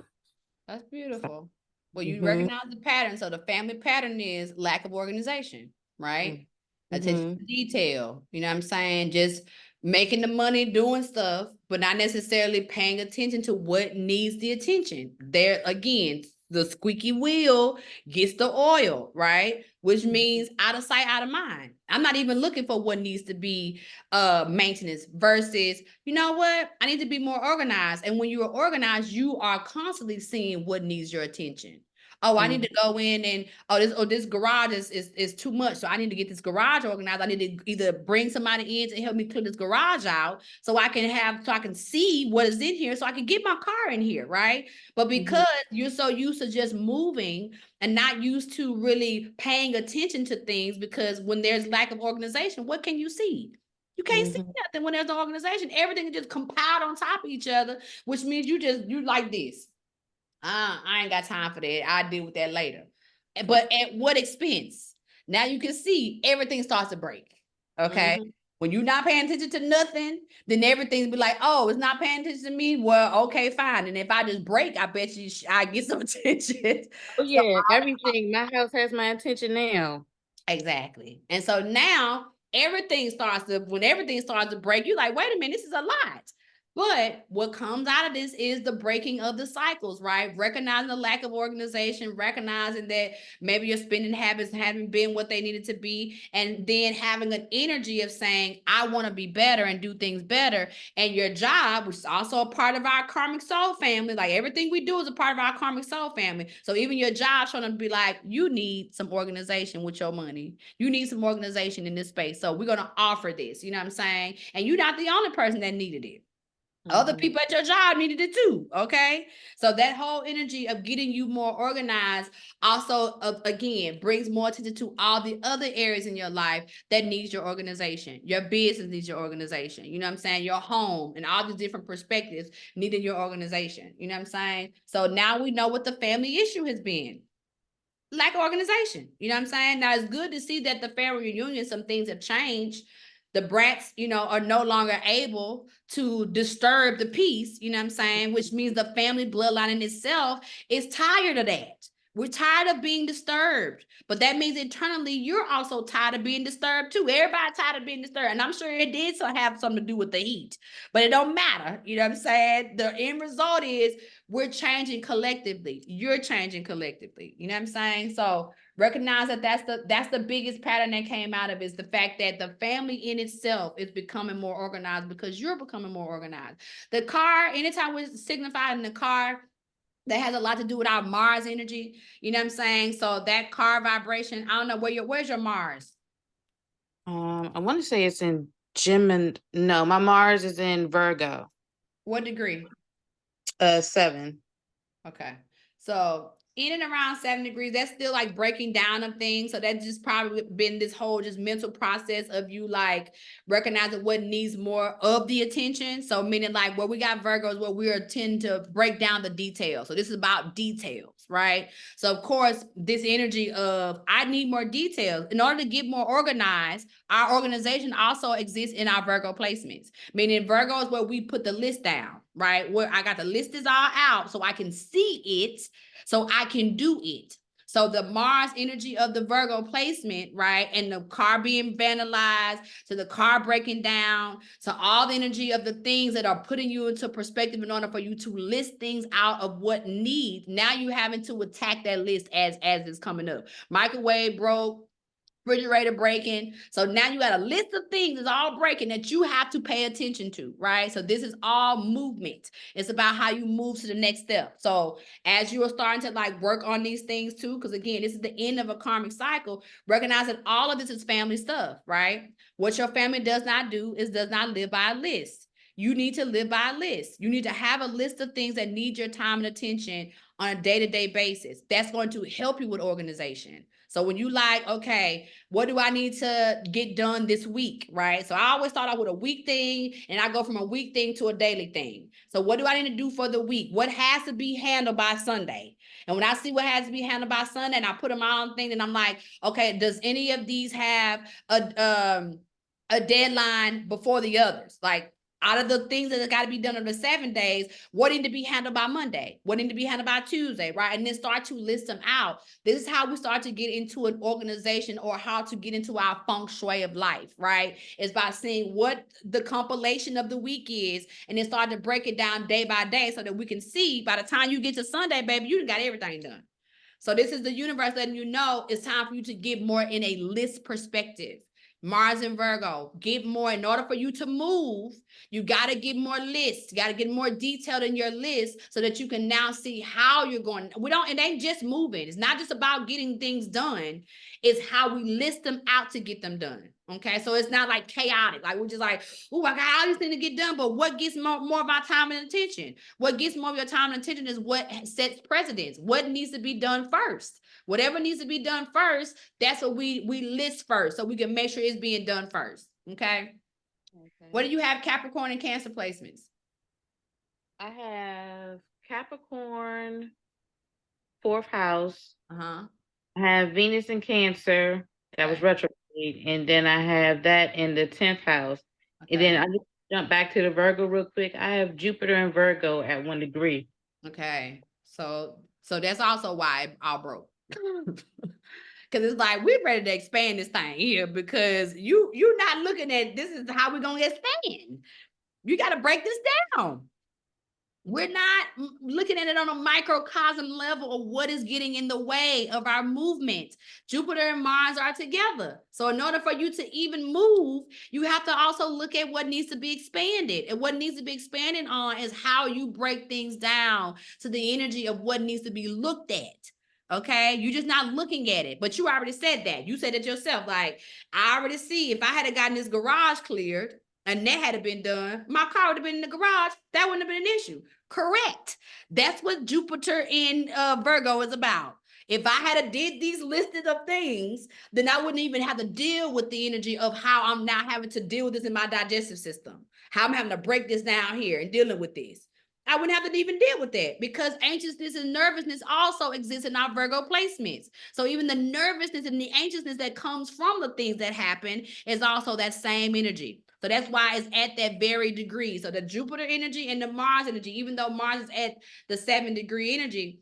That's beautiful. Well, you recognize the pattern. So the family pattern is lack of organization, right? Attention to detail. You know what I'm saying? Just making the money, doing stuff, but not necessarily paying attention to what needs the attention. There again, the squeaky wheel gets the oil, right? Which means out of sight, out of mind. I'm not even looking for what needs to be maintenance versus, you know what? I need to be more organized. And when you are organized, you are constantly seeing what needs your attention. Oh, I need to go in and this garage is too much. So I need to get this garage organized. I need to either bring somebody in to help me clear this garage out so I can see what is in here so I can get my car in here, right? But because you're so used to just moving and not used to really paying attention to things, because when there's lack of organization, what can you see? You can't see nothing when there's no organization. Everything is just compiled on top of each other, which means you like this. I ain't got time for that. I'll deal with that later. But at what expense? Now you can see everything starts to break. Okay. When you're not paying attention to nothing, then everything be like, oh, it's not paying attention to me. Well, okay, fine. And if I just break, I bet you I get some attention. Oh yeah, everything. My house has my attention now. Exactly. And so now when everything starts to break, you're like, wait a minute, this is a lot. But what comes out of this is the breaking of the cycles, right? Recognizing the lack of organization, recognizing that maybe your spending habits haven't been what they needed to be, and then having an energy of saying, I want to be better and do things better. And your job, which is also a part of our karmic soul family, like everything we do is a part of our karmic soul family. So even your job trying to be like, you need some organization with your money. You need some organization in this space. So we're going to offer this, you know what I'm saying? And you're not the only person that needed it. Other people at your job needed it too, okay? So that whole energy of getting you more organized also, again, brings more attention to all the other areas in your life that needs your organization. Your business needs your organization. You know what I'm saying? Your home and all the different perspectives needing your organization. You know what I'm saying? So now we know what the family issue has been. Lack of organization. You know what I'm saying? Now it's good to see that the family reunion, some things have changed. The brats, are no longer able to disturb the peace, you know what I'm saying? Which means the family bloodline in itself is tired of that. We're tired of being disturbed, but that means internally you're also tired of being disturbed too. Everybody's tired of being disturbed, and I'm sure it did have something to do with the heat, but it don't matter. You know what I'm saying? The end result is we're changing collectively. You're changing collectively. You know what I'm saying? So recognize that that's the biggest pattern that came out of is the fact that the family in itself is becoming more organized because you're becoming more organized. The car, anytime we're signifying the car, that has a lot to do with our Mars energy. You know what I'm saying? So that car vibration, I don't know where's your Mars? I want to say it's in Gemini. No, my Mars is in Virgo. What degree? 7. Okay. So in and around 7 degrees, that's still like breaking down of things. So that's just probably been this whole just mental process of you like recognizing what needs more of the attention. So meaning like where we got Virgos, where we tend to break down the details. So this is about details, right? So of course, this energy of I need more details. In order to get more organized, our organization also exists in our Virgo placements. Meaning Virgo is where we put the list down, right? Where I got the list is all out so I can see it, so I can do it. So the Mars energy of the Virgo placement, right? And the car being vandalized, to the car breaking down, to all the energy of the things that are putting you into perspective in order for you to list things out of what needs. Now you having to attack that list as it's coming up. Microwave broke, refrigerator breaking. So now you got a list of things that's all breaking that you have to pay attention to, right? So this is all movement. It's about how you move to the next step. So as you are starting to like work on these things too, because again, this is the end of a karmic cycle, recognize that all of this is family stuff, right? What your family does not do is does not live by a list. You need to live by a list. You need to have a list of things that need your time and attention on a day-to-day basis. That's going to help you with organization. So when you like, okay, what do I need to get done this week, right? So I always start out with a week thing, and I go from a week thing to a daily thing. So what do I need to do for the week? What has to be handled by Sunday? And when I see what has to be handled by Sunday, and I put them on thing, and I'm like, okay, does any of these have a deadline before the others? Like, Out of the things that got to be done in the 7 days, what need to be handled by Monday? What need to be handled by Tuesday, right? And then start to list them out. This is how we start to get into an organization, or how to get into our feng shui of life, right? Is by seeing what the compilation of the week is, and then start to break it down day by day, so that we can see by the time you get to Sunday, baby, you got everything done. So this is the universe letting you know it's time for you to get more in a list perspective. Mars and Virgo, get more. In order for you to move, you got to get more lists. You got to get more detailed in your list, so that you can now see how you're going. It ain't just moving. It's not just about getting things done. It's how we list them out to get them done. Okay, so it's not like chaotic. Like we're just like, oh, I got all these things to get done. But what gets more of our time and attention? What gets more of your time and attention is what sets precedence. What needs to be done first? Whatever needs to be done first, that's what we list first, so we can make sure it's being done first. Okay. What do you have, Capricorn and Cancer placements? I have Capricorn, 4th house. Uh-huh. I have Venus in Cancer. That was Okay. retrograde. And then I have that in the 10th house. And then I just jump back to the Virgo real quick. I have Jupiter and Virgo at 1 degree. Okay. So that's also why it all broke. Because it's like, we're ready to expand this thing here, because you're not looking at this is how we're going to expand. You got to break this down. We're not looking at it on a microcosm level of what is getting in the way of our movement. Jupiter and Mars are together. So in order for you to even move, you have to also look at what needs to be expanded. And what needs to be expanded on is how you break things down to the energy of what needs to be looked at. Okay, you're just not looking at it, but you already said that. You said it yourself. Like, I already see, if I had gotten this garage cleared and that had been done, my car would have been in the garage. That wouldn't have been an issue. Correct. That's what Jupiter in Virgo is about. If I had did these listed of things, then I wouldn't even have to deal with the energy of how I'm now having to deal with this in my digestive system. How I'm having to break this down here and dealing with this. I wouldn't have to even deal with that, because anxiousness and nervousness also exists in our Virgo placements. So even the nervousness and the anxiousness that comes from the things that happen is also that same energy. So that's why it's at that very degree. So the Jupiter energy and the Mars energy, even though Mars is at the 7-degree energy,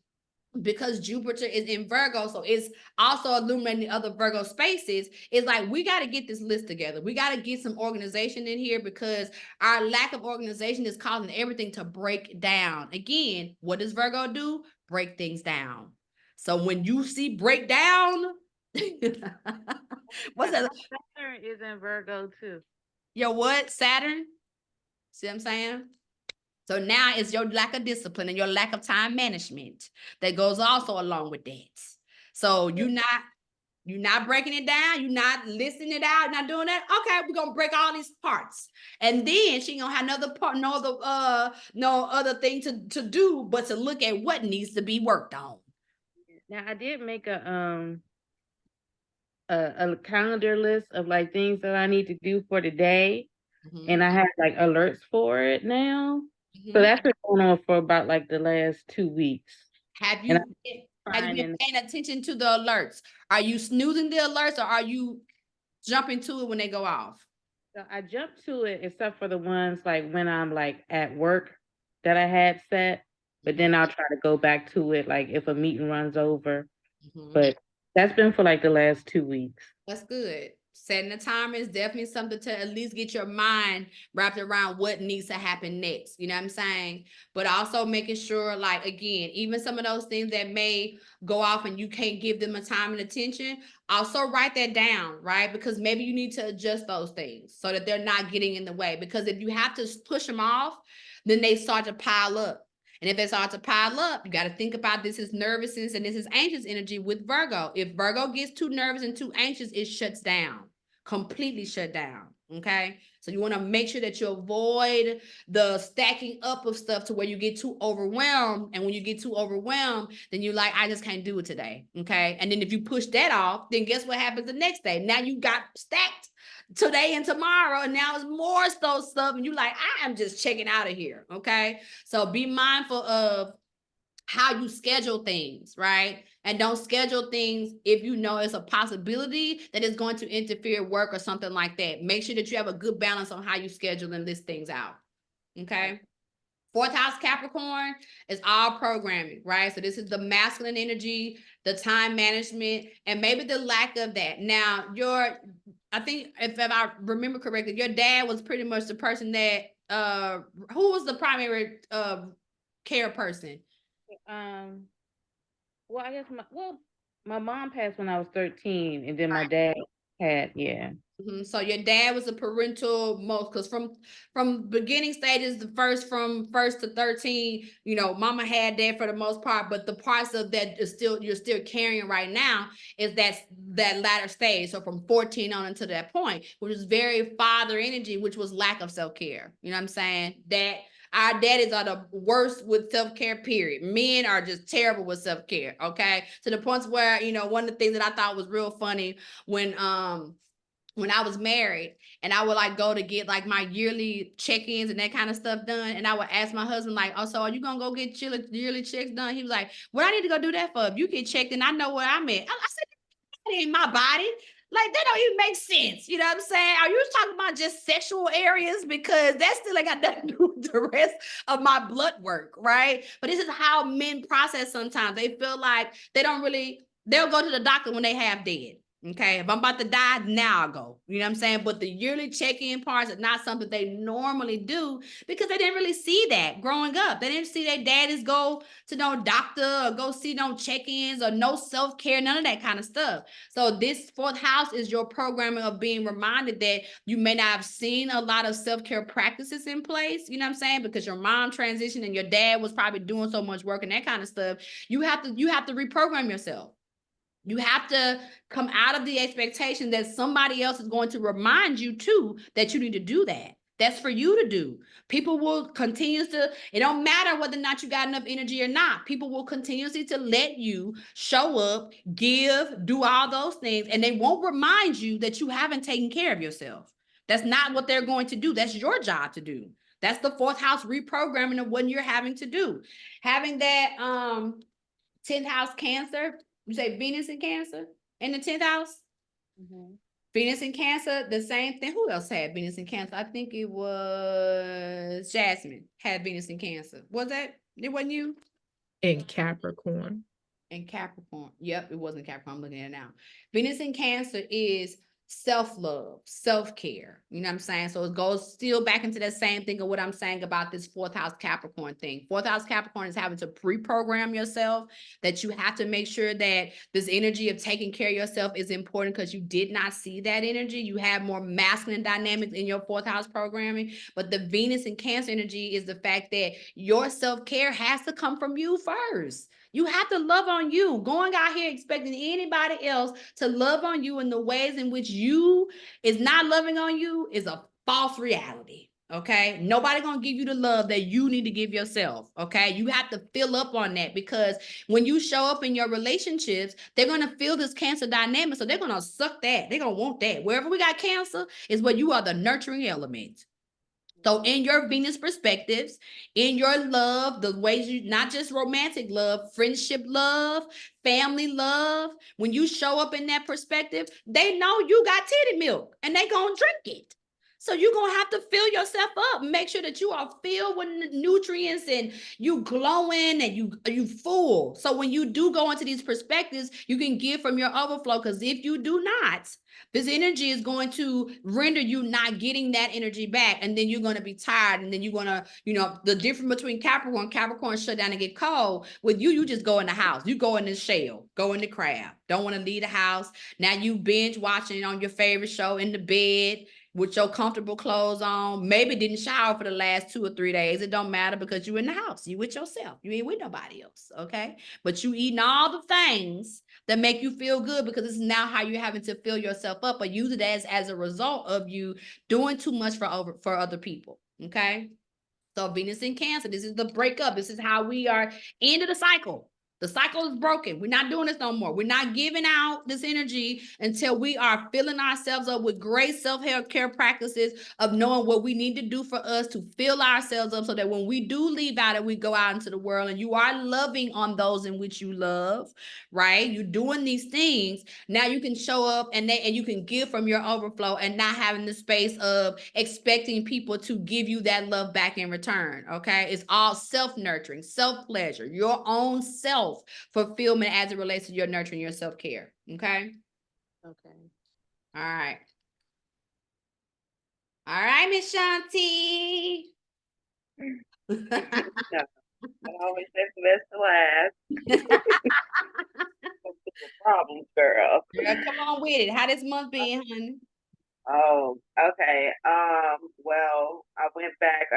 because Jupiter is in Virgo, so it's also illuminating other Virgo spaces. It's like, we got to get this list together. We got to get some organization in here, because our lack of organization is causing everything to break down. Again, what does Virgo do? Break things down. So when you see breakdown, what's that? Saturn is in Virgo too. Your what? Saturn? See what I'm saying? So now it's your lack of discipline and your lack of time management that goes also along with that. So you're not breaking it down. You're not listing it out, not doing that. Okay, we're gonna break all these parts. And then she gonna have another part, no other thing to do but to look at what needs to be worked on. Now I did make a calendar list of like things that I need to do for the day. Mm-hmm. And I have like alerts for it now. Mm-hmm. So that's been going on for about like the last 2 weeks. Have you been paying attention to the alerts? Are you snoozing the alerts, or are you jumping to it when they go off? So I jump to it, except for the ones like when I'm like at work that I had set, but then I'll try to go back to it like if a meeting runs over. Mm-hmm. But that's been for like the last 2 weeks. That's good. Setting a timer is definitely something to at least get your mind wrapped around what needs to happen next. You know what I'm saying? But also making sure, like, again, even some of those things that may go off and you can't give them a time and attention, also write that down, right? Because maybe you need to adjust those things so that they're not getting in the way. Because if you have to push them off, then they start to pile up. And if it starts to pile up, you got to think about this is nervousness and this is anxious energy with Virgo. If Virgo gets too nervous and too anxious, it shuts down, completely shut down. Okay. So you want to make sure that you avoid the stacking up of stuff to where you get too overwhelmed. And when you get too overwhelmed, then you're like, I just can't do it today. Okay. And then if you push that off, then guess what happens the next day? Now you got stacked today and tomorrow, and now it's more stuff, and you're like, I am just checking out of here. Okay. So be mindful of how you schedule things, right? And don't schedule things if you know it's a possibility that it's going to interfere with work or something like that. Make sure that you have a good balance on how you schedule and list things out. Okay. Fourth house Capricorn is all programming, right? So this is the masculine energy, the time management, and maybe the lack of that. Now, I think if I remember correctly, your dad was pretty much the person that, who was the primary care person? Well, I guess my mom passed when I was 13, and then my dad had, yeah. So your dad was a parental most, because from beginning stages, from first to 13, mama had dad for the most part, but the parts of that is you're still carrying right now is that latter stage. So from 14 on until that point, which is very father energy, which was lack of self-care. You know what I'm saying? That our daddies are the worst with self-care, period. Men are just terrible with self-care, okay? To the point where, one of the things that I thought was real funny when I was married and I would like go to get like my yearly check-ins and that kind of stuff done. And I would ask my husband like, oh, so are you going to go get yearly checks done? He was like, what I need to go do that for? If you get checked and I know where I'm at. I said, that ain't my body. Like, that don't even make sense. You know what I'm saying? Are you talking about just sexual areas? Because that still ain't got nothing to do with the rest of my blood work, right? But this is how men process sometimes. They feel like they'll go to the doctor when they half dead. Okay, if I'm about to die, now I'll go. You know what I'm saying? But the yearly check-in parts is not something they normally do because they didn't really see that growing up. They didn't see their daddies go to no doctor or go see no check-ins or no self-care, none of that kind of stuff. So this fourth house is your programming of being reminded that you may not have seen a lot of self-care practices in place. You know what I'm saying? Because your mom transitioned and your dad was probably doing so much work and that kind of stuff. You have to reprogram yourself. You have to come out of the expectation that somebody else is going to remind you too that you need to do that. That's for you to do. People will it don't matter whether or not you got enough energy or not. People will continuously to let you show up, give, do all those things, and they won't remind you that you haven't taken care of yourself. That's not what they're going to do. That's your job to do. That's the fourth house reprogramming of what you're having to do. Having that 10th house Cancer. You say Venus in Cancer in the 10th house? Mm-hmm. Venus in Cancer, the same thing. Who else had Venus in Cancer? I think it was Jasmine had Venus in Cancer. Was that? It wasn't you? In Capricorn. In Capricorn. Yep, it wasn't Capricorn. I'm looking at it now. Venus in Cancer is self-love, self-care. You know what I'm saying? So it goes still back into that same thing of what I'm saying about this fourth house Capricorn thing. Fourth house Capricorn is having to pre-program yourself, that you have to make sure that this energy of taking care of yourself is important because you did not see that energy. You have more masculine dynamics in your fourth house programming, but the Venus and Cancer energy is the fact that your self-care has to come from you first. You have to love on you. Going out here expecting anybody else to love on you in the ways in which you is not loving on you is a false reality. Okay. Nobody gonna give you the love that you need to give yourself. Okay. You have to fill up on that because when you show up in your relationships, they're gonna feel this Cancer dynamic. So they're gonna suck that. They're gonna want that. Wherever we got Cancer is where you are the nurturing element. So in your Venus perspectives, in your love, the ways you, not just romantic love, friendship love, family love, when you show up in that perspective, they know you got titty milk and they gonna drink it. So you're going to have to fill yourself up. Make sure that you are filled with nutrients and you glowing and you full. So when you do go into these perspectives, you can give from your overflow. Because if you do not, this energy is going to render you not getting that energy back. And then you're going to be tired. And then you're going to, the difference between Capricorn shut down and get cold. With you, you just go in the house. You go in the shell, go in the crab. Don't want to leave the house. Now you binge watching on your favorite show in the bed with your comfortable clothes on, maybe didn't shower for the last 2 or 3 days. It don't matter because you in the house. You with yourself. You ain't with nobody else, okay? But you eating all the things that make you feel good because this is now how you're having to fill yourself up, or use it as a result of you doing too much for other people, okay? So Venus in Cancer, this is the breakup. This is how we are end of the cycle. The cycle is broken. We're not doing this no more. We're not giving out this energy until we are filling ourselves up with great self-care practices of knowing what we need to do for us to fill ourselves up so that when we do leave out and we go out into the world and you are loving on those in which you love, right? You're doing these things. Now you can show up and you can give from your overflow and not having the space of expecting people to give you that love back in return. Okay. It's all self-nurturing, self-pleasure, your own self-fulfillment as it relates to your nurturing, your self-care. Okay. Okay. All right. All right, Miss Shanti. I always say the best to last. Problems, girl. Girl, come on with it. How this month been, honey? Oh, okay. Well, I went back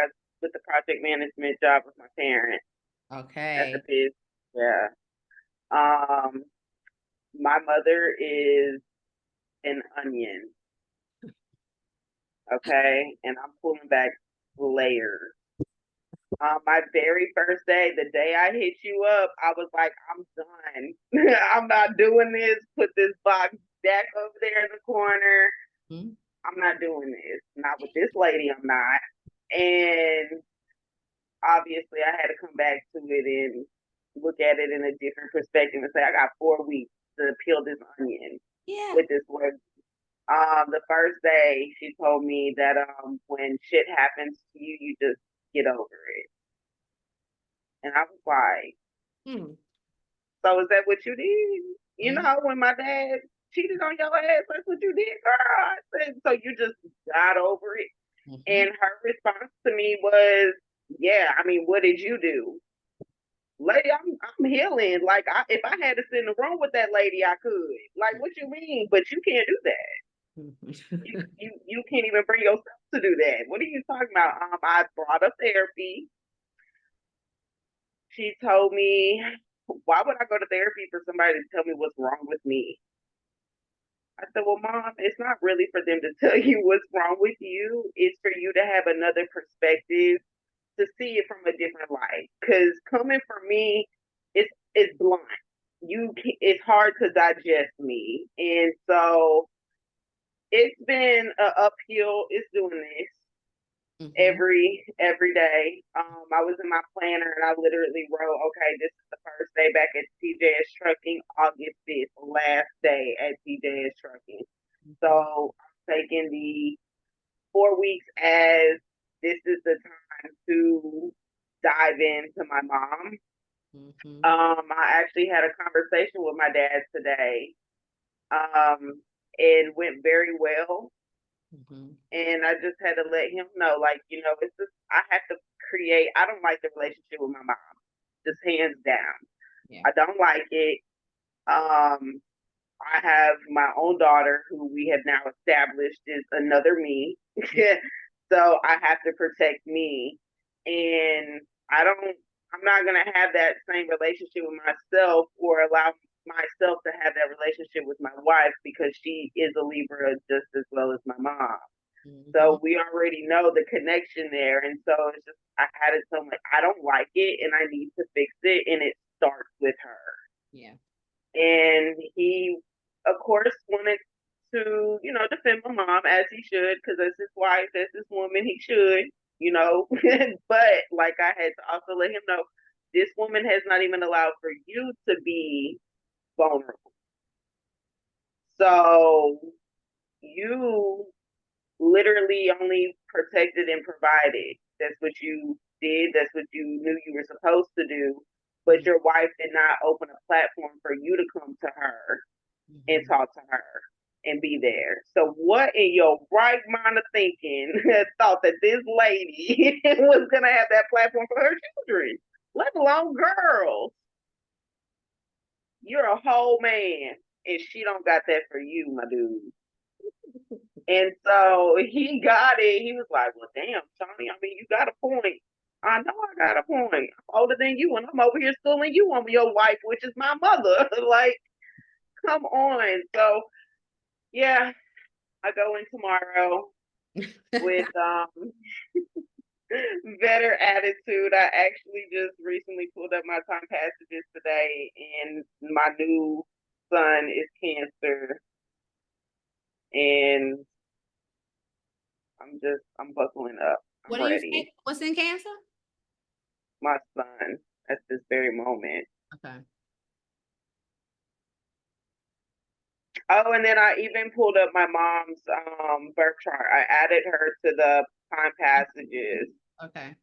with the project management job with my parents at the Okay. biz. Yeah. My mother is an onion. Okay, and I'm pulling back layers. My very first day, the day I hit you up, I was like, I'm done. I'm not doing this. Put this box back over there in the corner. Mhm. I'm not doing this. Not with this lady, I'm not. And obviously, I had to come back to it and look at it in a different perspective and say, I got 4 weeks to peel this onion Yeah. with this word. The first day, she told me that when shit happens to you, you just get over it. And I was like, Hmm. so is that what you did? You Mhm. know, when my dad cheated on your ass, that's what you did, girl. I said, so you just got over it. Mhm. And her response to me was, yeah, I mean, what did you do? Lady, I'm healing. Like, if I had to sit in the room with that lady, I could. Like, what you mean? But you can't do that. You can't even bring yourself to do that. What are you talking about? I brought up therapy. She told me, why would I go to therapy for somebody to tell me what's wrong with me? I said, well, Mom, it's not really for them to tell you what's wrong with you. It's for you to have another perspective, to see it from a different light. Because coming from me, it's blunt. It's hard to digest me, and so it's been an uphill. It's doing this Mhm. every day. I was in my planner and I literally wrote, okay, this is the first day back at TJS Trucking, August 5th, last day at TJS Trucking. So I'm taking the 4 weeks as this is the time to dive into my mom. Mhm. I actually had a conversation with my dad today. It went very well. Mhm. And I just had to let him know, like, you know, it's just, I have to I don't like the relationship with my mom, just hands down. Yeah. I don't like it. I have my own daughter who we have now established is another me. So I have to protect me. And I'm not going to have that same relationship with myself or allow myself to have that relationship with my wife because she is a Libra just as well as my mom. Mhm. So we already know the connection there. And so it's just, I had it so much, I don't like it and I need to fix it. And it starts with her. Yeah. And he, of course, wanted to, you know, defend my mom as he should, because as his wife, as his woman, he should, you know. But like I had to also let him know, this woman has not even allowed for you to be vulnerable. So you literally only protected and provided. That's what you did. That's what you knew you were supposed to do. But your wife did not open a platform for you to come to her and talk to her and be there. So what in your right mind of thinking thought that this lady was going to have that platform for her children, let alone girls? You're a whole man and she don't got that for you, my dude. And so he got it. He was like, well, damn, Tony, I mean, you got a point. I know I got a point. I'm older than you, and I'm over here schooling you on your wife, which is my mother. Like, come on. So, yeah, I go in tomorrow with better attitude. I actually just recently pulled up my time passages today, and my new son is Cancer, and I'm buckling up. What I'm do you ready. think? What's in Cancer? My son at this very moment. Okay. Oh, and then I even pulled up my mom's birth chart. I added her to the time passages Okay.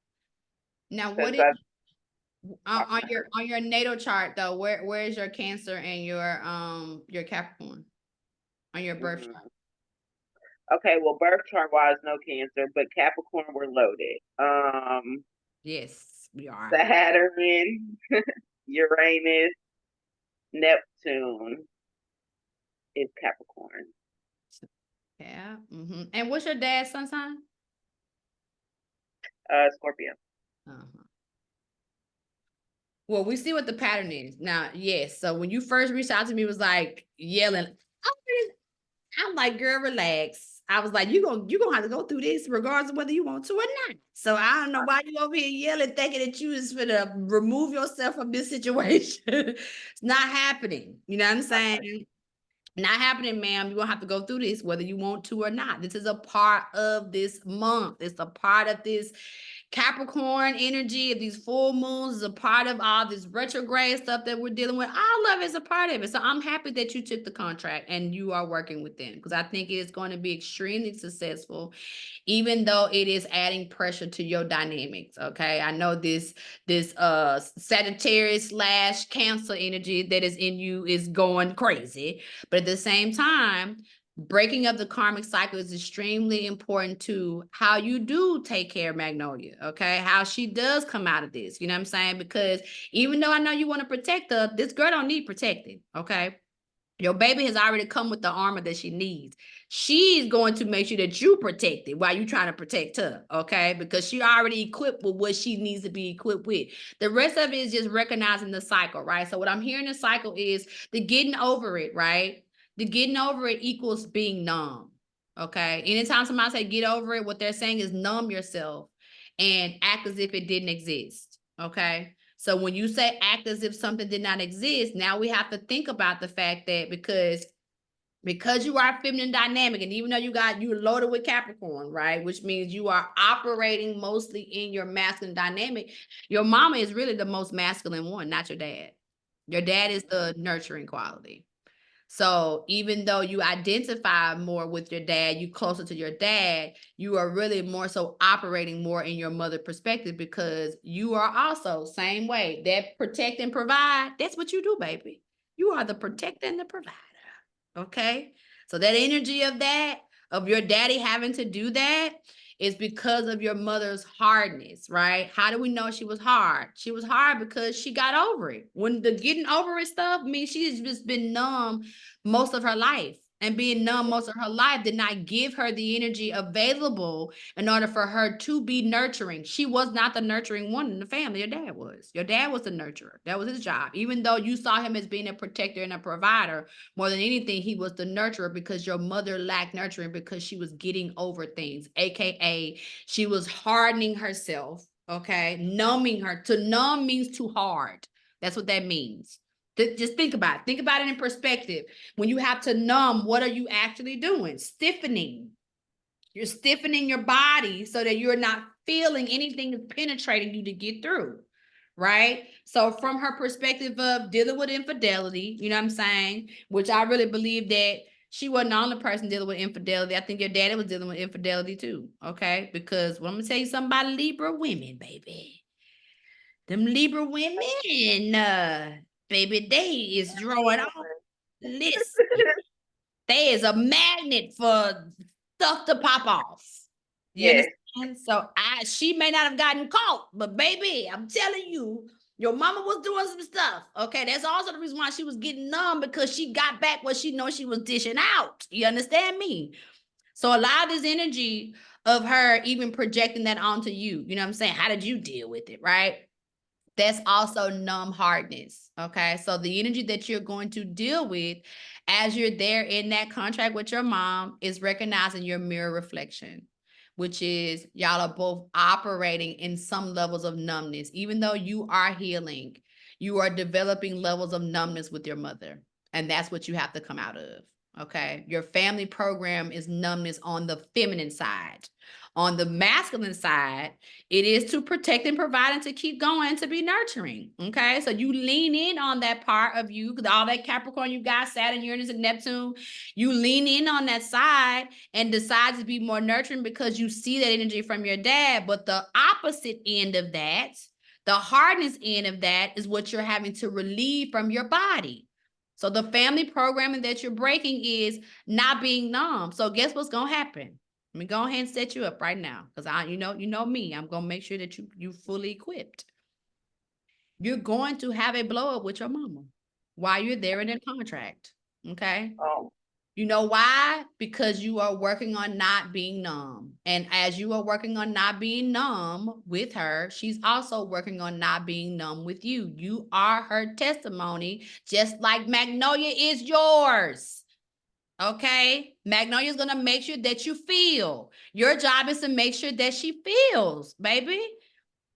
Now, what since is I on your natal chart though? Where is your Cancer and your Capricorn on your birth Mhm. chart? Okay, well, birth chart wise, no Cancer, but Capricorn, we're loaded. Yes, we are. Saturn, Uranus, Neptune is Capricorn. Yeah. And what's your dad's sun sign? Scorpio. Uh-huh. Well, we see what the pattern is now. Yes. So when you first reached out to me, it was like yelling. I'm like, girl, relax. I was like, you're gonna have to go through this regardless of whether you want to or not. So I don't know why you over here yelling, thinking that you is gonna remove yourself from this situation. It's not happening. You know what I'm saying? Not happening, ma'am. You're gonna have to go through this whether you want to or not. This is a part of this month. It's a part of this Capricorn energy of these full moons, is a part of all this retrograde stuff that we're dealing with. All of it's a part of it. So I'm happy that you took the contract and you are working with them, because I think it is going to be extremely successful, even though it is adding pressure to your dynamics. Okay. I know this Sagittarius / Cancer energy that is in you is going crazy, but at the same time, breaking up the karmic cycle is extremely important to how you do take care of Magnolia, okay? How she does come out of this, you know what I'm saying? Because even though I know you want to protect her, this girl don't need protecting, okay? Your baby has already come with the armor that she needs. She's going to make sure that you protect it while you're trying to protect her, okay? Because she already equipped with what she needs to be equipped with. The rest of it is just recognizing the cycle, right? So what I'm hearing the cycle is the getting over it, right? The getting over it equals being numb, okay? Anytime somebody say get over it, what they're saying is numb yourself and act as if it didn't exist, okay? So when you say act as if something did not exist, now we have to think about the fact that because you are feminine dynamic, and even though you're loaded with Capricorn, right? Which means you are operating mostly in your masculine dynamic. Your mama is really the most masculine one, not your dad. Your dad is the nurturing quality. So even though you identify more with your dad, you closer to your dad, you are really more so operating more in your mother perspective, because you are also same way. That protect and provide, that's what you do, baby. You are the protector and the provider. Okay. So that energy of your daddy having to do that is because of your mother's hardness, right? How do we know she was hard? She was hard because she got over it. When the getting over it stuff means she's just been numb most of her life. And being numb most of her life did not give her the energy available in order for her to be nurturing. She was not the nurturing one in the family. Your dad was. Your dad was the nurturer. That was his job. Even though you saw him as being a protector and a provider, more than anything, he was the nurturer, because your mother lacked nurturing because she was getting over things, aka she was hardening herself, okay? Numbing her. To numb means to hard. That's what that means. Just think about it. Think about it in perspective. When you have to numb, what are you actually doing? Stiffening. You're stiffening your body so that you're not feeling anything penetrating you to get through, right? So from her perspective of dealing with infidelity, you know what I'm saying? Which I really believe that she wasn't the only person dealing with infidelity. I think your daddy was dealing with infidelity too, okay? Because well, I'm gonna tell you something about Libra women, baby. Them Libra women, baby, they is drawing off. Listen, they is a magnet for stuff to pop off. You Yes. understand? So she may not have gotten caught, but baby, I'm telling you, your mama was doing some stuff. Okay, that's also the reason why she was getting numb, because she got back what she knows she was dishing out. You understand me? So a lot of this energy of her even projecting that onto you, you know what I'm saying? How did you deal with it, right? That's also numb hardness. Okay. So the energy that you're going to deal with as you're there in that contract with your mom is recognizing your mirror reflection. which is y'all are both operating in some levels of numbness. Even though you are healing, you are developing levels of numbness with your mother. And that's what you have to come out of. Okay. Your family program is numbness on the feminine side. On the masculine side, it is to protect and provide and to keep going, to be nurturing. Okay. So you lean in on that part of you, because all that Capricorn you got, Saturn, Uranus, and Neptune, you lean in on that side and decide to be more nurturing because you see that energy from your dad. But the opposite end of that, the hardness end of that, is what you're having to relieve from your body. So the family programming that you're breaking is not being numb. So guess what's gonna happen? Let me go ahead and set you up right now, because you know me. I'm gonna make sure that you fully equipped. You're going to have a blow up with your mama while you're there in a contract. Okay. Oh, You know why? Because you are working on not being numb. And as you are working on not being numb with her, she's also working on not being numb with you. You are her testimony, just like Magnolia is yours. Okay? Magnolia is going to make sure that you feel. Your job is to make sure that she feels, baby.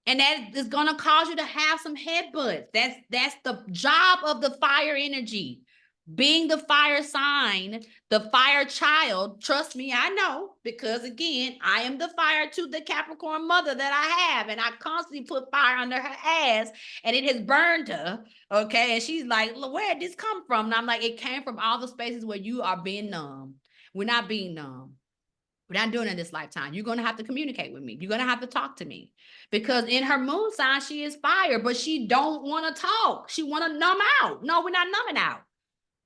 And that is going to cause you to have some headbutts. That's the job of the fire energy. Being the fire sign, the fire child, trust me, I know, because again, I am the fire to the Capricorn mother that I have, and I constantly put fire under her ass, and it has burned her, okay? And she's like, where did this come from? And I'm like, it came from all the spaces where you are being numb. We're not being numb. We're not doing it in this lifetime. You're going to have to communicate with me. You're going to have to talk to me, because in her moon sign, she is fire, but she don't want to talk. She want to numb out. No, we're not numbing out.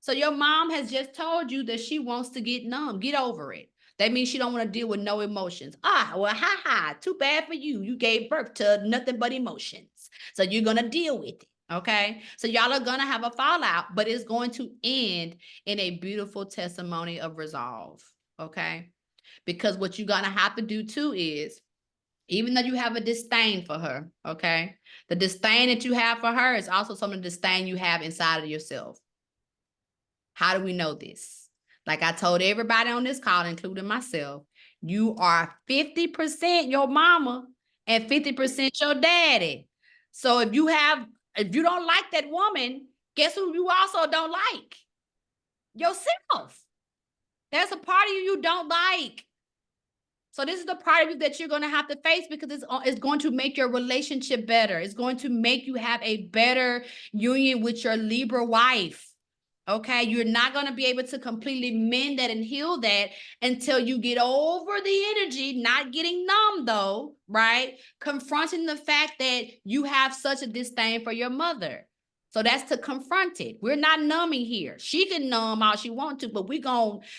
So your mom has just told you that she wants to get numb. Get over it. That means she don't want to deal with no emotions. Well, too bad for you. You gave birth to nothing but emotions. So you're going to deal with it. Okay. So y'all are going to have a fallout, but it's going to end in a beautiful testimony of resolve. Okay. Because what you're going to have to do too is, even though you have a disdain for her, okay, the disdain that you have for her is also some of the disdain you have inside of yourself. How do we know this? Like I told everybody on this call, including myself, you are 50% your mama and 50% your daddy. So if you don't like that woman, guess who you also don't like? Yourself. There's a part of you don't like. So this is the part of you that you're going to have to face, because it's going to make your relationship better. It's going to make you have a better union with your Libra wife. Okay, you're not going to be able to completely mend that and heal that until you get over the energy, not getting numb though, right? Confronting the fact that you have such a disdain for your mother. So that's to confront it. We're not numbing here. She can numb all she wants to, but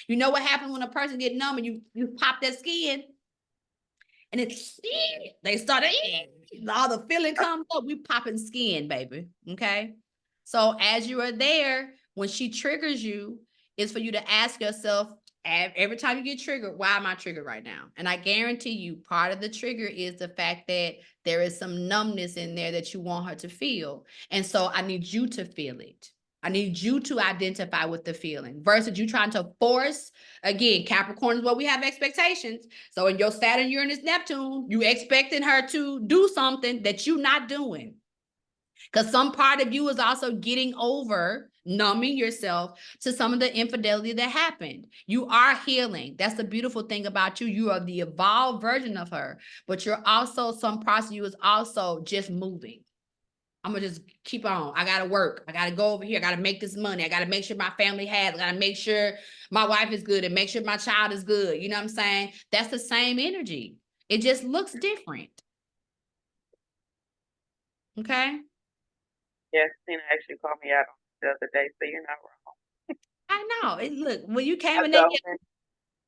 you know what happens when a person get numb and you pop their skin and they start, all the feeling comes up, we popping skin, baby, okay? So as you are there, when she triggers you, it's for you to ask yourself, every time you get triggered, why am I triggered right now? And I guarantee you, part of the trigger is the fact that there is some numbness in there that you want her to feel. And so I need you to feel it. I need you to identify with the feeling versus you trying to force. Again, Capricorn is where we have expectations. So in your Saturn, Uranus, Neptune, you expecting her to do something that you're not doing. Because some part of you is also getting over, numbing yourself to some of the infidelity that happened. You are healing. That's the beautiful thing about you. You are the evolved version of her, but you're also, some parts of you is also just moving. I'm going to just keep on. I got to work. I got to go over here. I got to make this money. I got to make sure my family has. I got to make sure my wife is good and make sure my child is good. You know what I'm saying? That's the same energy. It just looks different. Okay? yes, Tina actually called me out on the other day, so you're not wrong. I know. Look, when you came in I there, don't-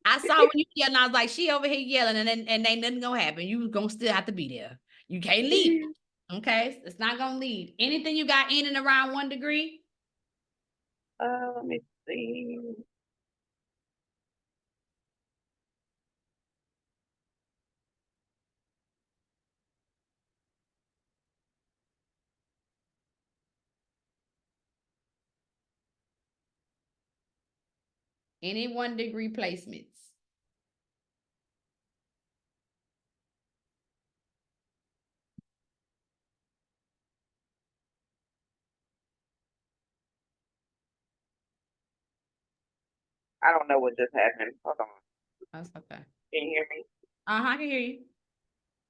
I saw when you yelling, I was like, she over here yelling, and ain't nothing gonna happen. You gonna still have to be there. You can't leave. Okay? It's not gonna leave. Anything you got in and around 1 degree? Let me see. Any 1 degree placements? I don't know what just happened. Hold on. That's okay. Can you hear me? I can hear you.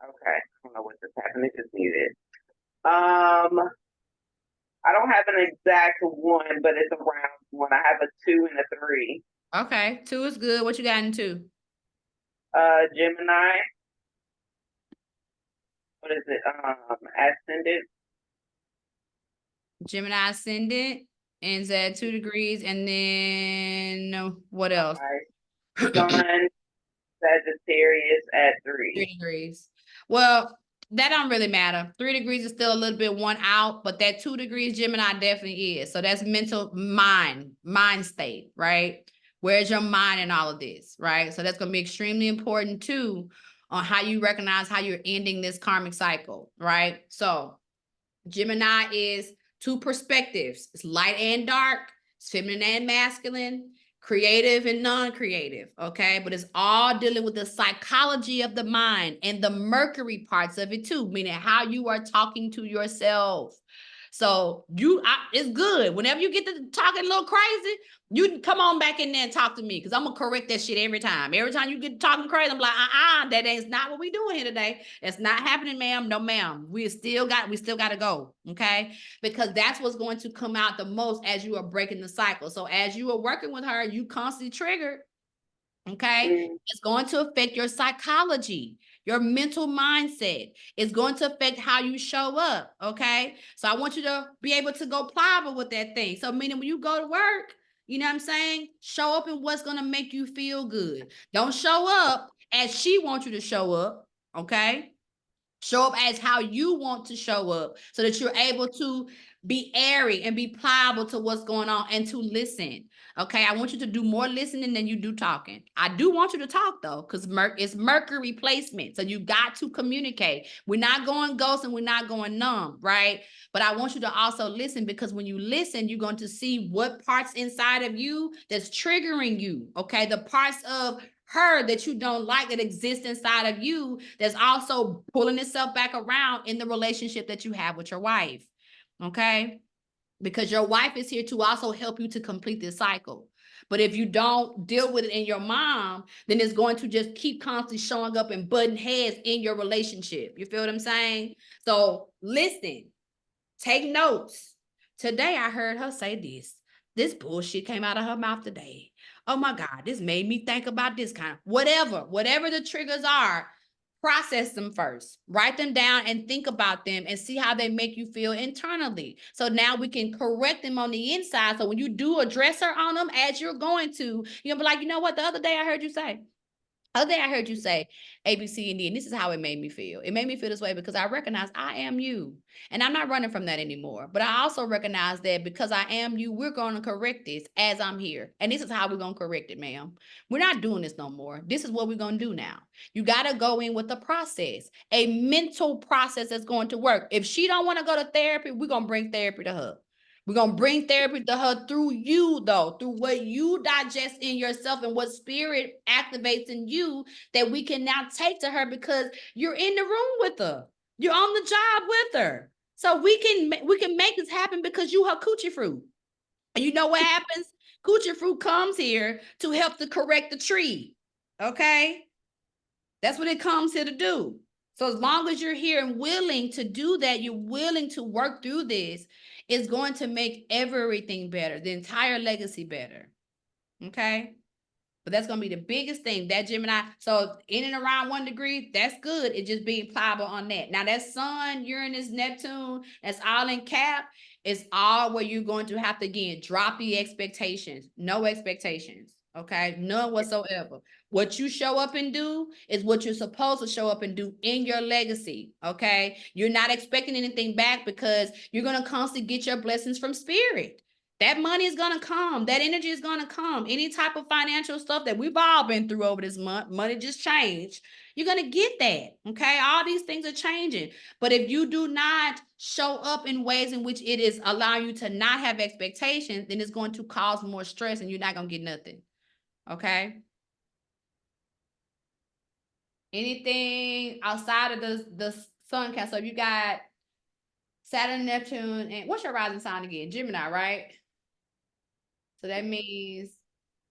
Okay. I don't know what just happened. It just muted. I don't have an exact one, but it's around one. I have a 2 and a 3. Okay, 2 is good. What you got in 2? Gemini. What is it? Ascendant. Gemini ascendant ends at 2 degrees, and then what else? Sun, Sagittarius at 3. 3 degrees. Well, that don't really matter. 3 degrees is still a little bit one out, but that 2 degrees Gemini definitely is. So that's mental mind state, right? Where's your mind in all of this, right? So that's going to be extremely important too on how you recognize how you're ending this karmic cycle, right? So Gemini is 2 perspectives. It's light and dark, it's feminine and masculine, creative and non-creative, okay? But it's all dealing with the psychology of the mind and the Mercury parts of it too, meaning how you are talking to yourself. So it's good. Whenever you get to talking a little crazy, you can come on back in there and talk to me, because I'm gonna correct that shit every time. Every time you get talking crazy, I'm like, that ain't not what we doing here today. It's not happening, ma'am. No, ma'am. We still got to go. Okay. Because that's what's going to come out the most as you are breaking the cycle. So as you are working with her, you constantly triggered. Okay. It's going to affect your psychology, your mental mindset. It's going to affect how you show up. Okay. So I want you to be able to go pliable with that thing. So meaning when you go to work, you know what I'm saying? Show up in what's going to make you feel good. Don't show up as she wants you to show up. Okay. Show up as how you want to show up so that you're able to be airy and be pliable to what's going on and to listen. Okay, I want you to do more listening than you do talking. I do want you to talk though, because it's Mercury placement. So you got to communicate. We're not going ghost and we're not going numb, right? But I want you to also listen, because when you listen, you're going to see what parts inside of you that's triggering you. Okay, the parts of her that you don't like that exists inside of you that's also pulling itself back around in the relationship that you have with your wife. Okay, because your wife is here to also help you to complete this cycle. But if you don't deal with it in your mom, then it's going to just keep constantly showing up and butting heads in your relationship. You feel what I'm saying? So listen, take notes. Today I heard her say this bullshit came out of her mouth today. Oh my God, this made me think about this kind of whatever the triggers are. Process them first, write them down and think about them and see how they make you feel internally. So now we can correct them on the inside. So when you do address her on them, as you're going to, you'll be like, you know what? The other day I heard you say A, B, C, and D, and this is how it made me feel. It made me feel this way because I recognize I am you, and I'm not running from that anymore. But I also recognize that because I am you, we're going to correct this as I'm here. And this is how we're going to correct it, ma'am. We're not doing this no more. This is what we're going to do now. You got to go in with a process, a mental process that's going to work. If she don't want to go to therapy, we're going to bring therapy to her. We're going to bring therapy to her through you, though, through what you digest in yourself and what spirit activates in you that we can now take to her, because you're in the room with her. You're on the job with her. So we can make this happen because you her coochie fruit. And you know what happens? Coochie fruit comes here to help to correct the tree. Okay? That's what it comes here to do. So as long as you're here and willing to do that, you're willing to work through this, it's going to make everything better, the entire legacy better. Okay? But that's going to be the biggest thing, that Gemini. So in and around 1 degree, that's good. It's just being pliable on that. Now that Sun, Uranus, Neptune, that's all in Cap. It's all where you're going to have to, again, drop the expectations. No expectations. Okay? None whatsoever. What you show up and do is what you're supposed to show up and do in your legacy. Okay? You're not expecting anything back because you're going to constantly get your blessings from spirit. That money is going to come. That energy is going to come. Any type of financial stuff that we've all been through over this month, money just changed. You're going to get that. Okay. All these things are changing. But if you do not show up in ways in which it is allowing you to not have expectations, then it's going to cause more stress and you're not going to get nothing. Okay. Anything outside of the sun count. So you got Saturn, Neptune, and what's your rising sign again? Gemini, right? So that means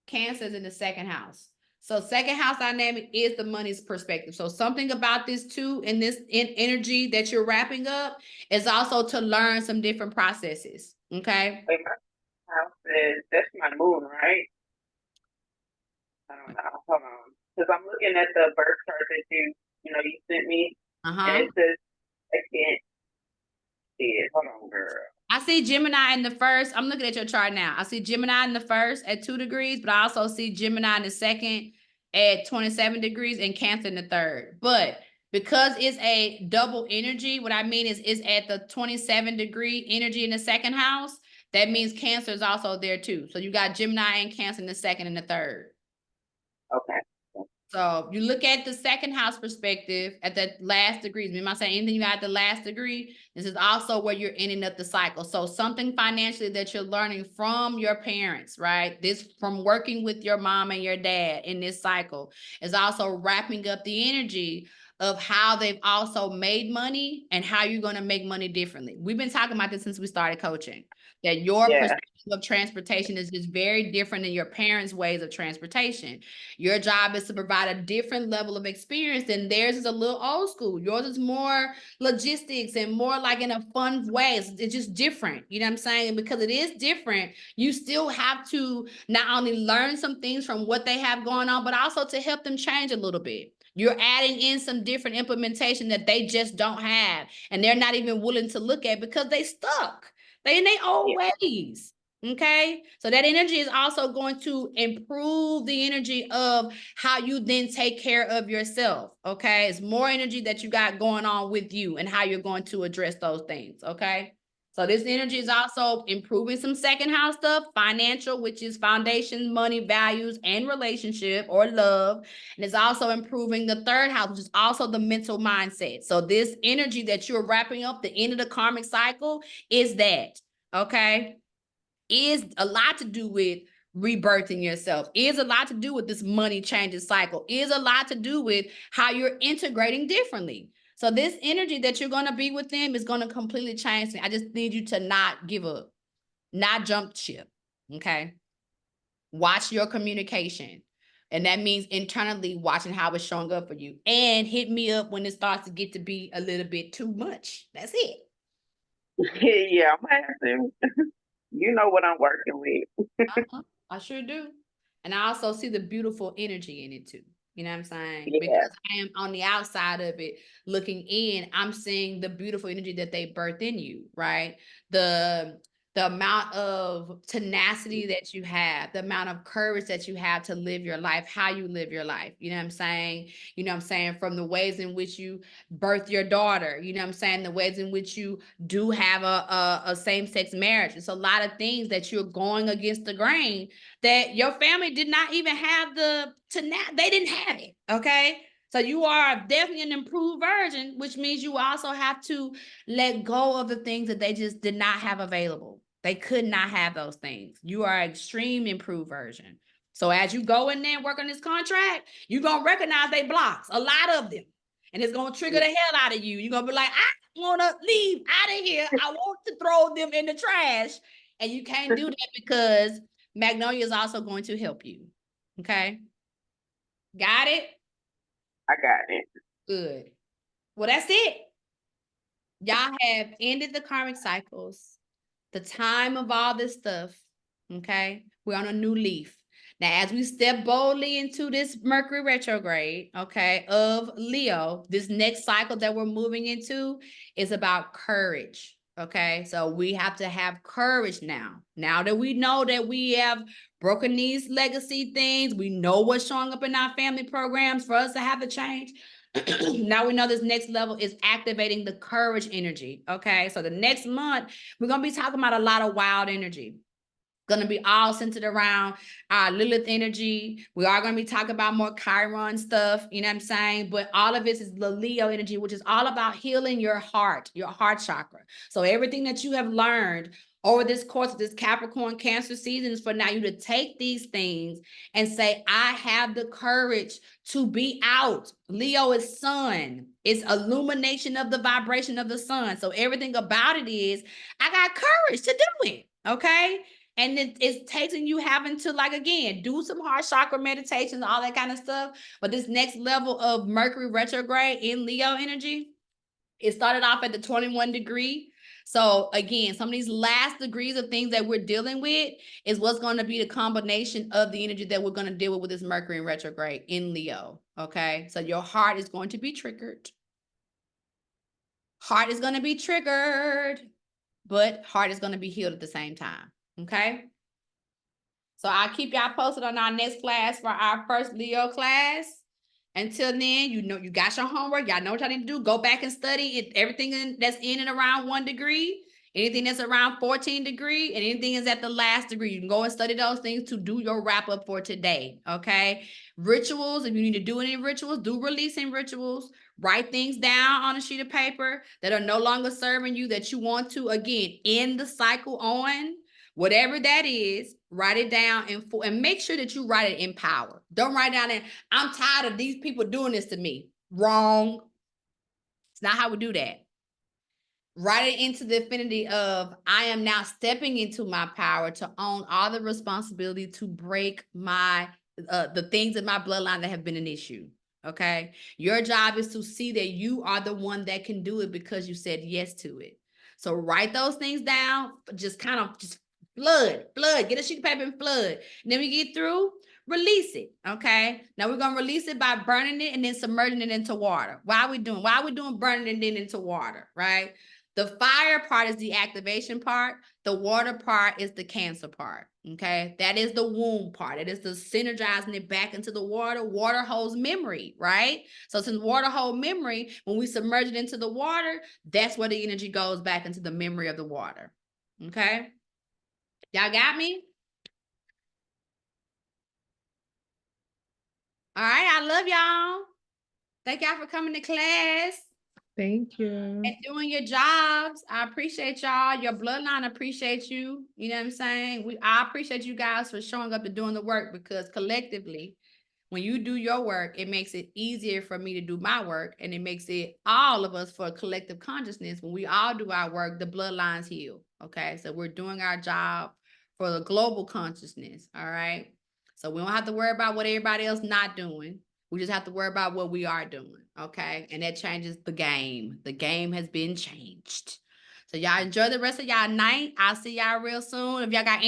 Cancer is in the second house. So second house dynamic is the money's perspective. So something about this too, in this energy that you're wrapping up, is also to learn some different processes. Okay. Wait, my house says that's my moon, right? I don't know. Hold on, because I'm looking at the birth chart that you sent me, and it says I can't see it. Hold on, girl. I see Gemini in the first. I'm looking at your chart now. I see Gemini in the first at 2 degrees, but I also see Gemini in the second at 27 degrees and Cancer in the third. But because it's a double energy, what I mean is it's at the 27-degree energy in the second house. That means Cancer is also there too. So you got Gemini and Cancer in the second and the third. Okay. So you look at the second house perspective at the last degrees. Am I saying anything you got the last degree? This is also where you're ending up the cycle. So something financially that you're learning from your parents, right? This from working with your mom and your dad in this cycle is also wrapping up the energy of how they've also made money and how you're going to make money differently. We've been talking about this since we started coaching, that your perspective of transportation is just very different than your parents' ways of transportation. Your job is to provide a different level of experience, and theirs is a little old school. Yours is more logistics and more like in a fun way. It's just different. You know what I'm saying? And because it is different, you still have to not only learn some things from what they have going on, but also to help them change a little bit. You're adding in some different implementation that they just don't have, and they're not even willing to look at because they stuck. They in their old ways. Okay, so that energy is also going to improve the energy of how you then take care of yourself. Okay, it's more energy that you got going on with you and how you're going to address those things. Okay, so this energy is also improving some second house stuff, financial, which is foundation, money, values, and relationship or love. And it's also improving the third house, which is also the mental mindset. So this energy that you're wrapping up, the end of the karmic cycle, is that. Okay, is a lot to do with rebirthing yourself, is a lot to do with this money changing cycle, is a lot to do with how you're integrating differently. So this energy that you're going to be with them is going to completely change things. I just need you to not give up, not jump ship. Okay. Watch your communication. And that means internally watching how it's showing up for you, and hit me up when it starts to get to be a little bit too much. That's it. Yeah, I'm gonna have to. You know what I'm working with. I sure do. And I also see the beautiful energy in it too. You know what I'm saying? Yeah. Because I am on the outside of it looking in, I'm seeing the beautiful energy that they birth in you, right? The amount of tenacity that you have, the amount of courage that you have to live your life, how you live your life. You know what I'm saying? You know what I'm saying? From the ways in which you birth your daughter, you know what I'm saying? The ways in which you do have a same-sex marriage. It's a lot of things that you're going against the grain that your family did not even have they didn't have it. Okay. So you are definitely an improved version, which means you also have to let go of the things that they just did not have available. They could not have those things. You are an extreme improved version. So as you go in there and work on this contract, you're going to recognize they blocks, a lot of them. And it's going to trigger the hell out of you. You're going to be like, I want to leave out of here. I want to throw them in the trash. And you can't do that because Magnolia is also going to help you. Okay. Got it? I got it. Good. Well, that's it. Y'all have ended the karmic cycles, the time of all this stuff. Okay. We're on a new leaf. Now, as we step boldly into this Mercury retrograde, okay, of Leo, this next cycle that we're moving into is about courage. Okay, so we have to have courage now. Now that we know that we have broken these legacy things, we know what's showing up in our family programs for us to have to change. Now we know this next level is activating the courage energy. Okay, so the next month, we're going to be talking about a lot of wild energy. Going to be all centered around our Lilith energy. We are going to be talking about more Chiron stuff, you know what I'm saying? But all of this is the Leo energy, which is all about healing your heart chakra. So everything that you have learned over this course of this Capricorn Cancer season is for now you to take these things and say, I have the courage to be out. Leo is sun. It's illumination of the vibration of the sun. So everything about it is, I got courage to do it, okay? And it's taking you having to, like, again, do some heart chakra meditations, all that kind of stuff. But this next level of Mercury retrograde in Leo energy, it started off at the 21 degree. So again, some of these last degrees of things that we're dealing with is what's going to be the combination of the energy that we're going to deal with this Mercury in retrograde in Leo. Okay. So your heart is going to be triggered. Heart is going to be triggered, but heart is going to be healed at the same time. Okay. So I'll keep y'all posted on our next class for our first Leo class. Until then, you know, you got your homework. Y'all know what y'all need to do. Go back and study it. Everything that's in and around 1 degree, anything that's around 14 degree, and anything is at the last degree. You can go and study those things to do your wrap up for today. Okay. Rituals. If you need to do any rituals, do releasing rituals. Write things down on a sheet of paper that are no longer serving you, that you want to, again, end the cycle on. Whatever that is, write it down and make sure that you write it in power. Don't write down that I'm tired of these people doing this to me. Wrong. It's not how we do that. Write it into the affinity of I am now stepping into my power to own all the responsibility to break my the things in my bloodline that have been an issue. Okay. Your job is to see that you are the one that can do it because you said yes to it. So write those things down. Just kind of flood, get a sheet of paper and flood. And then we get through, release it. Okay. Now we're going to release it by burning it and then submerging it into water. Why are we doing burning it then into water, right? The fire part is the activation part. The water part is the Cancer part. Okay. That is the womb part. It is the synergizing it back into the water. Water holds memory, right? So since water holds memory, when we submerge it into the water, that's where the energy goes back into the memory of the water. Okay. Y'all got me? All right, I love y'all. Thank y'all for coming to class Thank you. and doing your jobs. I appreciate y'all. Your bloodline appreciates you. You know what I'm saying? I appreciate you guys for showing up and doing the work, because collectively, when you do your work, it makes it easier for me to do my work, and it makes it all of us for a collective consciousness. When we all do our work, the bloodlines heal. Okay, so we're doing our job for the global consciousness. All right, so we don't have to worry about what everybody else not doing. We just have to worry about what we are doing. Okay, and that changes the game. The game has been changed. So y'all enjoy the rest of y'all night. I'll see y'all real soon. If y'all got any